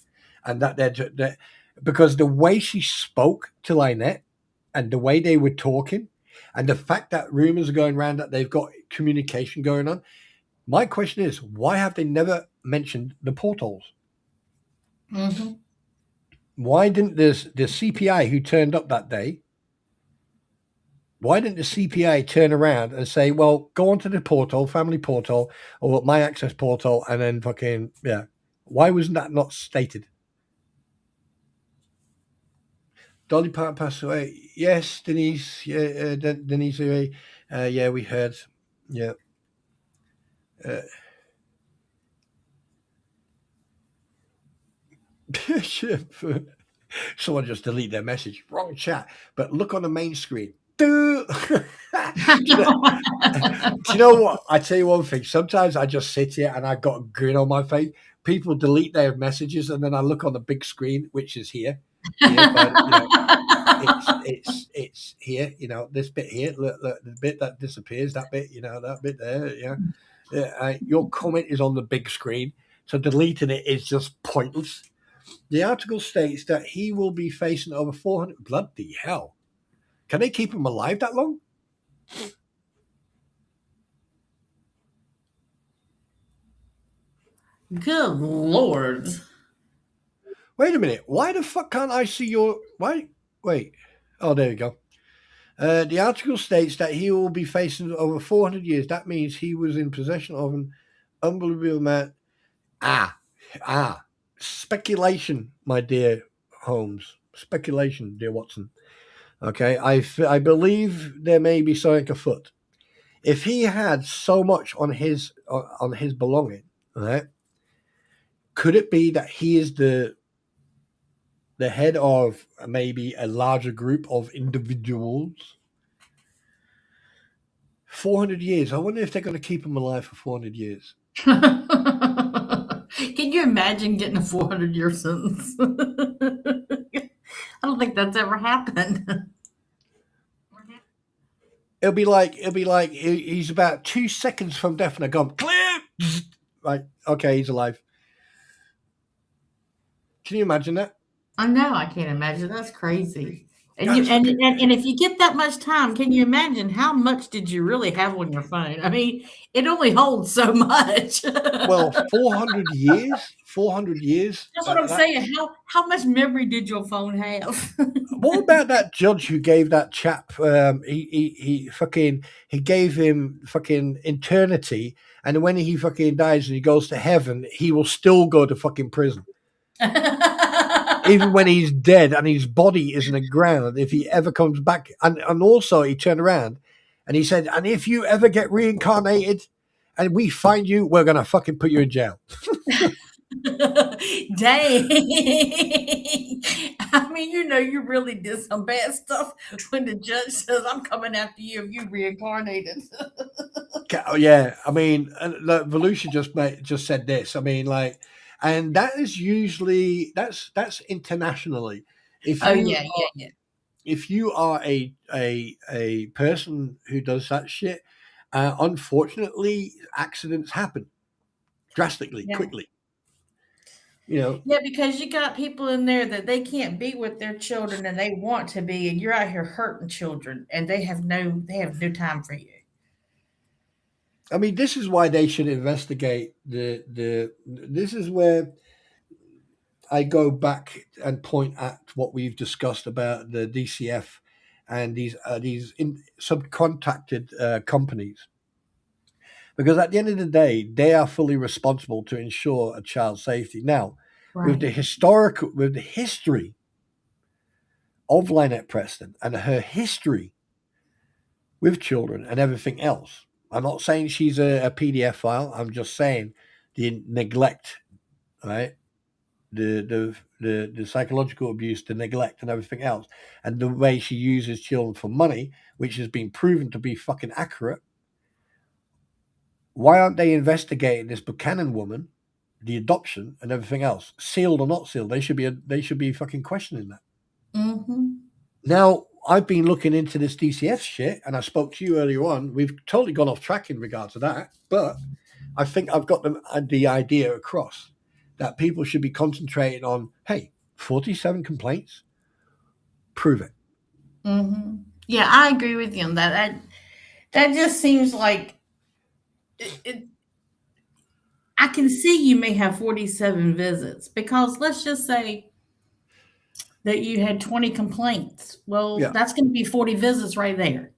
And that because the way she spoke to Lynette and the way they were talking and the fact that rumors are going around that they've got communication going on, my question is, why have they never mentioned the portholes? Mm-hmm. Why didn't the CPI who turned up that day, why didn't the CPI turn around and say, well, go onto the portal, family portal, or my access portal, and then fucking, yeah. Why wasn't that not stated? Dolly Parton passed away. Yes, Denise. Yeah, Denise. Yeah, we heard. Yeah. Someone just delete their message. Wrong chat. But look on the main screen. Do you know what? I tell you one thing. Sometimes I just sit here and I've got a grin on my face. People delete their messages, and then I look on the big screen, which is here. But, it's here. This bit here. Look, the bit that disappears. That bit. That bit there. Yeah. Your comment is on the big screen, so deleting it is just pointless. The article states that he will be facing over 400. Bloody hell! Can they keep him alive that long? Good Lord. Wait a minute. Why the fuck can't I see your... Why? Wait. Oh, there you go. The article states that he will be facing over 400 years. That means he was in possession of an unbelievable amount. Speculation, my dear Holmes. Speculation, dear Watson. Okay, I believe there may be something afoot. If he had so much on his belonging, right? Could it be that he is the head of maybe a larger group of individuals? 400 years. I wonder if they're going to keep him alive for 400 years. Can you imagine getting a 400-year sentence? I don't think that's ever happened. It'll be like he's about 2 seconds from death and I go, clear! Right, okay, he's alive. Can you imagine that? I know, I can't imagine. That's crazy. And if you get that much time, can you imagine how much did you really have on your phone? I mean, it only holds so much. Well, 400 years? 400 years? That's what I'm saying. How much memory did your phone have? What about that judge who gave that chap? He gave him fucking eternity, and when he fucking dies and he goes to heaven, he will still go to fucking prison, even when he's dead and his body is in the ground. If he ever comes back, and also he turned around and he said, and if you ever get reincarnated and we find you, we're gonna fucking put you in jail. Dang. I mean, you really did some bad stuff when the judge says, I'm coming after you if you reincarnated. Yeah, I mean, Volusia just said this. I mean, like, and that is usually that's internationally. If you are a person who does that shit, unfortunately, accidents happen. drastically, Yeah. quickly. You know, Yeah, because you got people in there that they can't be with their children and they want to be, and you're out here hurting children, and they have no time for you. I mean, this is why they should investigate the. This is where I go back and point at what we've discussed about the DCF and these subcontracted companies, because at the end of the day, they are fully responsible to ensure a child's safety. Now, with the history of Lynette Preston and her history with children and everything else, I'm not saying she's a PDF file. I'm just saying the neglect, right? The psychological abuse, the neglect, and everything else, and the way she uses children for money, which has been proven to be fucking accurate. Why aren't they investigating this Buchanan woman, the adoption, and everything else, sealed or not sealed? They should be fucking questioning that. Mm-hmm. Now, I've been looking into this DCF shit, and I spoke to you earlier on. We've totally gone off track in regard to that, but I think I've got the idea across that people should be concentrating on, hey, 47 complaints, prove it. Mm-hmm. Yeah, I agree with you on that. That just seems like I can see you may have 47 visits, because let's just say that you had 20 complaints. Well, Yeah. that's going to be 40 visits right there.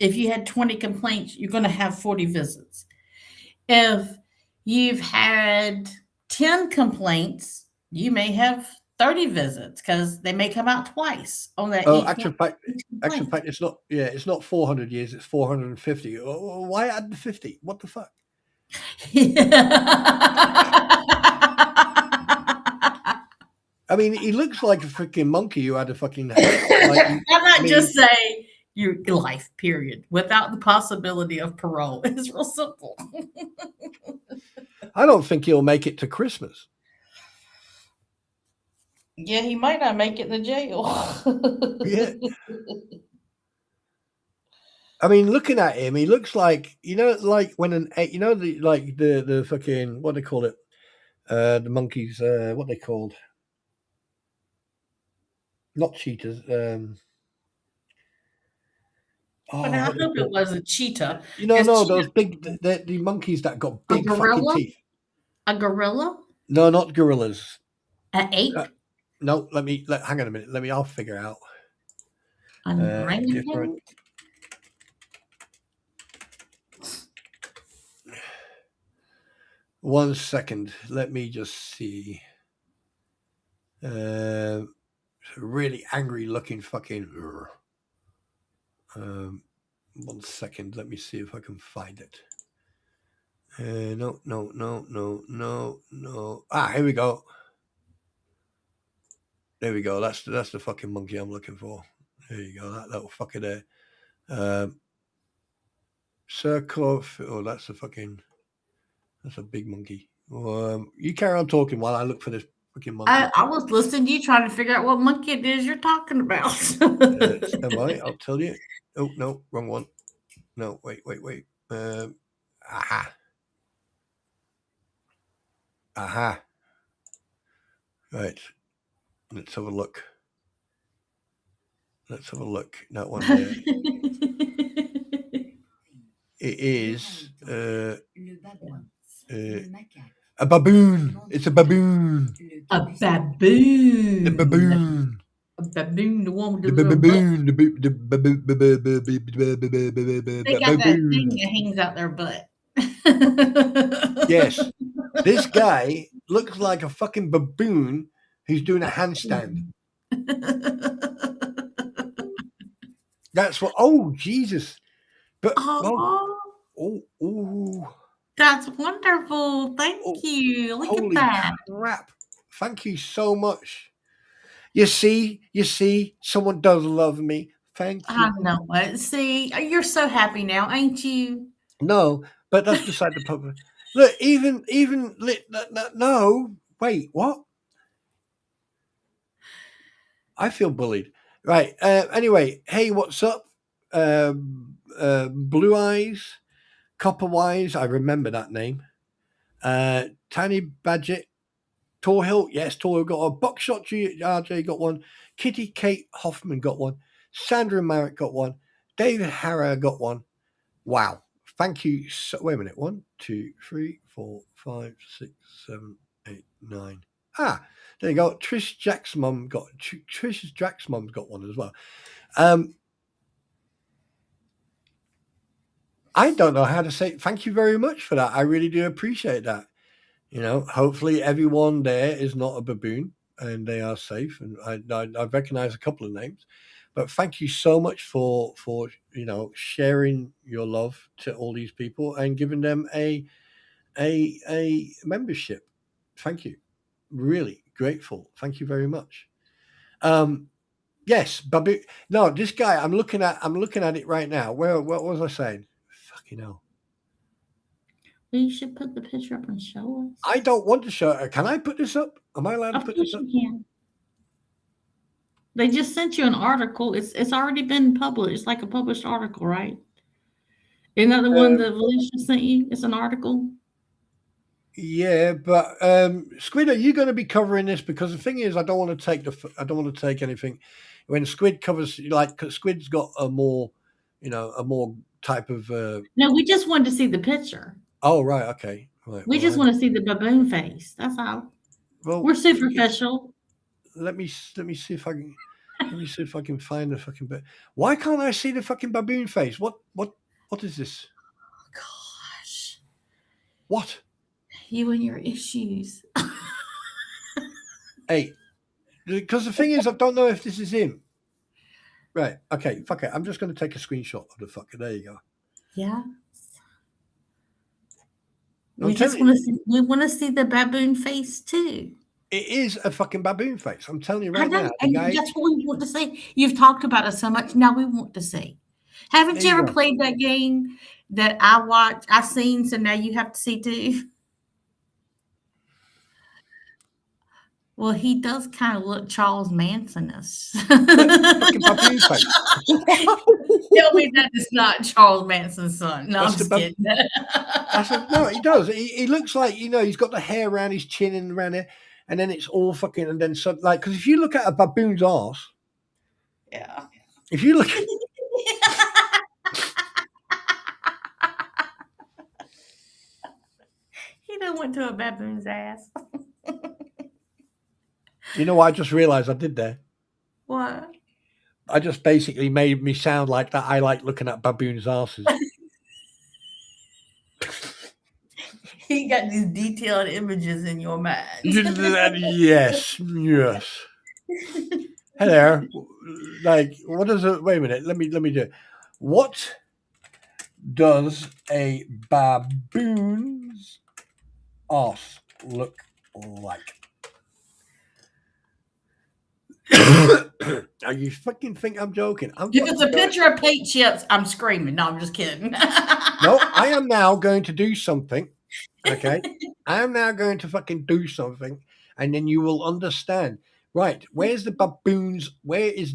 If you had 20 complaints, you're going to have 40 visits. If you've had 10 complaints, you may have 30 visits, because they may come out twice on that. Actual fact, it's not. Yeah, it's not 400 years. It's 450. Why add the 50? What the fuck? I mean, he looks like a freaking monkey who had a fucking. Just say your life period without the possibility of parole. It's real simple. I don't think he'll make it to Christmas. Yeah, he might not make it to jail. Yeah. I mean, looking at him, he looks like, like when the fucking, what do they call it? The monkeys, what they called? Not cheetahs. But I hope it was a cheetah. No, those big, the monkeys that got big fucking teeth. A gorilla? No, not gorillas. An ape? No, hang on a minute. I'll figure out. Different. 1 second. Let me just see. Really angry looking fucking. 1 second. Let me see if I can find it. No. Here we go. There we go. That's the fucking monkey I'm looking for. There you go. That little fucker there. Circle. Oh, that's a big monkey. You carry on talking while I look for this fucking monkey. I was listening to you trying to figure out what monkey it is you're talking about. Am I? I'll tell you. Oh, no, wrong one. No, wait. Aha. Right. Let's have a look. That one there. It is a baboon. It's a baboon. A baboon. The baboon. A baboon. The one with the baboon. They got that thing that hangs out their butt. Yes. This guy looks like a fucking baboon who's doing a handstand. That's what. Oh, Jesus. But that's wonderful. Thank you. Look at that. Crap. Thank you so much. You see, someone does love me. Thank you. I know it. See, you're so happy now, ain't you? No, but that's beside the point. Look, no. Wait, what? I feel bullied. Right. Anyway, hey, what's up? Blue Eyes, Copper Wise. I remember that name. Tiny Badget, Torhill, yes, Torhill got one. Buckshot RJ got one. Kitty Kate Hoffman got one. Sandra Marriott got one. David Harrow got one. Wow. Thank you. So, wait a minute. 1, 2, 3, 4, 5, 6, 7, 8, 9. Ah, there you go. Trish Jack's mum got one as well. I don't know how to say thank you very much for that. I really do appreciate that. Hopefully everyone there is not a baboon and they are safe. And I recognize a couple of names, but thank you so much for sharing your love to all these people and giving them a membership. Thank you. Really grateful. Thank you very much. Yes, baboon. No, this guy. I'm looking at it right now. What was I saying? Fucking hell. Well, you should put the picture up and show us. I don't want to show it. Can I put this up? Am I allowed to put this up? You can. They just sent you an article. It's already been published. It's like a published article, right? Isn't that the one that Felicia sent you? It's an article. Yeah, but Squid, are you going to be covering this? Because the thing is, I don't want to take anything. When Squid covers, like Squid's got a more type of. No, we just wanted to see the picture. Oh right, okay. Right, we just want to see the baboon face. That's all. Well, we're superficial. Let me see if I can find the fucking. Why can't I see the fucking baboon face? What is this? Oh, gosh. What? You and your issues. Hey, because the thing is, I don't know if this is him. Right. Okay. Fuck it. I'm just going to take a screenshot of the fucker. There you go. Yeah. We want to see the baboon face too. It is a fucking baboon face. I'm telling you right now. And that's what we want to see. You've talked about it so much. Now we want to see. Haven't you ever played that game that I seen, so now you have to see too? Well, he does kind of look Charles Manson-ish. Fucking baboon face. Tell me that is not Charles Manson's son. No, I'm just kidding. No, he does. He looks like, he's got the hair around his chin and around it, and then it's all fucking, and then so, like, because if you look at a baboon's arse, yeah. If you look at he done went to a baboon's ass. You know what I just realized I did there? What? I just basically made me sound like that. I like looking at baboons' asses. You got these detailed images in your mind. Yes. Hello. Like, what does it? Wait a minute. Let me do it. What does a baboon's ass look like? You fucking think I'm joking? If it's a picture of paint chips, I'm screaming. No, I'm just kidding. No, I am now going to do something. Okay? I am now going to fucking do something, and then you will understand. Right, where is the baboon's ass? Where's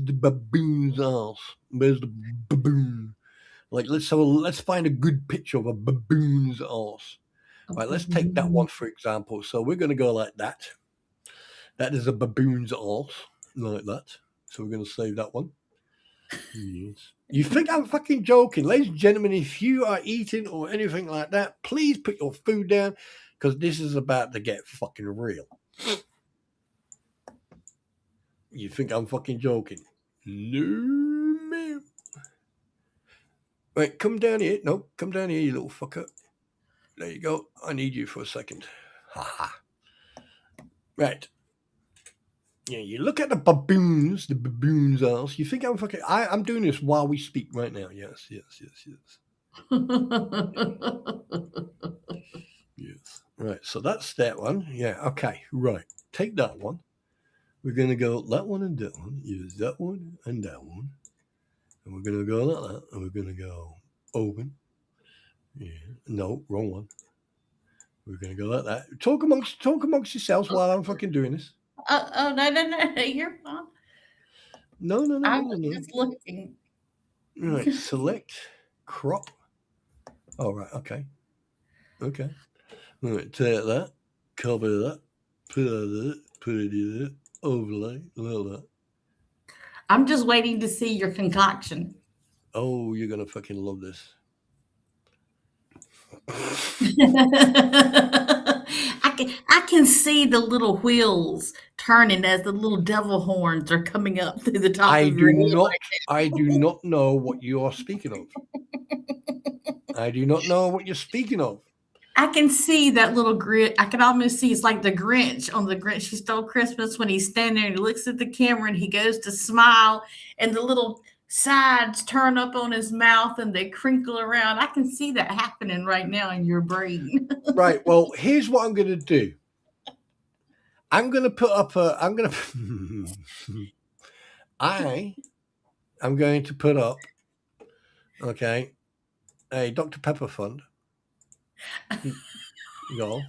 the baboon? Like, let's find a good picture of a baboon's ass. Right, let's take that one for example. So we're going to go like that. That is a baboon's ass, like that. So we're going to save that one. Yes. You think I'm fucking joking? Ladies and gentlemen, if you are eating or anything like that, please put your food down, because this is about to get fucking real. You think I'm fucking joking? No, ma'am. Right, come down here. No, come down here, you little fucker. There you go. I need you for a second. Haha. Right. Yeah, you look at the baboon's ass. You think I'm fucking... I'm doing this while we speak right now. Yes. Yes. Right, so that's that one. Yeah, okay, right. Take that one. We're going to go that one and that one. Use that one and that one. And we're going to go like that. And we're going to go open. Yeah. No, wrong one. We're going to go like that. Talk amongst yourselves while I'm fucking doing this. No. You're fine. No. I'm just looking. Right, select, crop. Oh, right, okay. Right, take that, copy that, put it in there, overlay, like that. I'm just waiting to see your concoction. Oh, you're gonna fucking love this. I can see the little wheels turning as the little devil horns are coming up through the top of your head. I do not know what you are speaking of. I do not know what you're speaking of. I can see that little grit. I can almost see it's like the Grinch on the Grinch Who Stole Christmas when he's standing there and he looks at the camera and he goes to smile and the little sides turn up on his mouth and they crinkle around. I can see that happening right now in your brain. Right. Well, here's what I'm going to do. I'm going to put up a. I'm going to put up. Okay, a Dr. Pepper fund. No.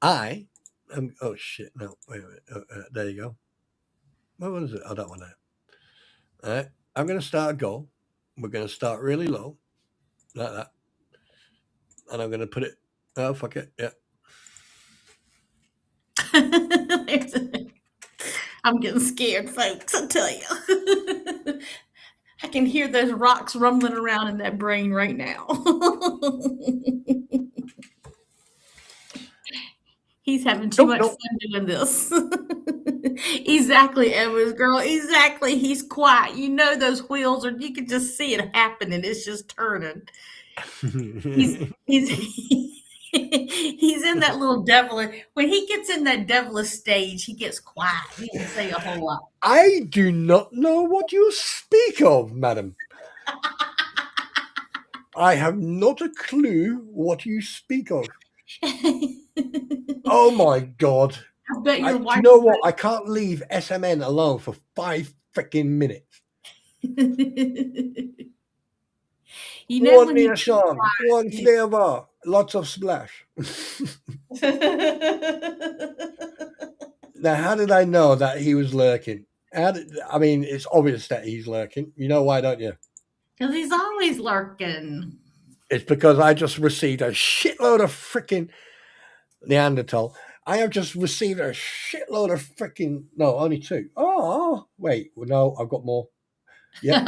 I am. Oh shit! No, wait a minute. There you go. What was it? Oh, that one there. All right. I'm going to start a goal. We're going to start really low, like that, and I'm going to put it. Oh fuck it! Yeah. I'm getting scared, folks. I tell you. I can hear those rocks rumbling around in that brain right now. He's having too much fun doing this. Exactly, Emma's girl. Exactly. He's quiet. You know those wheels are. You can just see it happening. It's just turning. He's he's in that little devilish. When he gets in that devilish stage, he gets quiet. He doesn't say a whole lot. I do not know what you speak of, madam. I have not a clue what you speak of. Oh my god! I bet your wife. You know what? I can't leave SMN alone for 5 freaking minutes. You know, one nation, one flavor, lots of splash. Now, how did I know that he was lurking? I mean, it's obvious that he's lurking. You know why, don't you? Because he's always lurking. It's because I just received a shitload of freaking Neanderthal. I have just received a shitload of freaking... No, only 2. Oh, wait. No, I've got more. Yeah,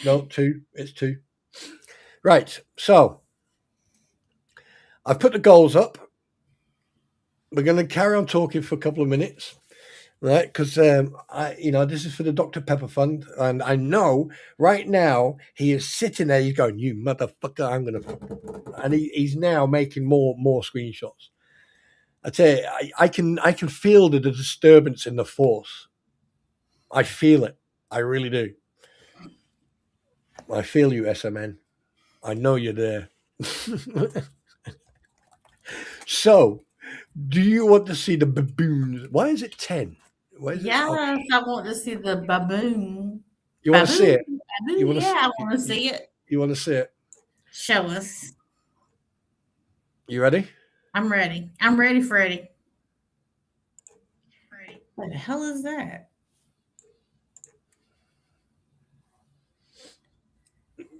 no, 2. It's 2. Right, so I've put the goals up. We're going to carry on talking for a couple of minutes, right? Because this is for the Dr. Pepper Fund, and I know right now he is sitting there. He's going, "You motherfucker! I'm going to," and he's now making more screenshots. I tell you, I can feel the disturbance in the force. I feel it. I really do. I feel you, SMN. I know you're there. So, do you want to see the baboons? Why is it 10? Yes, I want to see the baboon. You want to see it? Baboon, I want to see it. You want to see it? Show us. You ready? I'm ready. I'm ready, Freddie. What the hell is that?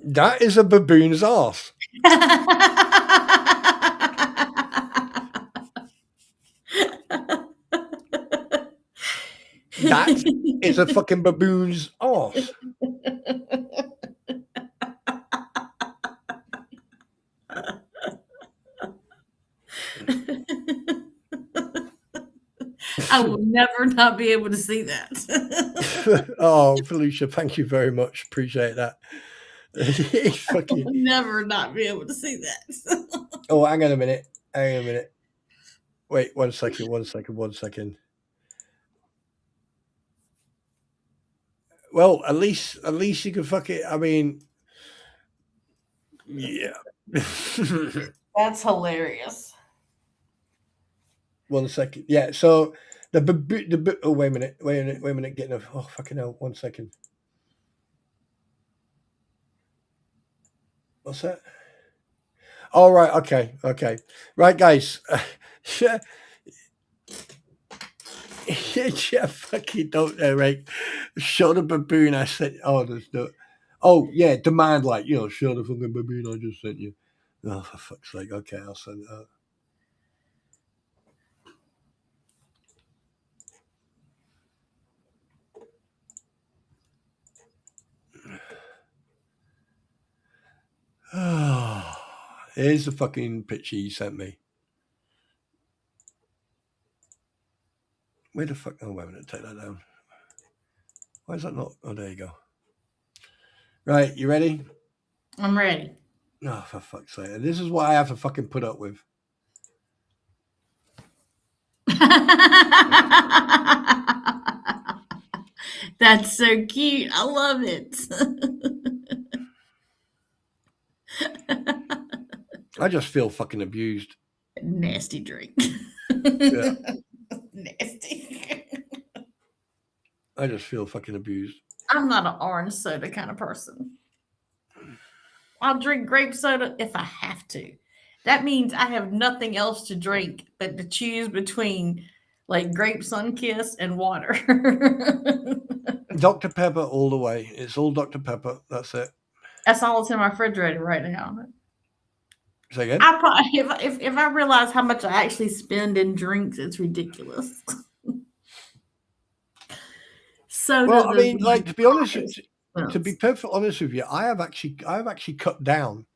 That is a baboon's arse. That is a fucking baboon's arse. I will never not be able to see that. Oh, Felicia, thank you very much. Appreciate that. I will never not be able to see that. Oh, hang on a minute. Wait, 1 second. Well, at least you can fuck it. I mean, yeah. That's hilarious. 1 second. Yeah, so oh, wait a minute. Getting oh, fucking hell. 1 second. What's that? All right. Okay. Right, guys. Yeah, fucking don't know, right? Show the baboon I sent. Oh, there's no. Oh yeah, demand like show the fucking baboon I just sent you. Oh, for fuck's sake! Okay, I'll send it out. Oh, here's the fucking picture you sent me. Where the fuck? Oh, wait a minute. Take that down. Why is that not? Oh, there you go. Right, you ready? I'm ready. Oh, for fuck's sake. And this is what I have to fucking put up with. That's so cute. I love it. I just feel fucking abused. Nasty drink. Yeah. Nasty. I just feel fucking abused. I'm not an orange soda kind of person. I'll drink grape soda if I have to. That means I have nothing else to drink but to choose between like grape Sunkiss and water. Dr. Pepper all the way. It's all Dr. Pepper. That's it. That's all that's in my refrigerator right now. Say again? I probably, if I realize how much I actually spend in drinks, it's ridiculous. So well, I mean, like, to be honest, to be perfectly honest with you, I have actually cut down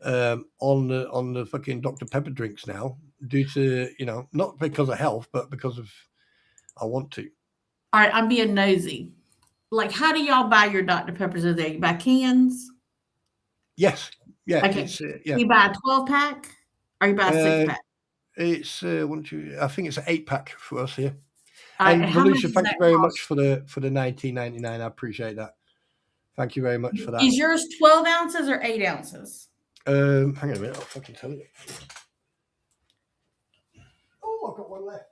on the fucking Dr. Pepper drinks now due to not because of health, but because of I want to. All right, I'm being nosy. Like, how do y'all buy your Dr. Peppers? Are they by cans? Yes. Yeah. Okay. Yeah. You buy a 12-pack or you buy a 6-pack? It's 1, 2. I think it's an 8-pack for us here. And Volusia, thank you very much for the $19.99. I appreciate that. Thank you very much for that. Is yours 12 ounces or 8 ounces? Hang on a minute, I'll fucking tell you. Oh, I've got one left.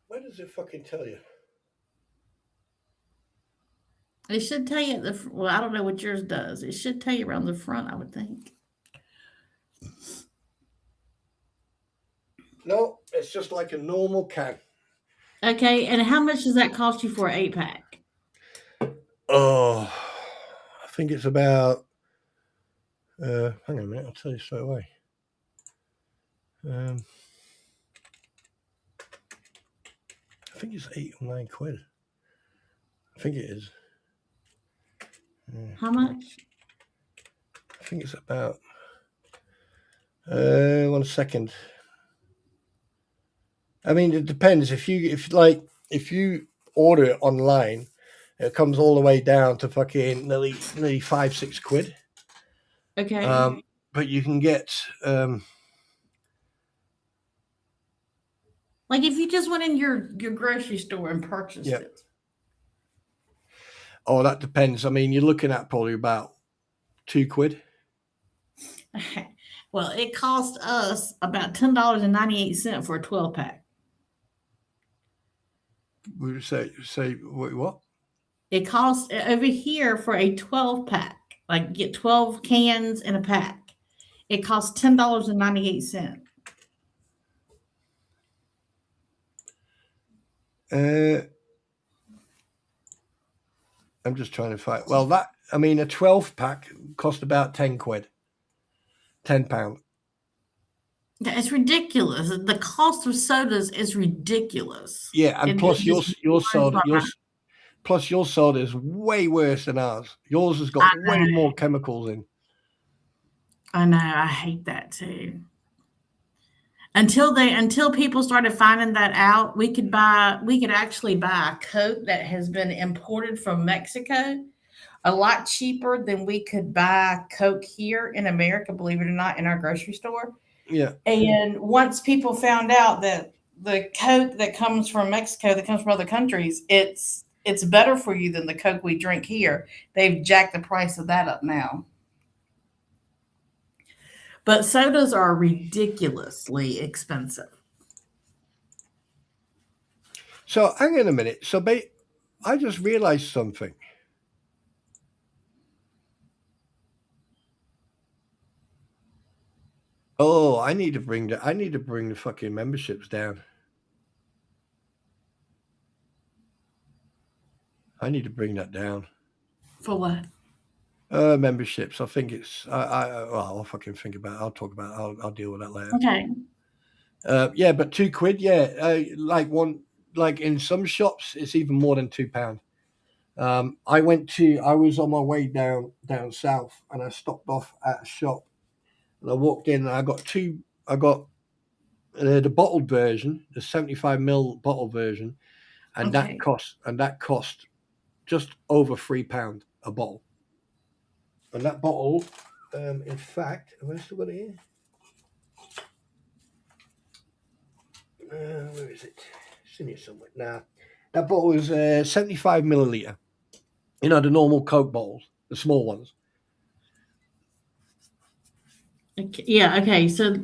Where does it fucking tell you? It should tell you well, I don't know what yours does. It should tell you around the front, I would think. No, it's just like a normal can. Okay, and how much does that cost you for an 8-pack? Oh, I think it's about. Hang on a minute, I'll tell you straight away. I think it's 8 or 9 quid. I think it is. How much? I think it's about. 1 second. I mean, it depends. If you order it online, it comes all the way down to fucking nearly 5-6 quid. Okay. But you can get like if you just went in your grocery store and purchased it. Oh, that depends. I mean, you're looking at probably about 2 quid. Well, it cost us about $10.98 for a 12-pack. We would say what? It costs over here for a 12-pack, like get 12 cans in a pack. It costs $10.98. I'm just trying to find. Well, a 12-pack cost about 10 quid. £10. It's ridiculous. The cost of sodas is ridiculous. Yeah, and plus your soda, your soda is way worse than ours. Yours has got way more chemicals in. I know. I hate that too. Until people started finding that out, we could actually buy a Coke that has been imported from Mexico a lot cheaper than we could buy Coke here in America, believe it or not, in our grocery store. Yeah. And once people found out that the Coke that comes from Mexico, that comes from other countries, it's better for you than the Coke we drink here. They've jacked the price of that up now. But sodas are ridiculously expensive. So hang on a minute. So I just realized something. Oh, I need to bring the fucking memberships down. I need to bring that down. For what? Memberships. I think it's. Well, I'll fucking think about it. I'll talk about it. I'll deal with that later. Okay. Yeah, but £2. Yeah, like in some shops, it's even more than £2. I was on my way down south, and I stopped off at a shop, and I walked in, and I got the bottled version, the 75ml bottle version, and Okay. that cost just over £3 a bottle. And that bottle, in fact, have I still got it here? Where is it? It's in here somewhere. Nah, that bottle is 75 milliliter. You know, the normal Coke bottles, the small ones. Okay. Yeah. Okay. So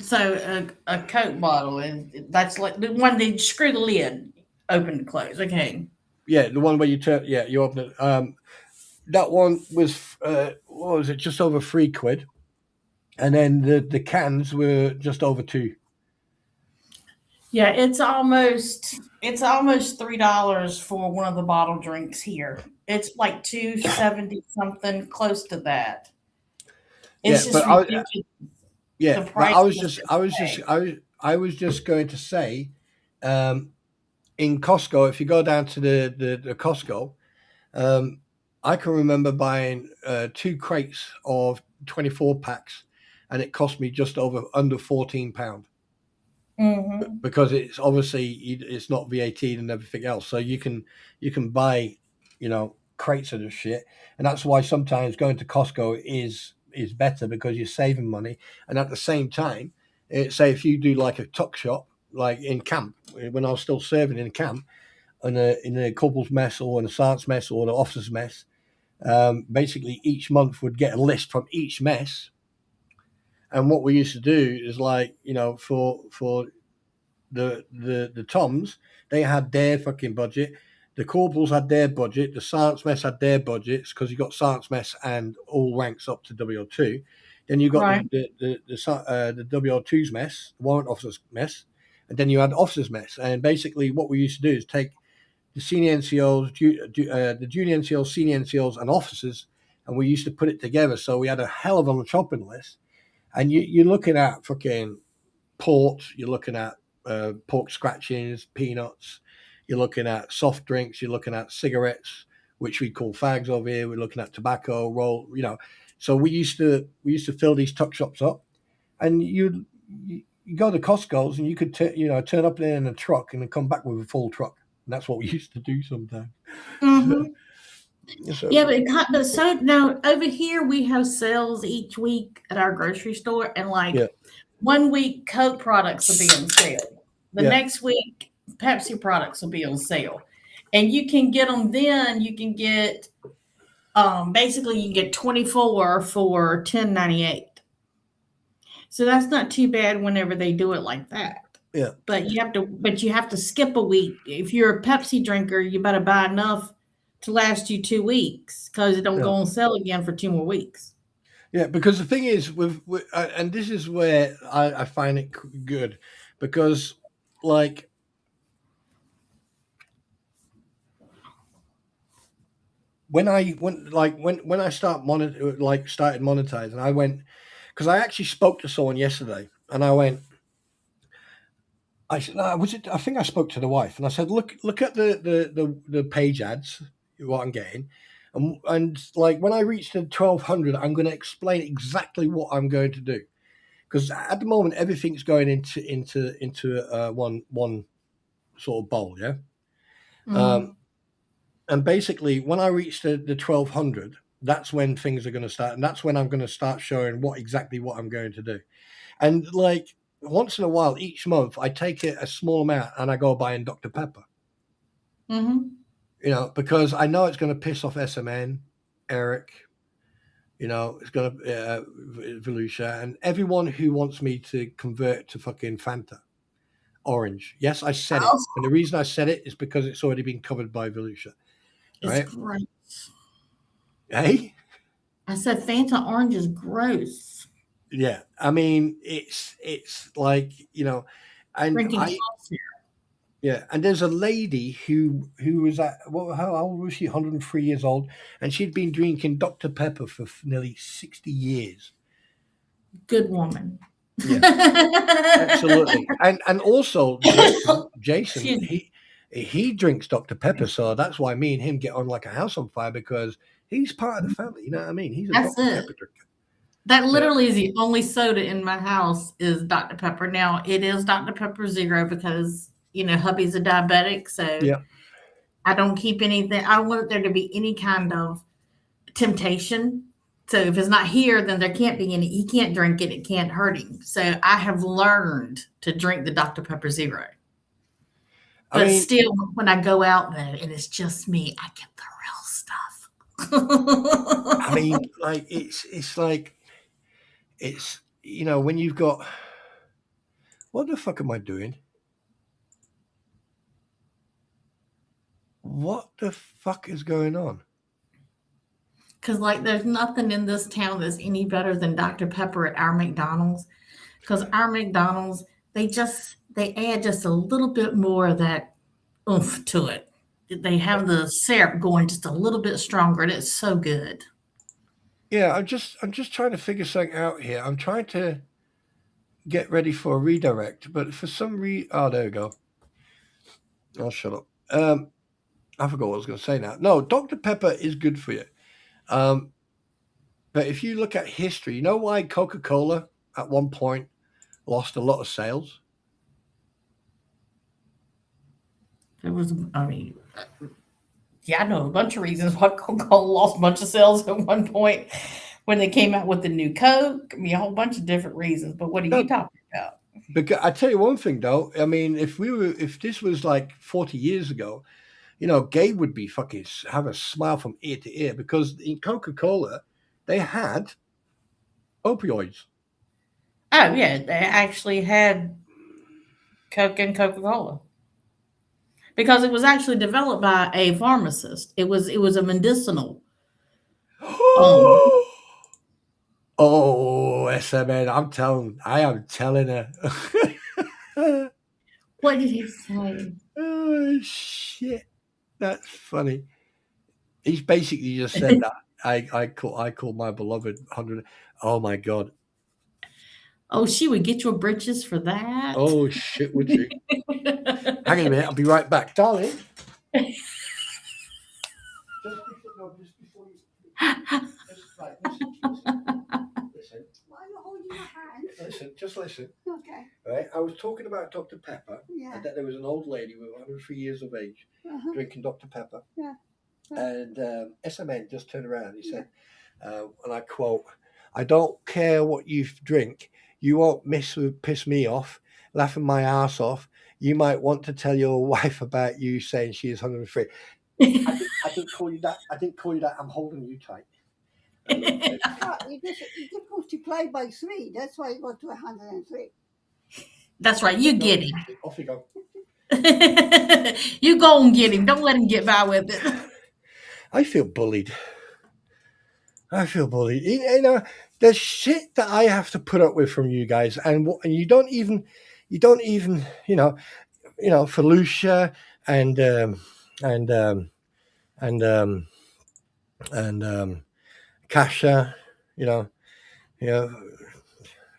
a Coke bottle, and that's like the one they screw the lid open to close. Okay. Yeah, the one where you turn. Yeah, you open it. That one was what was it? Just over £3, and then the cans were just over £2. Yeah, it's almost $3 for one of the bottle drinks here. It's like 270 something, close to that. It's Yeah, just but ridiculous. yeah, The but price I was just going to say, in Costco, if you go down to the Costco, I can remember buying 2 crates of 24 packs, and it cost me just under £14. Mm-hmm. Because it's obviously it's not VAT and everything else, so you can buy, crates of this shit, and that's why sometimes going to Costco is better, because you're saving money, and at the same time, say if you do like a tuck shop, like in camp, when I was still serving in camp, in a couple's mess or in a sergeant's mess or an officer's mess, basically each month would get a list from each mess, and what we used to do is for the Toms, they had their fucking budget. The corporals had their budget. The sergeant's mess had their budgets, because you got sergeant's mess and all ranks up to WO2. Then you got Right. the WO2's mess, warrant officer's mess, and then you had officer's mess. And basically, what we used to do is take the senior NCOs, the junior NCOs, senior NCOs, and officers, and we used to put it together. So we had a hell of a shopping list. And you're looking at fucking port, you're looking at pork scratchings, peanuts, you're looking at soft drinks, you're looking at cigarettes, which we call fags over here, we're looking at tobacco, roll, So we used to fill these tuck shops up, and you go to Costco's, and you could turn up there in a truck and then come back with a full truck. And that's what we used to do sometimes. Mm-hmm. So, Yeah, but so now over here we have sales each week at our grocery store, and like Yeah. 1 week Coke products will be on sale. The Yeah. next week Pepsi products will be on sale, and you can get them. Then you can get basically you can get 24 for $10.98. So that's not too bad whenever they do it like that. Yeah. But you have to skip a week. If you're a Pepsi drinker, you better buy enough to last you 2 weeks, because it don't go on sale again for 2 more weeks. Yeah, because the thing is, and this is where I find it good, because like when I started monetizing, I went, because I actually spoke to someone yesterday, and I said, I think I spoke to the wife, and I said, look at the page ads, what I'm getting. And like when I reach the 1200, I'm going to explain exactly what I'm going to do, because at the moment everything's going into one sort of bowl, yeah. Mm-hmm. And basically, when I reach the 1200, that's when things are going to start, and that's when I'm going to start showing what I'm going to do. And like once in a while, each month, I take it a small amount and I go buying Dr. Pepper. Mm-hmm. Because I know it's going to piss off SMN, Eric. It's going to Volusia, and everyone who wants me to convert to fucking Fanta Orange. Yes, I said it, and the reason I said it is because it's already been covered by Volusia. Right? It's gross. Hey? I said Fanta Orange is gross. Yeah, I mean, it's like, and Drinking I coffee. yeah, and there's a lady who was at how old was she? 103 years old, and she'd been drinking Dr Pepper for nearly 60 years. Good woman. Yeah, absolutely, and also Jason, Excuse me. he drinks Dr Pepper, so that's why me and him get on like a house on fire because he's part of the family. You know what I mean? He's a That's Dr it. Pepper drinker. That Yeah. literally is the only soda in my house is Dr. Pepper. Now it is Dr. Pepper Zero because hubby's a diabetic, so Yeah. I don't keep anything. I don't want there to be any kind of temptation. So if it's not here, then there can't be any. He can't drink it. It can't hurt him. So I have learned to drink the Dr. Pepper Zero. I But mean, still, when I go out there and it's just me, I get the real stuff. I mean, like it's like when you've got what the fuck am I doing? What the fuck is going on? Because there's nothing in this town that's any better than Dr. Pepper at our McDonald's. Because our McDonald's, they add just a little bit more of that oomph to it. They have the syrup going just a little bit stronger, and it's so good. Yeah, I'm just trying to figure something out here. I'm trying to get ready for a redirect, but for some reason, oh, there we go. I'll shut up. I forgot what I was going to say now. No, Dr Pepper is good for you. But if you look at history, you know why Coca-Cola at one point lost a lot of sales? It was, yeah, I know a bunch of reasons why Coca-Cola lost a bunch of sales at one point when they came out with the new Coke. I mean, a whole bunch of different reasons. But what are you talking about? Because I tell you one thing though, I mean, if this was like 40 years ago, Gabe would be fucking have a smile from ear to ear because in Coca-Cola they had opioids. Oh yeah, they actually had Coke and Coca-Cola because it was actually developed by a pharmacist. It was a medicinal. Oh, SMN, I am telling her. What did he say? Oh shit, that's funny. He's basically just said that I call my beloved 100. Oh my god. Oh, she would get your britches for that. Oh shit, would she? Hang on a minute, I'll be right back, darling. Just before you. Listen. Why are you holding your hand? Just listen. Okay. Right, I was talking about Dr Pepper, Yeah. and that there was an old lady with 103 years of age drinking Dr Pepper. Yeah. And SMN just turned around. He said, and I quote, "I don't care what you drink. You won't piss me off, laughing my ass off. You might want to tell your wife about you saying she is 103. I didn't call you that. I'm holding you tight. You just multiply by 3. That's why you got to 103. That's right. You get him. Off you go. You go and get him. Don't let him get by with it. I feel bullied. The shit that I have to put up with from you guys, and you don't even, Felicia and Kasha,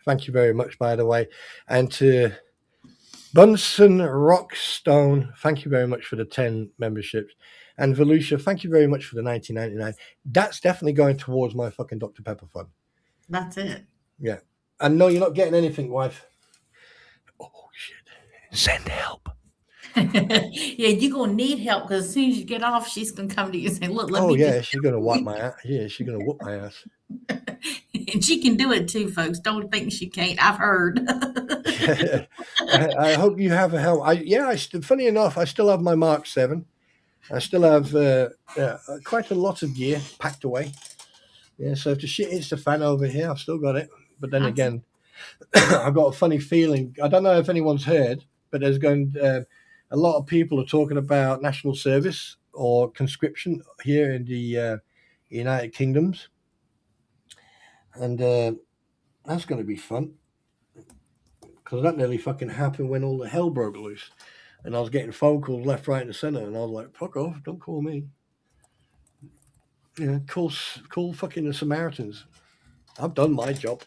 thank you very much, by the way, and to Bunsen Rockstone, thank you very much for the 10 memberships. And Volusia, thank you very much for the 19.99. That's definitely going towards my fucking Dr. Pepper fund. That's it. Yeah. And no, you're not getting anything, wife. Oh, shit. Send help. Yeah, you're going to need help because as soon as you get off, she's going to come to you and say, look, let me she's going to wipe my ass. Yeah, she's going to whoop my ass. And she can do it too, folks. Don't think she can't. I've heard. I hope you have a help. Funny enough, I still have my Mark 7. I still have quite a lot of gear packed away. Yeah, so if the shit hits the fan over here, I've still got it. But then again, I've got a funny feeling. I don't know if anyone's heard, but there's going a lot of people are talking about national service or conscription here in the United Kingdoms. And That's going to be fun. Because that nearly fucking happened when all the hell broke loose. And I was getting phone calls left, right, and center. And I was like, fuck off, don't call me. Yeah, call fucking the Samaritans. I've done my job.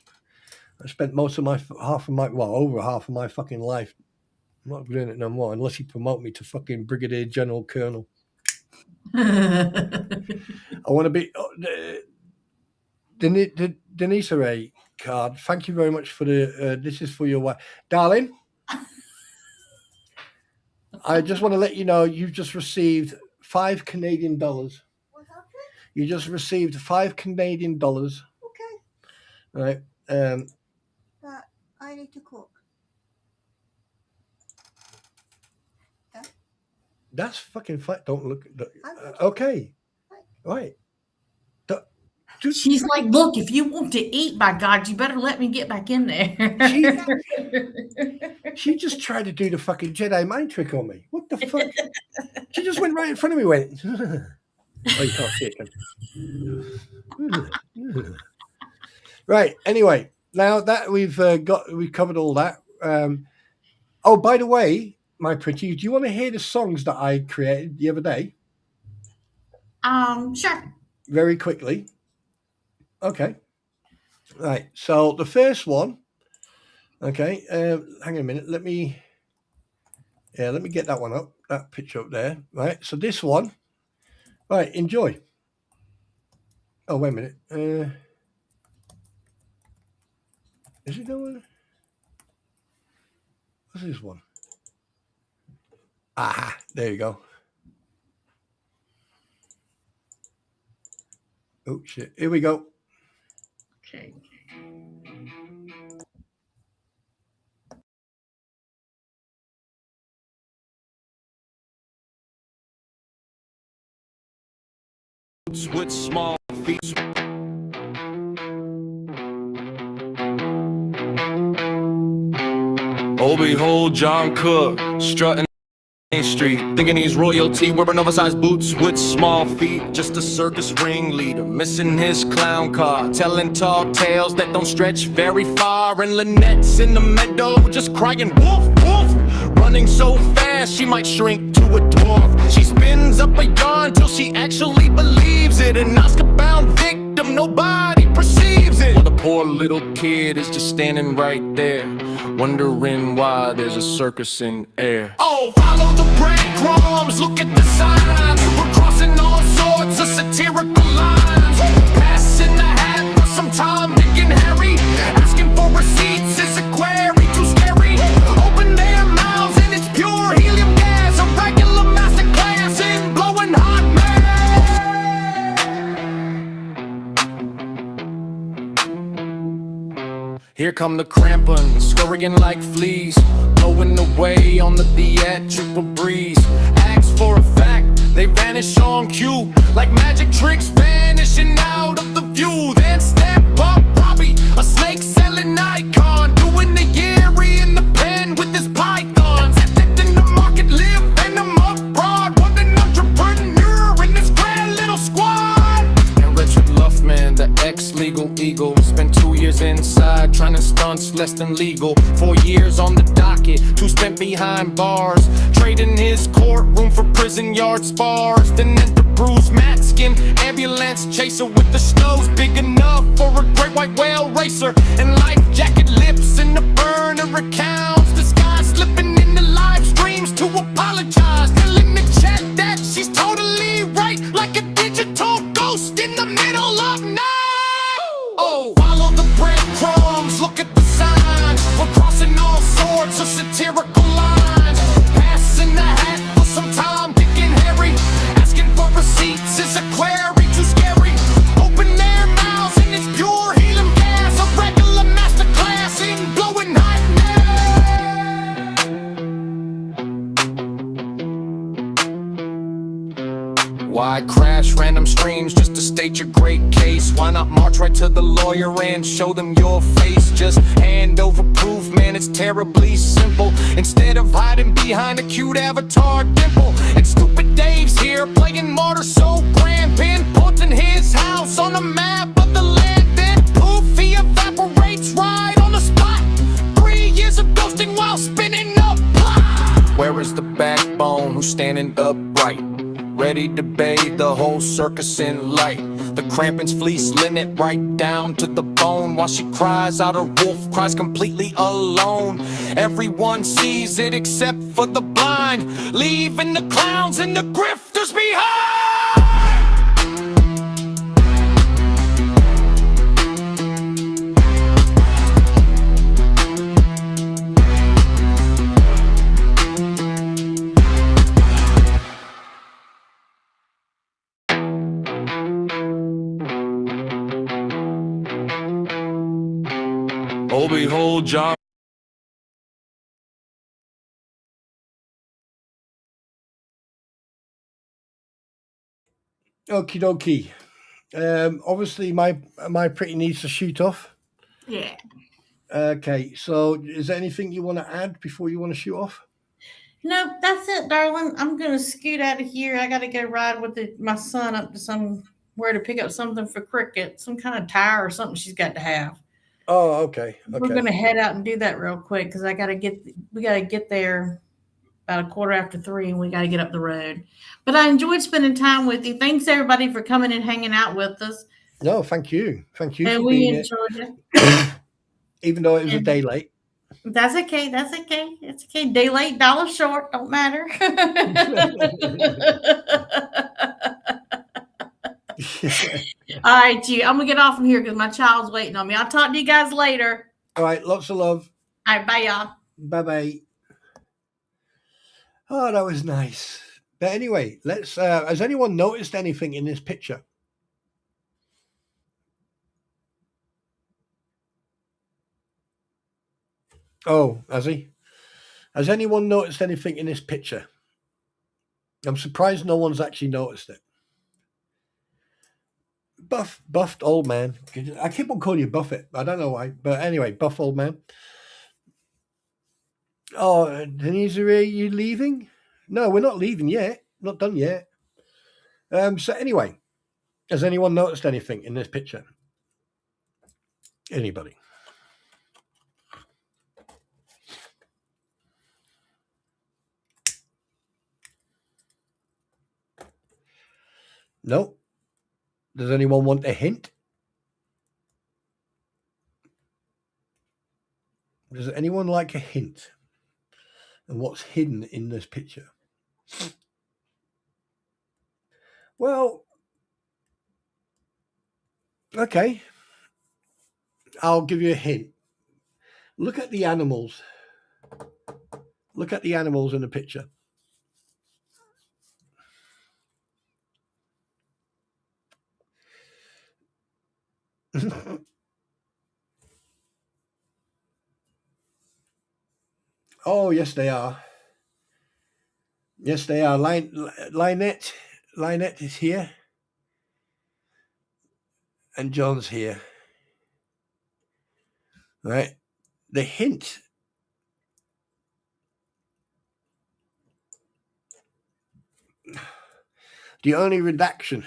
I spent most of over half of my fucking life. I'm not doing it no more unless you promote me to fucking Brigadier General Colonel. I want to be Denise Ray card. Thank you very much for the. This is for your wife, darling. I just want to let you know you've just received $5 Canadian. What happened? You just received $5 Canadian. Okay. Right. But I need to cook. Yeah. That's fucking fine. Don't look. Okay. Right. She's like, look, if you want to eat, by God, you better let me get back in there. She just tried to do the fucking Jedi mind trick on me. What the fuck? She just went right in front of me, went. Oh, you can't see it. Right. Anyway, now that we've covered all that. Oh, by the way, my pretty, do you want to hear the songs that I created the other day? Sure. Very quickly. Okay. Right. So the first one. Okay. Hang on a minute. Let me get that one up. That picture up there. Right. So this one. Right. Enjoy. Oh, wait a minute. Is it going? What's this one? Ah, there you go. Oh shit. Here we go. Okay. With small feet. Oh, behold John Cook strutting Main Street, thinking he's royalty, wearing oversized boots with small feet. Just a circus ringleader, missing his clown car, telling tall tales that don't stretch very far. And Lynette's in the meadow, just crying wolf, wolf, running so fast she might shrink to a dwarf. She spins up a yarn till she actually believes it. An Oscar-bound victim, nobody perceives it. Well, the poor little kid is just standing right there, wondering why there's a circus in air. Oh, follow the breadcrumbs, look at the signs. We're crossing all sorts of satirical lines. Passing the hat for some Tom, Dick, and Harry. Asking for receipts is a query too scary. Open their mouths and it's pure helium gas. A regular masterclass in blowing hot man. Here come the crampons, scurrying like fleas, blowing away on the theatrical breeze. Ask for a fact, they vanish on cue, like magic tricks vanishing out of the view. Then step up Robbie, a snake-selling icon, doing the Yeri in the pen with his pythons. In the market, live venom abroad, what an entrepreneur in this grand little squad. And Richard Luffman, the ex-legal eagle, spent 2 years inside trying to stunts less than legal. 4 years on the docket, 2 spent behind bars, trading his courtroom for prison yard spars. Then enter Bruce Matskin, ambulance chaser with the snows big enough for a great white whale racer. And life jacket lips in the burner accounts, this guy slipping in the live streams to apologize, telling the chat that she's totally right, like a digital ghost in the middle of night. Oh, follow the breadcrumbs, look at the signs. We're crossing all sorts of satirical lines. Passing the hat for some Tom, Dick, and Harry. Asking for receipts is a query too scary. Open their mouths and it's pure helium gas. A regular masterclass in blowing hot man. Why crash random streams just to state your great case? Why not march right to the lawyer and show them your face? Just hand over proof, man, it's terribly simple. Instead of hiding behind a cute avatar dimple. And stupid Dave's here playing martyr so grand, pinpointing his house on the map of the land. Then poof, he evaporates right stand upright, ready to bathe the whole circus in light. The crampons fleece linen right down to the bone. While she cries out, her wolf cries completely alone. Everyone sees it except for the blind, leaving the clowns and the grifters behind. Oh, behold, John. Okie dokie. Obviously, my pretty needs to shoot off. Yeah. Okay, so is there anything you want to add before you want to shoot off? No, that's it, darling. I'm gonna scoot out of here. I gotta go ride with my son up to somewhere to pick up something for Cricket, some kind of tire or something she's got to have. Oh, okay. We're gonna head out and do that real quick because we gotta get there about 3:15, and we gotta get up the road. But I enjoyed spending time with you. Thanks everybody for coming and hanging out with us. No, thank you. Thank you And for we being enjoyed it. Even though it was a day late. That's okay. That's okay. It's okay. Day late, dollar short. Don't matter. All right, I'm gonna get off from here because my child's waiting on me. I'll talk to you guys later. All right, lots of love. All right, bye, y'all. Bye-bye. Oh, that was nice. But anyway, let's has anyone noticed anything in this picture? Oh, has he? Has anyone noticed anything in this picture? I'm surprised no one's actually noticed it. Buffed old man. I keep on calling you Buffett. I don't know why. But anyway, buff old man. Oh, Denise, are you leaving? No, we're not leaving yet. Not done yet. So anyway, has anyone noticed anything in this picture? Anybody? No? Does anyone want a hint? Does anyone like a hint? And what's hidden in this picture? Well, okay. I'll give you a hint. Look at the animals. Look at the animals in the picture. Oh, yes, they are. Yes, they are. Lynette is here. And John's here. Right. The hint. The only redaction.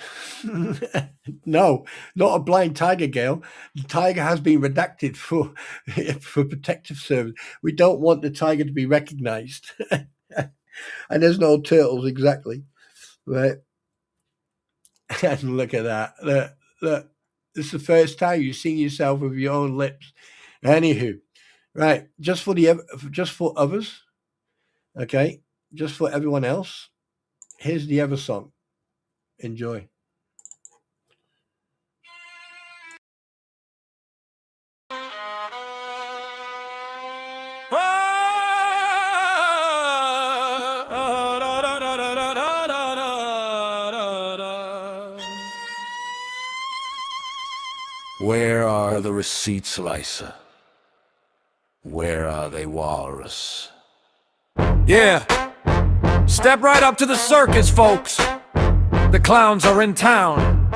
No, not a blind tiger, Gail. The tiger has been redacted for protective service. We don't want the tiger to be recognized. And there's no turtles, exactly. Right. And look at that. Look. This is the first time you've seen yourself with your own lips. Anywho, right. Just for others. Okay. Just for everyone else. Here's the Ever song. Enjoy. Where are the receipts, Lysa? Where are they, Walrus? Yeah, step right up to the circus, folks. The clowns are in town.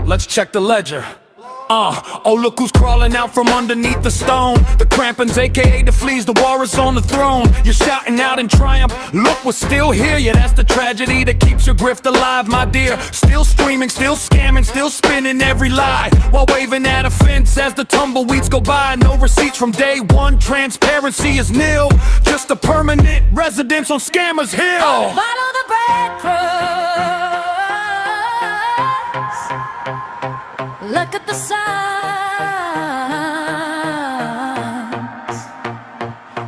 Let's check the ledger. Oh look who's crawling out from underneath the stone. The Crampons, aka the fleas, the war is on the throne. You're shouting out in triumph, look we're still here. Yeah, that's the tragedy that keeps your grift alive, my dear. Still streaming, still scamming, still spinning every lie, while waving at a fence as the tumbleweeds go by. No receipts from day one, transparency is nil. Just a permanent residence on Scammers Hill. Follow the breadcrumbs. Look at the signs.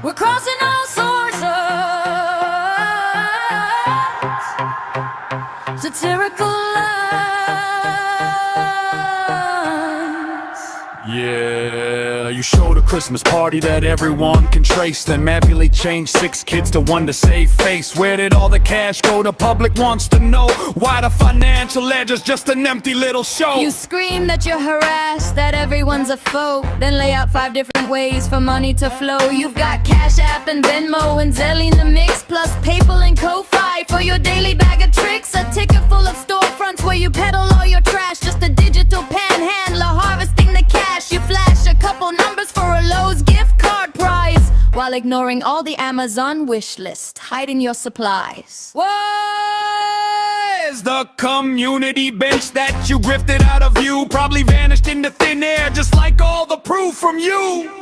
We're crossing all sources. Satirical lines. Yeah, you showed a Christmas party that everyone can trace, then manually changed 6 kids to 1 to save face. Where did all the cash go? The public wants to know why the financial ledger's just an empty little show. You scream that you're harassed, that everyone's a foe, then lay out 5 different ways for money to flow. You've got Cash App and Venmo and Zelle in the mix, plus PayPal and Ko-Fi for your daily bag of tricks. A ticket full of storefronts where you peddle all your trash, just a digital panhandler harvesting the cash. You flash a couple numbers for a Lowe's gift card prize, while ignoring all the Amazon wish list, hiding your supplies. Where's the community bench that you grifted out of view? Probably vanished into thin air, just like all the proof from you.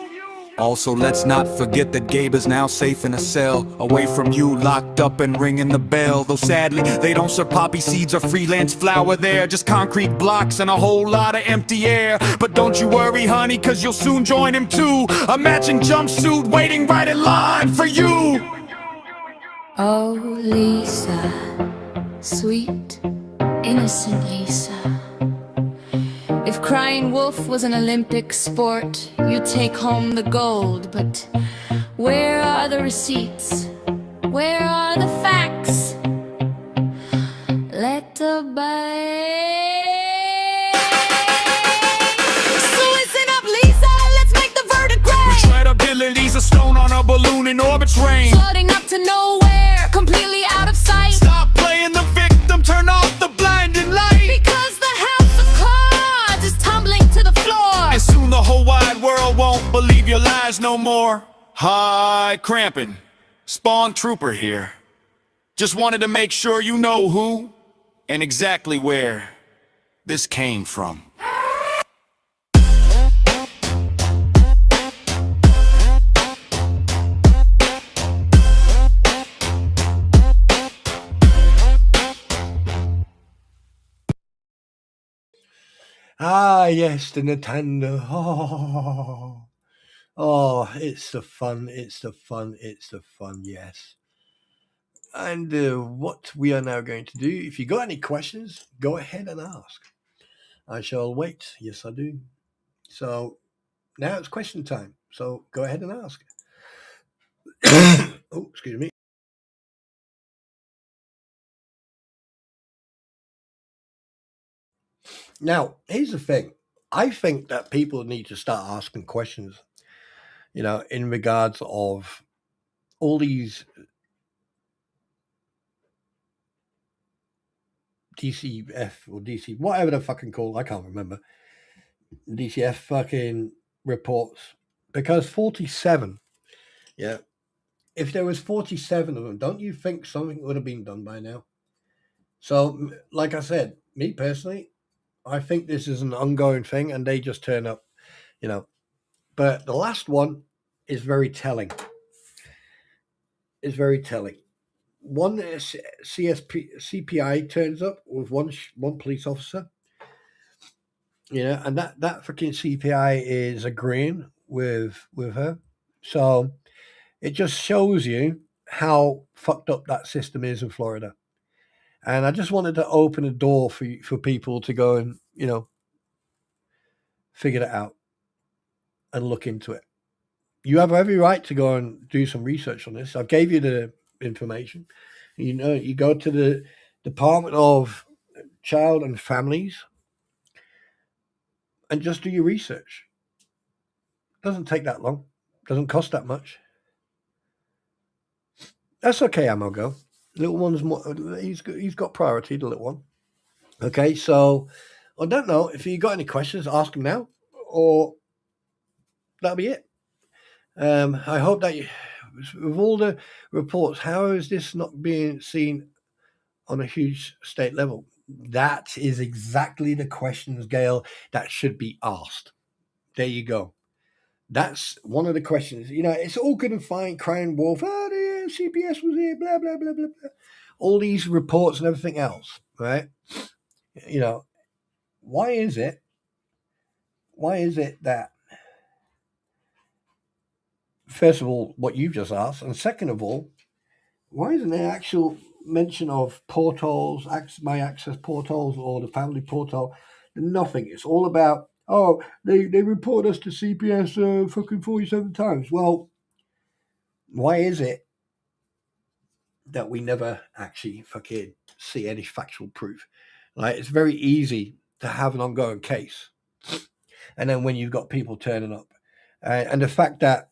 Also, let's not forget that Gabe is now safe in a cell, away from you, locked up and ringing the bell. Though sadly, they don't serve poppy seeds or freelance flour there, just concrete blocks and a whole lot of empty air. But don't you worry, honey, cause you'll soon join him too. A matching jumpsuit waiting right in line for you. Oh, Lisa, sweet, innocent Lisa. If crying wolf was an Olympic sport, you'd take home the gold. But where are the receipts? Where are the facts? Let the So listen up, Lisa, let's make the verdict right. Credibility's a stone on a balloon in orbit's range, Floating up to nowhere, completely out of sight. Stop playing the victim, turn off the blinding light. Because the house of cards is tumbling to the floor. And soon the whole wide world won't believe your lies no more. Hi, Crampin', Spawn Trooper here. Just wanted to make sure you know who and exactly where this came from. Ah, yes, the Nintendo. Oh, it's the fun, it's the fun, it's the fun, yes. And what we are now going to do, if you got any questions, go ahead and ask. I shall wait. Yes, I do. So now it's question time. So go ahead and ask. Oh, excuse me. Now, here's the thing. I think that people need to start asking questions, in regards of all these DCF or DC, whatever they're fucking called, I can't remember. DCF fucking reports. Because 47, yeah, if there was 47 of them, don't you think something would have been done by now? So, like I said, me personally, I think this is an ongoing thing and they just turn up, But the last one is very telling. It's very telling. One CPI turns up with one police officer, and that freaking CPI is agreeing with her. So it just shows you how fucked up that system is in Florida. And I just wanted to open a door for people to go and, figure it out and look into it. You have every right to go and do some research on this. I've gave you the information. You go to the Department of Child and Families and just do your research. Doesn't take that long. Doesn't cost that much. That's okay, Amogo. Little one's more. He's got priority. The little one. Okay, so I don't know if you got any questions, ask them now, or that'll be it. I hope that with all the reports, how is this not being seen on a huge state level? That is exactly the questions, Gail, that should be asked. There you go. That's one of the questions. It's all good and fine crying wolf. Oh, the CPS was here, blah, blah, blah, blah, blah. All these reports and everything else, right? Why is it that, first of all, what you've just asked, and second of all, why isn't there actual mention of portals, my access portals, or the family portal? Nothing. It's all about, they report us to CPS fucking 47 times. Well, why is it that we never actually fucking see any factual proof? Like, it's very easy to have an ongoing case, and then when you've got people turning up, and the fact that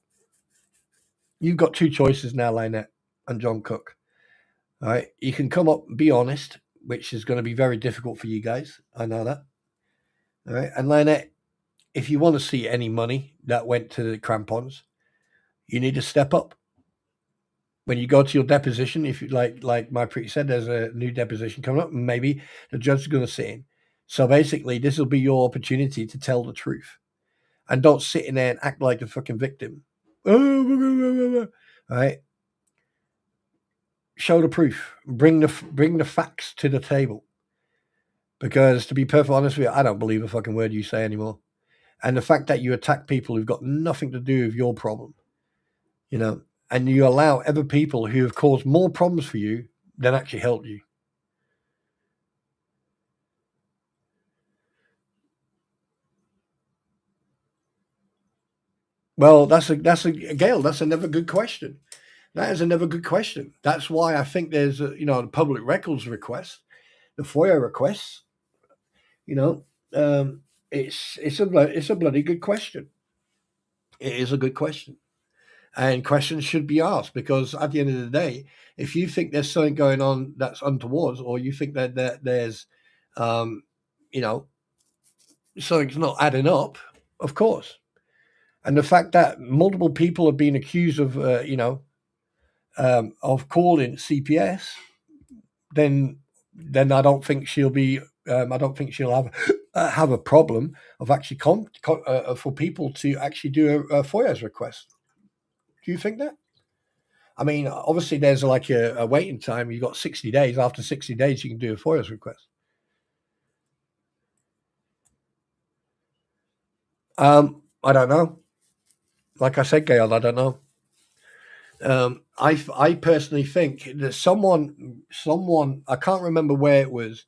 you've got two choices now, Lynette and John Cook. All right, you can come up and be honest, which is going to be very difficult for you guys. I know that. All right, and Lynette, if you want to see any money that went to the crampons, you need to step up. When you go to your deposition, if you like my pretty said, there's a new deposition coming up, and maybe the judge is going to sit in. So basically, this will be your opportunity to tell the truth, and don't sit in there and act like a fucking victim. All right. Show the proof. Bring the facts to the table. Because to be perfectly honest with you, I don't believe a fucking word you say anymore. And the fact that you attack people who've got nothing to do with your problem, and you allow other people who have caused more problems for you than actually helped you. Well, that's Gail. That's another good question. That is another good question. That's why I think there's the public records request, the FOIA requests. It's a bloody good question. It is a good question, and questions should be asked, because at the end of the day, if you think there's something going on that's untoward, or you think that there's, something's not adding up, of course. And the fact that multiple people have been accused of, of calling CPS, then I don't think she'll be. I don't think she'll have a problem of actually for people to actually do a FOIA's request. Do you think that? I mean, obviously there's like a waiting time. You've got 60 days. After 60 days, you can do a FOIA's request. I don't know. Like I said, Gail, I don't know. I personally think that someone, I can't remember where it was,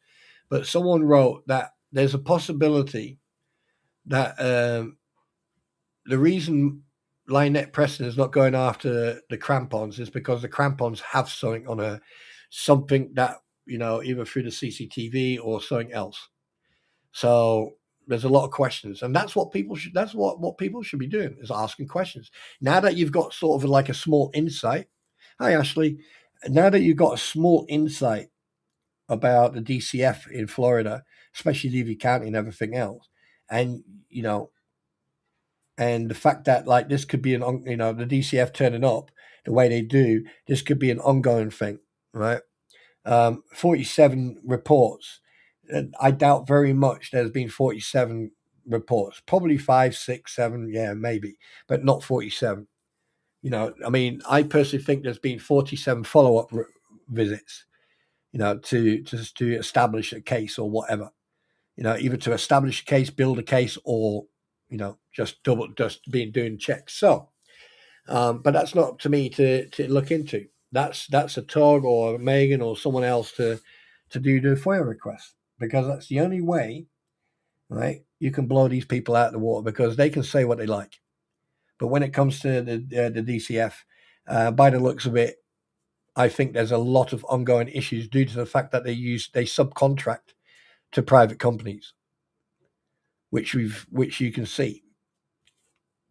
but someone wrote that there's a possibility that the reason Lynette Preston is not going after the crampons is because the crampons have something on her, something that, either through the CCTV or something else. So there's a lot of questions, and that's what people should. That's what people should be doing, is asking questions. Now that you've got sort of like a small insight. Hi, Ashley. Now that you've got a small insight about the DCF in Florida, especially Levy County and everything else, and and the fact that like this could be the DCF turning up the way they do, this could be an ongoing thing, right? 47 reports. I doubt very much there's been 47 reports. Probably 5, 6, 7, yeah, maybe, but not 47. I mean, I personally think there's been 47 follow-up visits, to establish a case or whatever. Either to establish a case, build a case, or just doing checks. So, but that's not up to me to look into. That's a Tug or Megan or someone else to do the FOIA request, because that's the only way, right? You can blow these people out of the water, because they can say what they like. But when it comes to the DCF, by the looks of it, I think there's a lot of ongoing issues due to the fact that they subcontract to private companies, which you can see.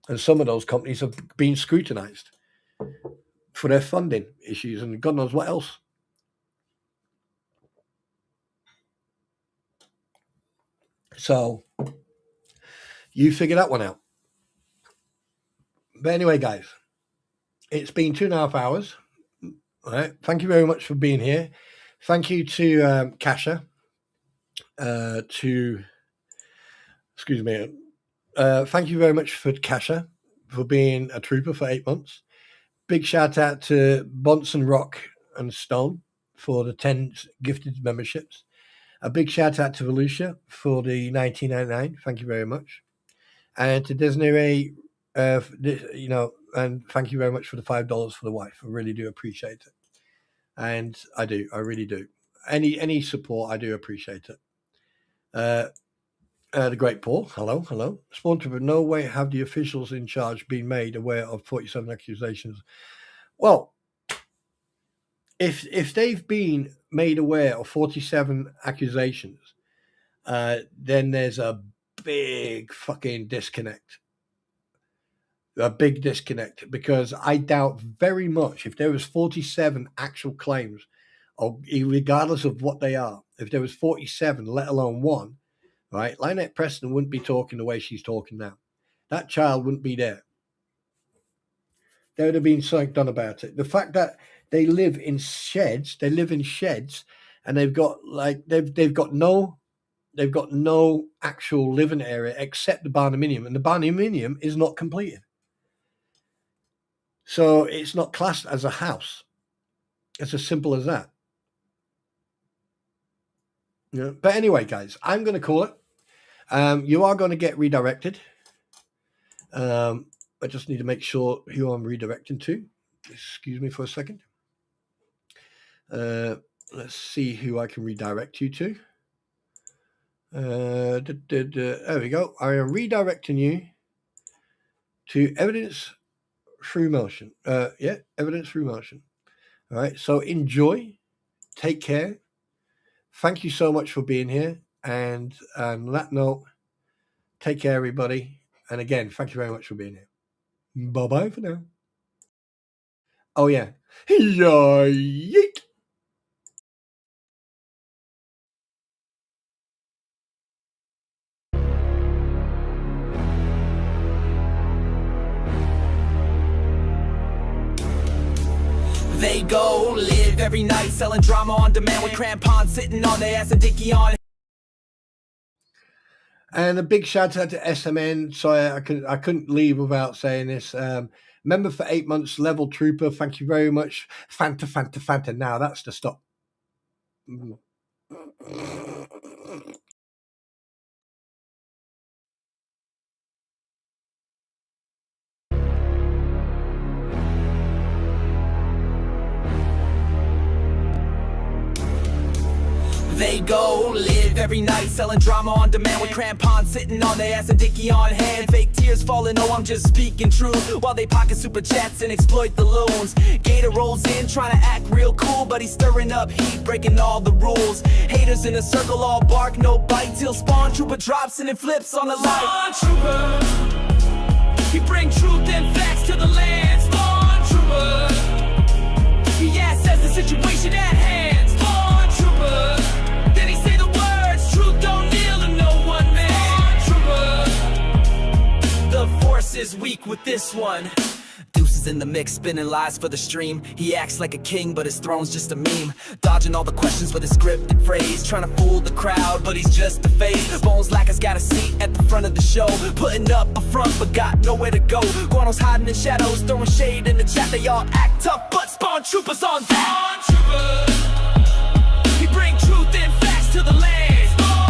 And some of those companies have been scrutinized for their funding issues and God knows what else. So you figure that one out. But anyway, guys, it's been 2.5 hours. All right. Thank you very much for being here. Thank you to Kasha. Thank you very much for Kasha for being a trooper for 8 months. Big shout out to Bonson Rock and Stone for the 10 gifted memberships. A big shout out to Volusia for the 19.99. Thank you very much. And to Desiree, and thank you very much for the $5 for the wife. I really do appreciate it. And I really do. Any support, I do appreciate it. The great Paul, hello. Spawn, but no way have the officials in charge been made aware of 47 accusations. Well, if they've been made aware of 47 accusations, then there's a big fucking disconnect. A big disconnect, because I doubt very much if there was 47 actual claims, or regardless of what they are, if there was 47, let alone one, right? Lynette Preston wouldn't be talking the way she's talking now. That child wouldn't be there. There would have been something done about it. The fact that they live in sheds, and they've got no actual living area except the barnuminium, and the barnuminium is not completed. So it's not classed as a house. It's as simple as that. Yeah. But anyway, guys, I'm going to call it. You are going to get redirected. I just need to make sure who I'm redirecting to. Excuse me for a second. Let's see who I can redirect you to. There we go. I am redirecting you to evidence through motion. Evidence through motion. All right. So enjoy. Take care. Thank you so much for being here. And on that note, take care, everybody. And again, thank you very much for being here. Bye-bye for now. Oh, yeah. Yeet. They go live every night selling drama on demand with crampons sitting on their ass and dicky on. And a big shout out to SMN. Sorry, I couldn't leave without saying this. Member for 8 months, level trooper. Thank you very much. Fanta. Now that's the stop. They go live every night selling drama on demand with crampons sitting on their ass and dicky on hand. Fake tears falling, oh I'm just speaking truth, while they pocket super chats and exploit the loons. Gator rolls in trying to act real cool, but he's stirring up heat, breaking all the rules. Haters in a circle, all bark, no bite, till Spawn Trooper drops and it flips on the light. Spawn Trooper, he bring truth and facts to the land. Spawn Trooper, he assesses the situation at hand. Spawn Trooper, is weak with this one. Deuces in the mix, spinning lies for the stream. He acts like a king, but his throne's just a meme. Dodging all the questions with a scripted phrase, trying to fool the crowd, but he's just a face. Bones Lacker's got a seat at the front of the show, putting up a front, but got nowhere to go. Guano's hiding in shadows, throwing shade in the chat. They all act tough, but Spawn Troopers on that.